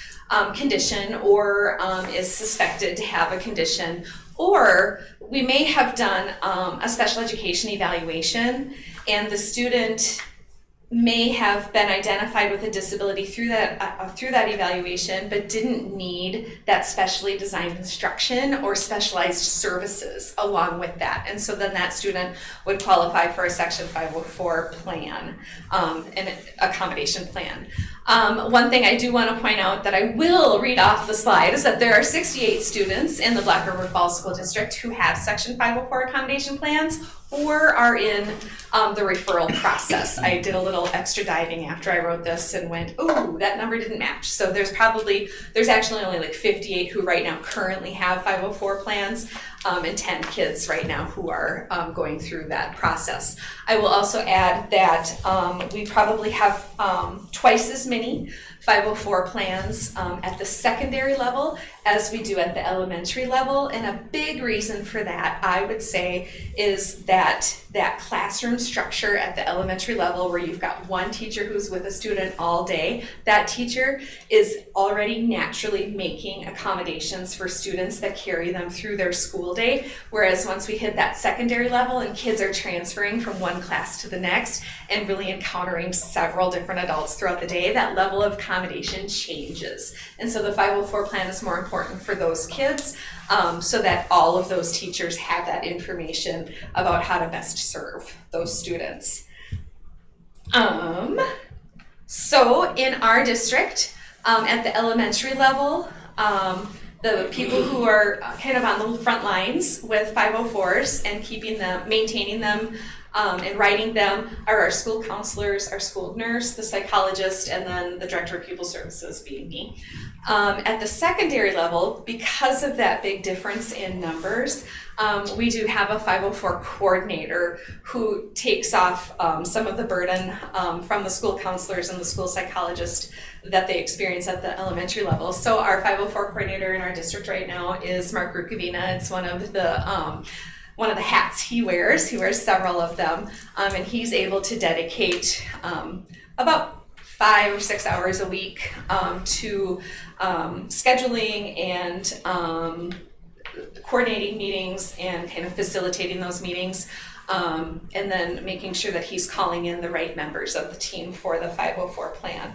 condition or is suspected to have a condition. Or we may have done a special education evaluation and the student may have been identified with a disability through that evaluation, but didn't need that specially designed instruction or specialized services along with that. And so then that student would qualify for a Section 504 plan, an accommodation plan. One thing I do want to point out that I will read off the slide is that there are 68 students in the Black River Falls School District who have Section 504 accommodation plans or are in the referral process. I did a little extra diving after I wrote this and went, ooh, that number didn't match. So there's actually only like 58 who right now currently have 504 plans, and 10 kids right now who are going through that process. I will also add that we probably have twice as many 504 plans at the secondary level as we do at the elementary level. And a big reason for that, I would say, is that classroom structure at the elementary level where you've got one teacher who's with a student all day, that teacher is already naturally making accommodations for students that carry them through their school day. Whereas once we hit that secondary level and kids are transferring from one class to the next and really encountering several different adults throughout the day, that level of accommodation changes. And so the 504 plan is more important for those kids, so that all of those teachers have that information about how to best serve those students. So in our district, at the elementary level, the people who are kind of on the front lines with 504s and keeping them, maintaining them, and writing them are our school counselors, our school nurse, the psychologist, and then the director of pupil services being me. At the secondary level, because of that big difference in numbers, we do have a 504 coordinator who takes off some of the burden from the school counselors and the school psychologist that they experience at the elementary level. So our 504 coordinator in our district right now is Mark Rukavina. It's one of the hats he wears. He wears several of them, and he's able to dedicate about 5 or 6 hours a week to scheduling and coordinating meetings and kind of facilitating those meetings, and then making sure that he's calling in the right members of the team for the 504 plan.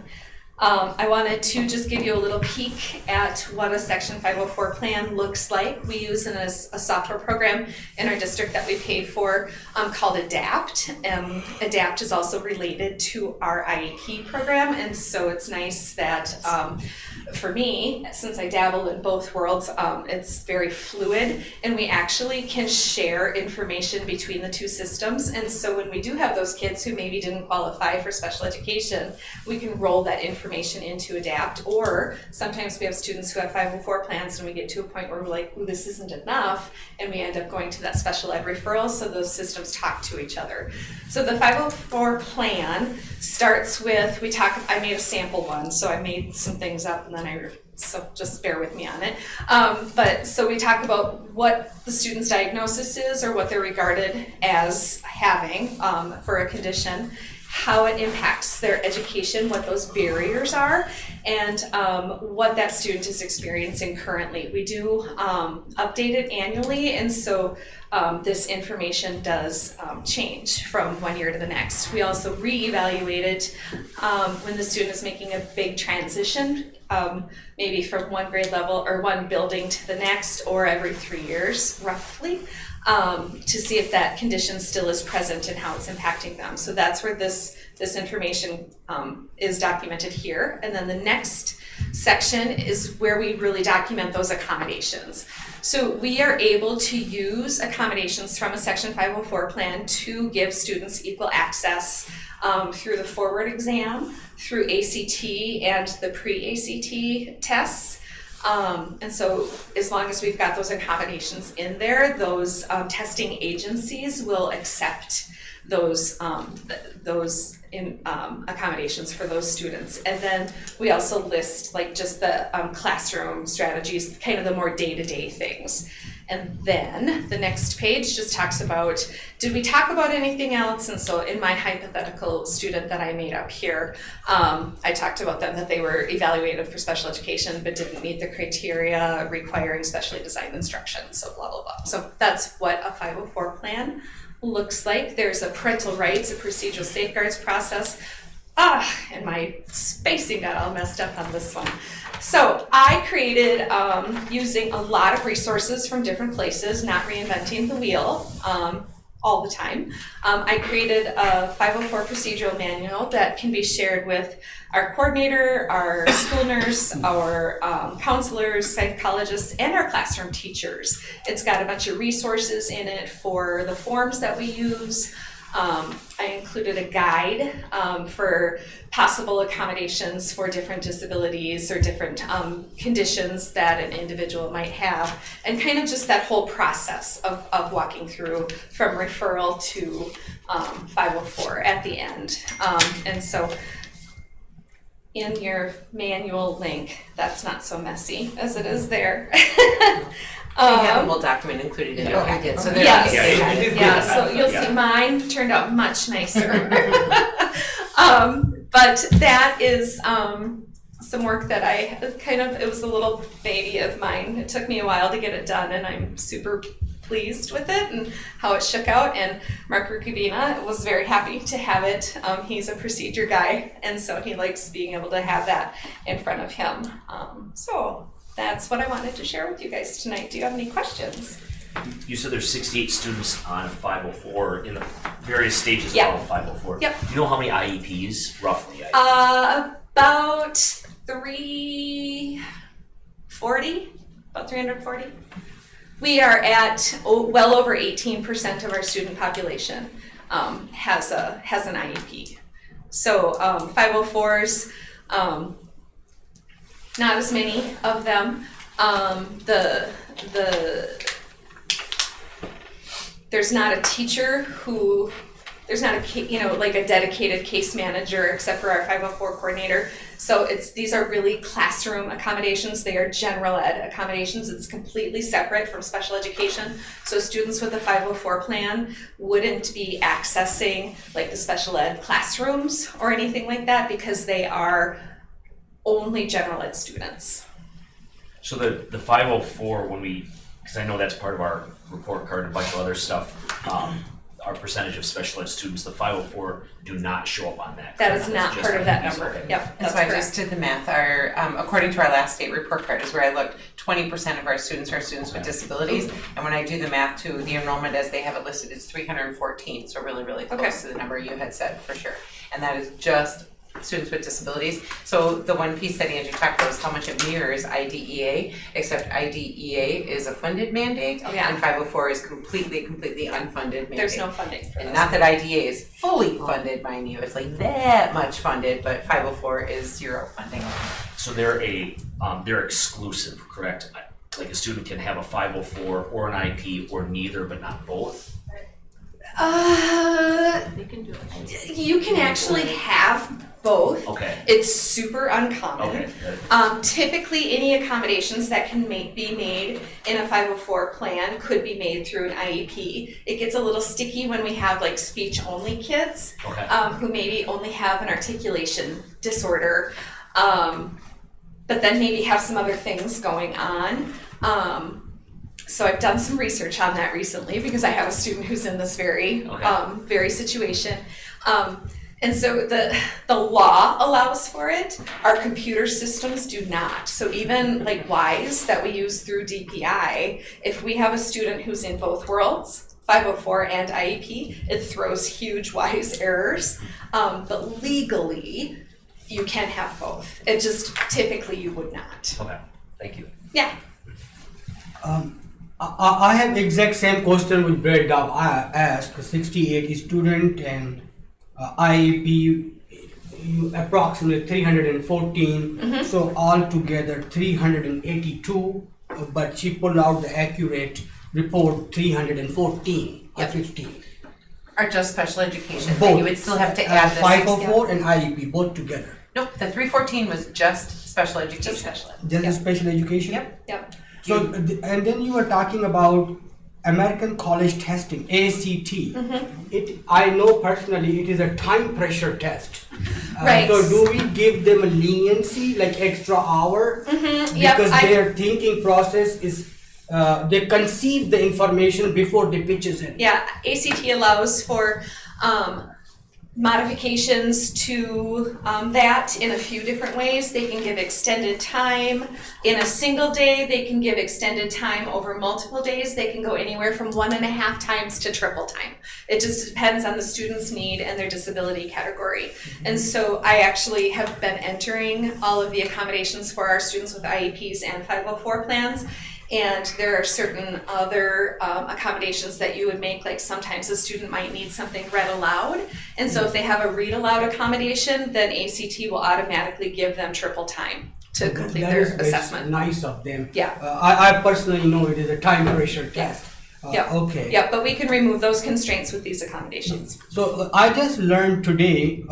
I wanted to just give you a little peek at what a Section 504 plan looks like. We use a software program in our district that we pay for called ADAPT. ADAPT is also related to our IEP program, and so it's nice that for me, since I dabble in both worlds, it's very fluid, and we actually can share information between the two systems. And so when we do have those kids who maybe didn't qualify for special education, we can roll that information into ADAPT. Or sometimes we have students who have 504 plans and we get to a point where we're like, ooh, this isn't enough, and we end up going to that special ed referral, so those systems talk to each other. So the 504 plan starts with, I made a sample one, so I made some things up and then so just bear with me on it. But so we talk about what the student's diagnosis is or what they're regarded as having for a condition, how it impacts their education, what those barriers are, and what that student is experiencing currently. We do update it annually, and so this information does change from one year to the next. We also reevaluate it when the student is making a big transition, maybe from one grade level or one building to the next, or every 3 years roughly, to see if that condition still is present and how it's impacting them. So that's where this information is documented here. And then the next section is where we really document those accommodations. So we are able to use accommodations from a Section 504 plan to give students equal access through the forward exam, through ACT and the pre-ACT tests. And so as long as we've got those accommodations in there, those testing agencies will accept those accommodations for those students. And then we also list like just the classroom strategies, kind of the more day-to-day things. And then the next page just talks about, did we talk about anything else? And so in my hypothetical student that I made up here, I talked about them that they were evaluated for special education but didn't meet the criteria requiring specially designed instruction, so blah, blah, blah. So that's what a 504 plan looks like. There's a parental rights, a procedural safeguards process And my spacing got all messed up on this one. So I created, using a lot of resources from different places, not reinventing the wheel all the time. I created a 504 procedural manual that can be shared with our coordinator, our school nurse, our counselors, psychologists, and our classroom teachers. It's got a bunch of resources in it for the forms that we use. I included a guide for possible accommodations for different disabilities or different conditions that an individual might have, and kind of just that whole process of walking through from referral to 504 at the end. And so in your manual link, that's not so messy as it is there. We have a whole document included in your packet, so there Yes. you go. Yeah, so you'll see mine turned out much nicer. But that is some work that I it was a little baby of mine. It took me a while to get it done, and I'm super pleased with it and how it shook out. And Mark Rukavina was very happy to have it. He's a procedure guy, and so he likes being able to have that in front of him. So that's what I wanted to share with you guys tonight. Do you have any questions? You said there's 68 students on 504 in the various stages Yep. of 504. Yep. Do you know how many IEPs, roughly? About 340. We are at well over 18% of our student population has an IEP. So 504s, not as many of them. There's not a teacher who, there's not like a dedicated case manager except for our 504 coordinator. So these are really classroom accommodations. They are general ed accommodations. It's completely separate from special education. So students with a 504 plan wouldn't be accessing like the special ed classrooms or anything like that because they are only general ed students. So the 504, because I know that's part of our report card and a bunch of other stuff, our percentage of special ed students, the 504 do not show up on that. That is not part of that number. Okay. Yep, And that's so I correct. just did the math. Our, according to our last state report card is where I looked, 20% of our students are students with disabilities. And when I do the math to the enrollment as they have it listed, it's 314. So really, really close to the number you had said for sure. And that is just students with disabilities. So the one piece that Angie talked about is how much it mirrors IDEA, except IDEA is a funded mandate, and 504 is completely unfunded mandate. There's no funding for And this. not that IDEA is fully funded, mind you, it's like that much funded, but 504 is zero funding. So they're exclusive, correct? Like a student can have a 504 or an IEP or neither, but not both? They can do it. You can actually have both. Okay. It's super uncommon. Okay. Typically, any accommodations that can be made in a 504 plan could be made through an IEP. It gets a little sticky when we have like speech-only kids who maybe only have an articulation disorder, but then maybe have some other things going on. So I've done some research on that recently because I have a student who's in this very situation. And so the law allows for it. Our computer systems do not. So even like WISE that we use through DPI, if we have a student who's in both worlds, 504 and IEP, it throws huge WISE errors. But legally, you can have both. It just typically you would not. Okay, thank you. Yeah. I have exact same question with Brad Dove. I asked 68 student and IEP you approximately 314. So altogether 382. But she pulled out the accurate report 314 or 15. Are just special education. Both. You would still have to add the 504 and IEP both together. Nope, the 314 was just special education. Just special ed. Just special education. Yep. So, and then you were talking about American College Testing, ACT. I know personally it is a time pressure test. Right. So do we give them a leniency, like extra hour? Because their thinking process is, they conceive the information before they pitches it. Yeah, ACT allows for modifications to that in a few different ways. They can give extended time in a single day. They can give extended time over multiple days. They can go anywhere from 1.5 times to triple time. It just depends on the student's need and their disability category. And so I actually have been entering all of the accommodations for our students with IEPs and 504 plans. And there are certain other accommodations that you would make, like sometimes a student might need something read aloud. And so if they have a read aloud accommodation, then ACT will automatically give them triple time to complete their assessment. That is nice of them. Yeah. I personally know it is a time pressure test. Yeah. Okay. Yeah, but we can remove those constraints with these accommodations. So I just learned today,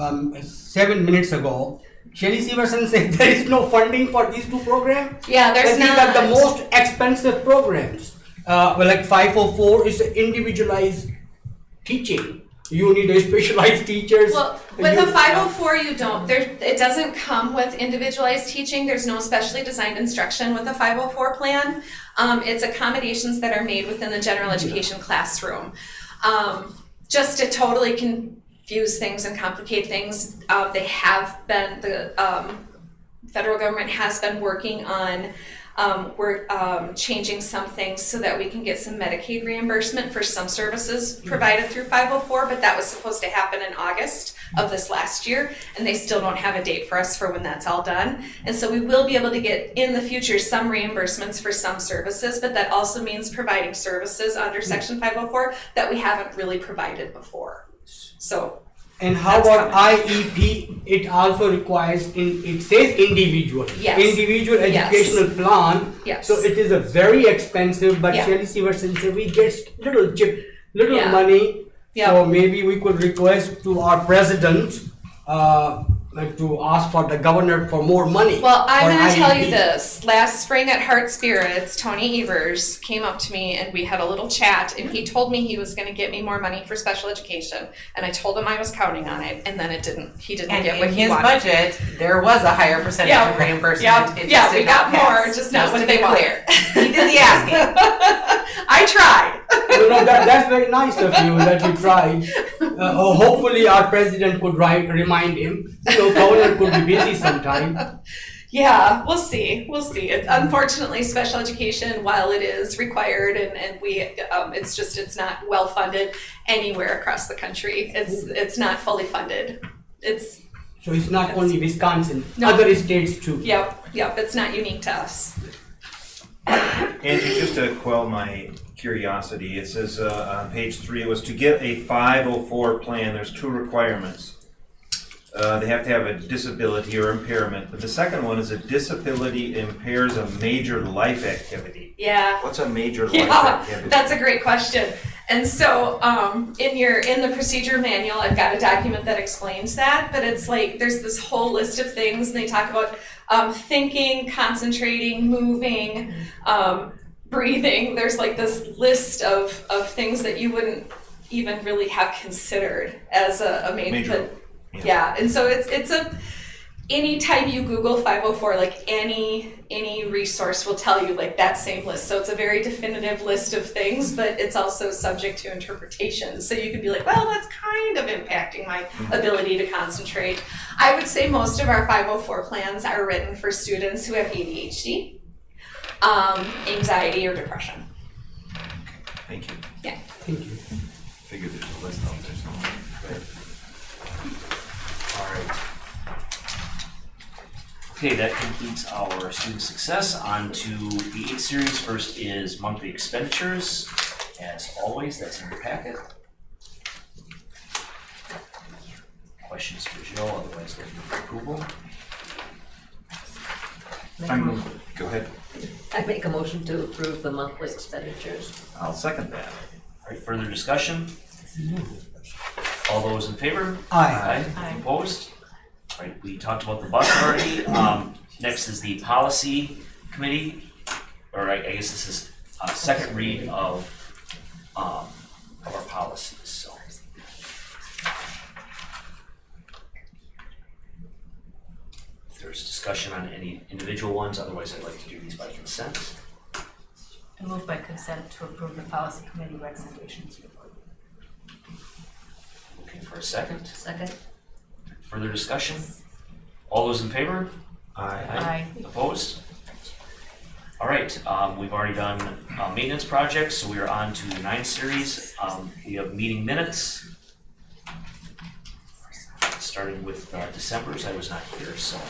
7 minutes ago, Shelly Severson said there is no funding for these two programs. Yeah, there's These not. are the most expensive programs. Like 504 is individualized teaching. You need a specialized teachers. Well, with a 504 you don't. It doesn't come with individualized teaching. There's no specially designed instruction with a 504 plan. It's accommodations that are made within the general education classroom. Just to totally confuse things and complicate things, the federal government has been working on changing some things so that we can get some Medicaid reimbursement for some services provided through 504, but that was supposed to happen in August of this last year, and they still don't have a date for us for when that's all done. And so we will be able to get in the future some reimbursements for some services, but that also means providing services under Section 504 that we haven't really provided before. So. And how about IEP? It also requires, it says individual. Yes. Individual educational plan. Yes. So it is a very expensive, but Yeah. Shelly Severson said we get little Yeah. money. Yeah. So maybe we could request to our president to ask for the governor for more money. Well, I'm for going to tell you IEP. this. Last spring at Heart Spirits, Tony Evers came up to me and we had a little chat, and he told me he was going to get me more money for special education, and I told him I was counting on it, and then it didn't. He didn't And get what in he his wanted. budget, there was a higher percentage of reimbursement. It just we did got not more, pass. just not what to they be wanted. clear. He did the asking. I tried. That's very nice of you that you tried. Hopefully our president could remind him. Governor could be busy sometime. Yeah, we'll see. We'll see. Unfortunately, special education, while it is required and it's not well funded anywhere across the country. It's not fully funded. So it's not only Wisconsin, No. other states too. Yep. It's not unique to us. Angie, just to quell my curiosity, it says on page 3, it was to get a 504 plan, there's 2 requirements. They have to have a disability or impairment, but the second one is a disability impairs a major life activity. Yeah. What's a major life Yeah, activity? that's a great question. And so in the procedure manual, I've got a document that explains that, but it's like there's this whole list of things, and they talk about thinking, concentrating, moving, breathing. There's like this list of things that you wouldn't even really have considered as a major. Yeah, and so it's anytime you Google 504, like any resource will tell you like that same list. So it's a very definitive list of things, but it's also subject to interpretation. So you could be like, well, that's kind of impacting my ability to concentrate. I would say most of our 504 plans are written for students who have ADHD, anxiety, or depression. Thank you. Yeah. Thank you. Figured there's a list out there somewhere. All right. Okay, that completes our student success. On to the 8 series. First is monthly expenditures. As always, that's in your packet. Questions for Joe, otherwise looking for approval. Go ahead. I make a motion to approve the monthly expenditures. I'll second that. All right, further discussion? All those in favor? Aye. Aye. Opposed? All right, we talked about the bus already. Next is the policy committee, or I guess this is a second read of our policies, so. If there's discussion on any individual ones, otherwise I'd like to do these by consent. I move by consent to approve the policy committee recommendations report. Looking for for a second? Second? Further discussion? All those in favor? Aye. Opposed? All right, we've already done maintenance projects, so we are on to the 9 series. We have meeting minutes. Starting with December's, I was not here, so.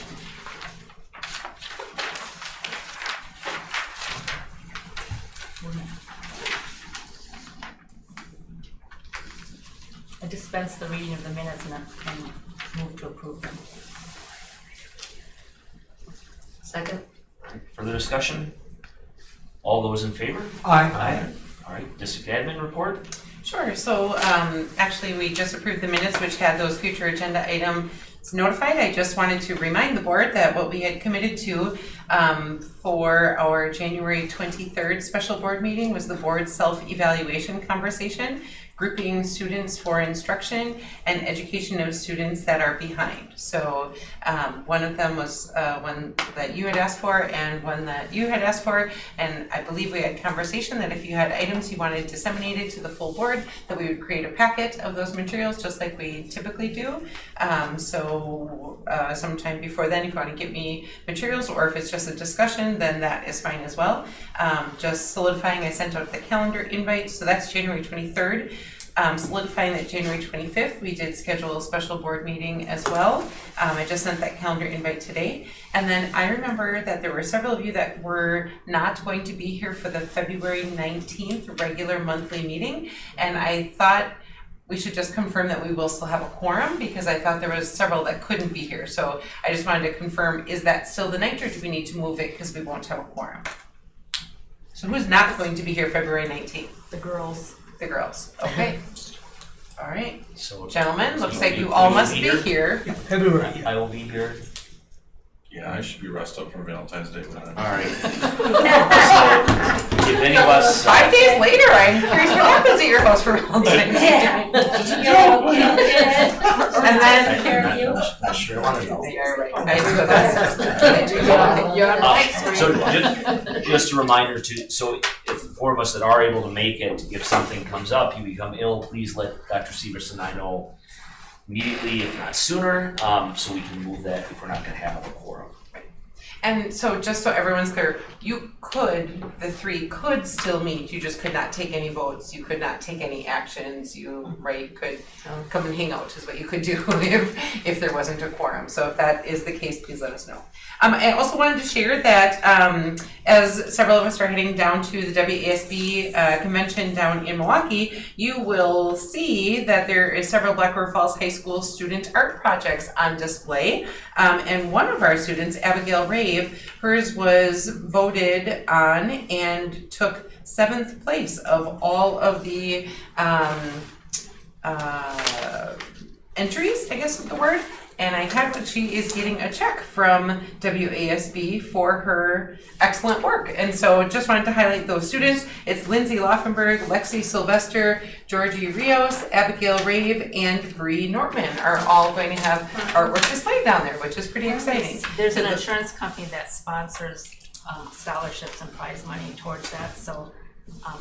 I dispense the reading of the minutes and move to approve them. Second? Further discussion? All those in favor? Aye. All right, district admin report? Sure, so actually we just approved the minutes which had those future agenda items notified. I just wanted to remind the board that what we had committed to for our January 23rd special board meeting was the board self-evaluation conversation, grouping students for instruction and education of students that are behind. So one of them was one that you had asked for and one that you had asked for, and I believe we had conversation that if you had items you wanted disseminated to the full board, that we would create a packet of those materials just like we typically do. So sometime before then, if you want to give me materials, or if it's just a discussion, then that is fine as well. Just solidifying, I sent out the calendar invite, so that's January 23rd. Solidifying that January 25th, we did schedule a special board meeting as well. I just sent that calendar invite today. And then I remember that there were several of you that were not going to be here for the February 19th regular monthly meeting. And I thought we should just confirm that we will still have a quorum, because I thought there was several that couldn't be here. So I just wanted to confirm, is that still the night, or do we need to move it because we won't have a quorum? So who's not going to be here February 19th? The girls. The girls, okay. All right, So gentlemen, looks you like will you be- all you will must be be here. February. I will be here. Yeah, I should be rested up from Valentine's Day when All right. So, if any of us. 5 days later, I'm curious what happens at your house for Valentine's Day. And then. I sure want to know. You're right. I do that. You're on my So just a reminder to, so if the 4 of us that are able to make it, if something comes up, you become ill, please let Dr. Severson and I know immediately, if not sooner, so we can move that if we're not gonna have a quorum. And so just so everyone's clear, you could, the 3 could still meet, you just could not take any votes, you could not take any actions, you, right, could come and hang out is what you could do if there wasn't a quorum. So if that is the case, please let us know. I also wanted to share that as several of us are heading down to the WASB convention down in Milwaukee, you will see that there is several Black River Falls High School student art projects on display. And one of our students, Abigail Rave, hers was voted on and took 7th place of all of the entries, I guess is the word. And I have, she is getting a check from WASB for her excellent work. And so just wanted to highlight those students. It's Lindsay Laufenberg, Lexi Sylvester, Georgie Rios, Abigail Rave, and Bree Nortman are all going to have artwork displayed down there, which is pretty exciting. There's an insurance company that sponsors scholarships and prize money towards that, so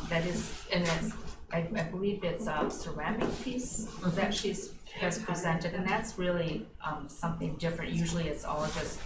that is, and it's, I believe it's a ceramic piece that has presented, and that's really something different. Usually it's all just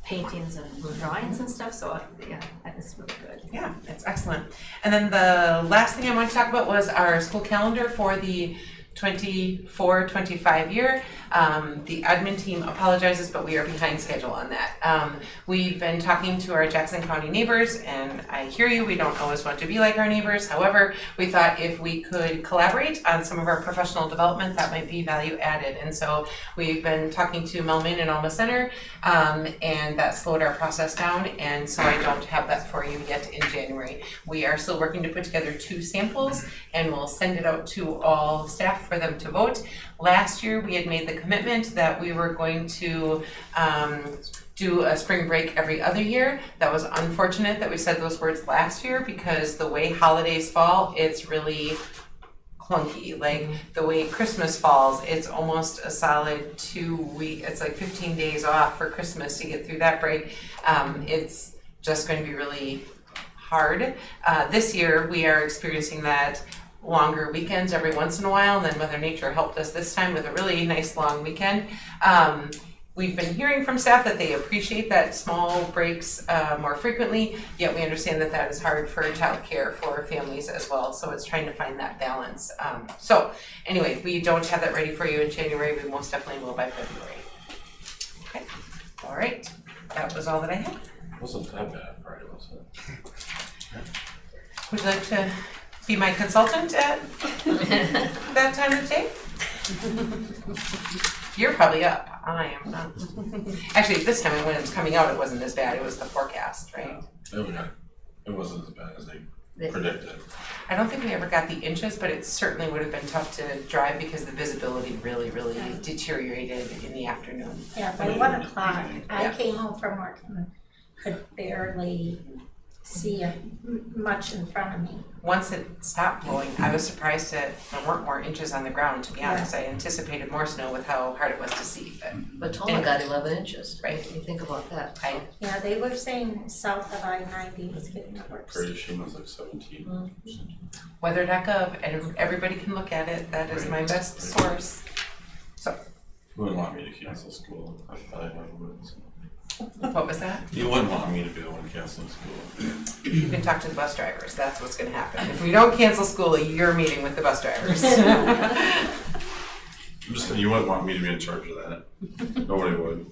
paintings and drawings and stuff, so yeah, that is really good. Yeah, that's excellent. And then the last thing I want to talk about was our school calendar for the 24-25 year. The admin team apologizes, but we are behind schedule on that. We've been talking to our Jackson County neighbors, and I hear you, we don't always want to be like our neighbors. However, we thought if we could collaborate on some of our professional development, that might be value added. And so we've been talking to Melman and Alma Center, and that slowed our process down, and so I don't have that for you yet in January. We are still working to put together 2 samples, and we'll send it out to all staff for them to vote. Last year, we had made the commitment that we were going to do a spring break every other year. That was unfortunate that we said those words last year, because the way holidays fall, it's really clunky. Like the way Christmas falls, it's almost a solid 2 weeks, it's like 15 days off for Christmas to get through that break. It's just going to be really hard. This year, we are experiencing that longer weekends every once in a while, and then Mother Nature helped us this time with a really nice long weekend. We've been hearing from staff that they appreciate that small breaks more frequently, yet we understand that that is hard for childcare for families as well, so it's trying to find that balance. So anyway, we don't have that ready for you in January, we most definitely will by February. Okay, all right, that was all that I had. It wasn't that bad Friday, was it? Would you like to be my consultant at that time of day? You're probably up. I am not. Actually, this time when it was coming out, it wasn't as bad. It was the forecast, right? It wasn't as bad as they predicted. I don't think we ever got the inches, but it certainly would have been tough to drive because the visibility really, really deteriorated in the afternoon. Yeah, by 1 o'clock, I came home from work and could barely see much in front of me. Once it stopped blowing, I was surprised that there weren't more inches on the ground, to be honest. I anticipated more snow with how hard it was to see. But Toma got 11 inches. Right. What do you think about that? Yeah, they were saying south of I-90 was getting worse. Creation was like 17. Weather.gov, and everybody can look at it. That is my best source. So. You wouldn't want me to cancel school. I would. What was that? You wouldn't want me to be the one canceling school. You can talk to the bus drivers. That's what's going to happen. If we don't cancel school, you're meeting with the bus drivers. I'm just saying, you wouldn't want me to be in charge of that. Nobody would.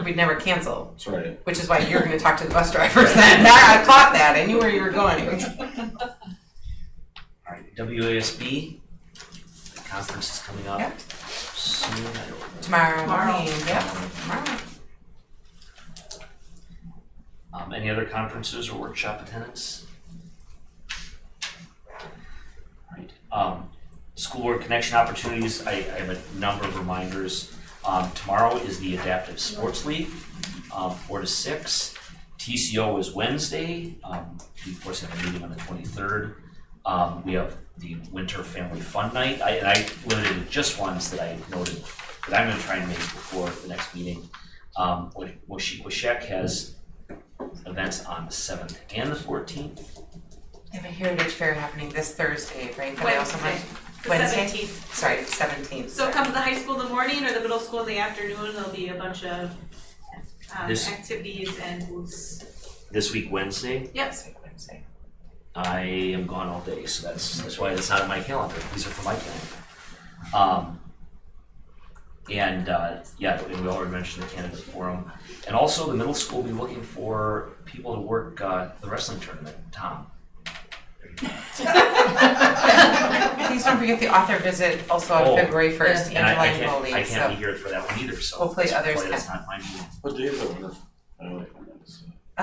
We'd never cancel. That's right. Which is why you're going to talk to the bus drivers then. I caught that. I knew where you were going. All right, WASB, the conference is coming up Yep. soon. Tomorrow morning. Yep. Tomorrow. Any other conferences or workshop attendance? All right. School board connection opportunities, I have a number of reminders. Tomorrow is the Adaptive Sports League, 4 to 6. TCO is Wednesday. We of course have a meeting on the 23rd. We have the Winter Family Fun Night. I limited to just ones that I noted that I'm going to try and make before the next meeting. Washek has events on the 7th and the 14th. They have a Heritage Fair happening this Thursday, right? That I also Wednesday. might- The Wednesday? 17th. Sorry, 17th. So come to the high school in the morning or the middle school in the afternoon, there'll be a bunch of activities and booths. This week, Wednesday, Yes, Wednesday. I am gone all day, so that's why it's not on my calendar. These are for my calendar. And we already mentioned the candidate forum. And also the middle school will be looking for people to work the wrestling tournament. Tom. Please don't forget the author visit also on February 1st. And I Angela and can't be here for that one either, so hopefully others that's can. not my meeting. What day is it?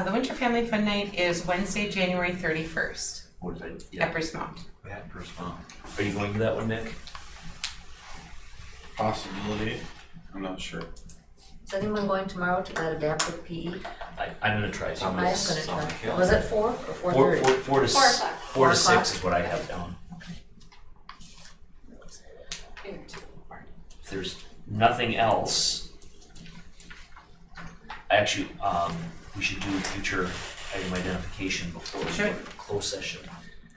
The Winter Family Fun Night is Wednesday, January 31st What is it? at Bruce Mount. Are you going to that one, Nick? Possibility. I'm not sure. Is anyone going tomorrow to that adaptive PE? I'm gonna try to. I'm gonna try. Was it 4 or 4:30? 4 to 4 o'clock. 4 to 6 is what I have down. If there's nothing else, actually, we should do future item identification before we go to closed session.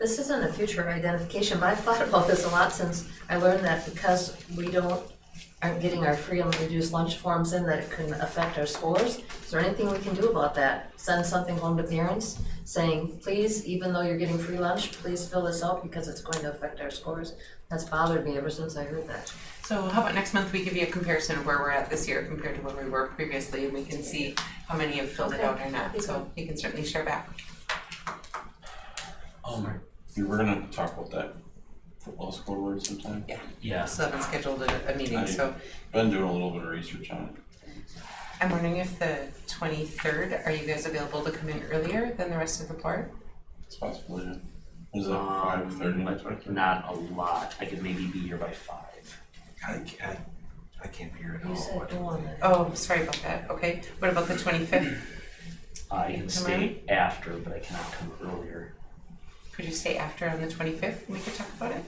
This isn't a future identification, but I've thought about this a lot since I learned that because we aren't getting our free and reduced lunch forms in, that it can affect our scores. Is there anything we can do about that? Send something home to parents saying, please, even though you're getting free lunch, please fill this out because it's going to affect our scores. That's bothered me ever since I heard that. So how about next month we give you a comparison of where we're at this year compared to where we were previously, and we can see how many have filled it out or not. So you can certainly share back. We were gonna talk about that football scoreboard sometime. Yeah. So I've scheduled a meeting, so. Been doing a little bit of research on it. I'm wondering if the 23rd, are you guys available to come in earlier than the rest of the board? It's possible, yeah. Is it 5:30? Not a lot. I could maybe be here by 5. I can't be here at You said go on that. Oh, sorry about that. Okay. What about the 25th? I can stay after, but I cannot come earlier. Could you stay after on the 25th and we could talk about it?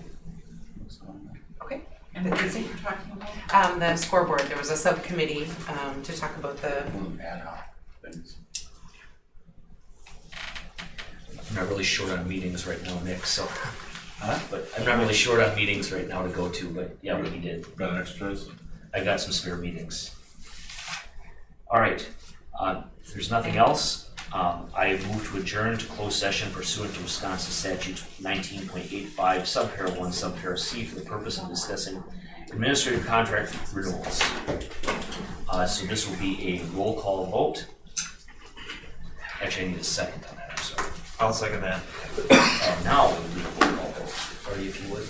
Okay. And what is it you're talking about? The scoreboard, there was a subcommittee to talk about the ad hoc things. I'm not really short on meetings right now, Nick, so. But I'm not really short on meetings right now to go to, but yeah, we did. Got extras? I got some spare meetings. All right, if there's nothing else, I move to adjourn to closed session pursuant to Wisconsin statute 19.85, subpara 1, subpara C, for the purpose of discussing administrative contract renewals. So this will be a roll call vote. Actually, I need a second on that, I'm sorry. I'll second that. Now we'll do a roll call vote. Artie, if you would.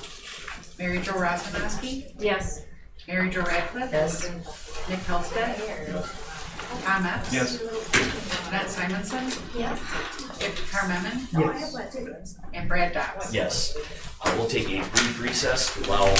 Mary Jo Rosmanowski, Yes. Mary Jo Radcliffe. Yes. Nick Helstead. Tom Epps. Yes. Jeanette Simonson. Yes. Carl Memon. Yes. And Brad Dox. Yes. We'll take a brief recess to allow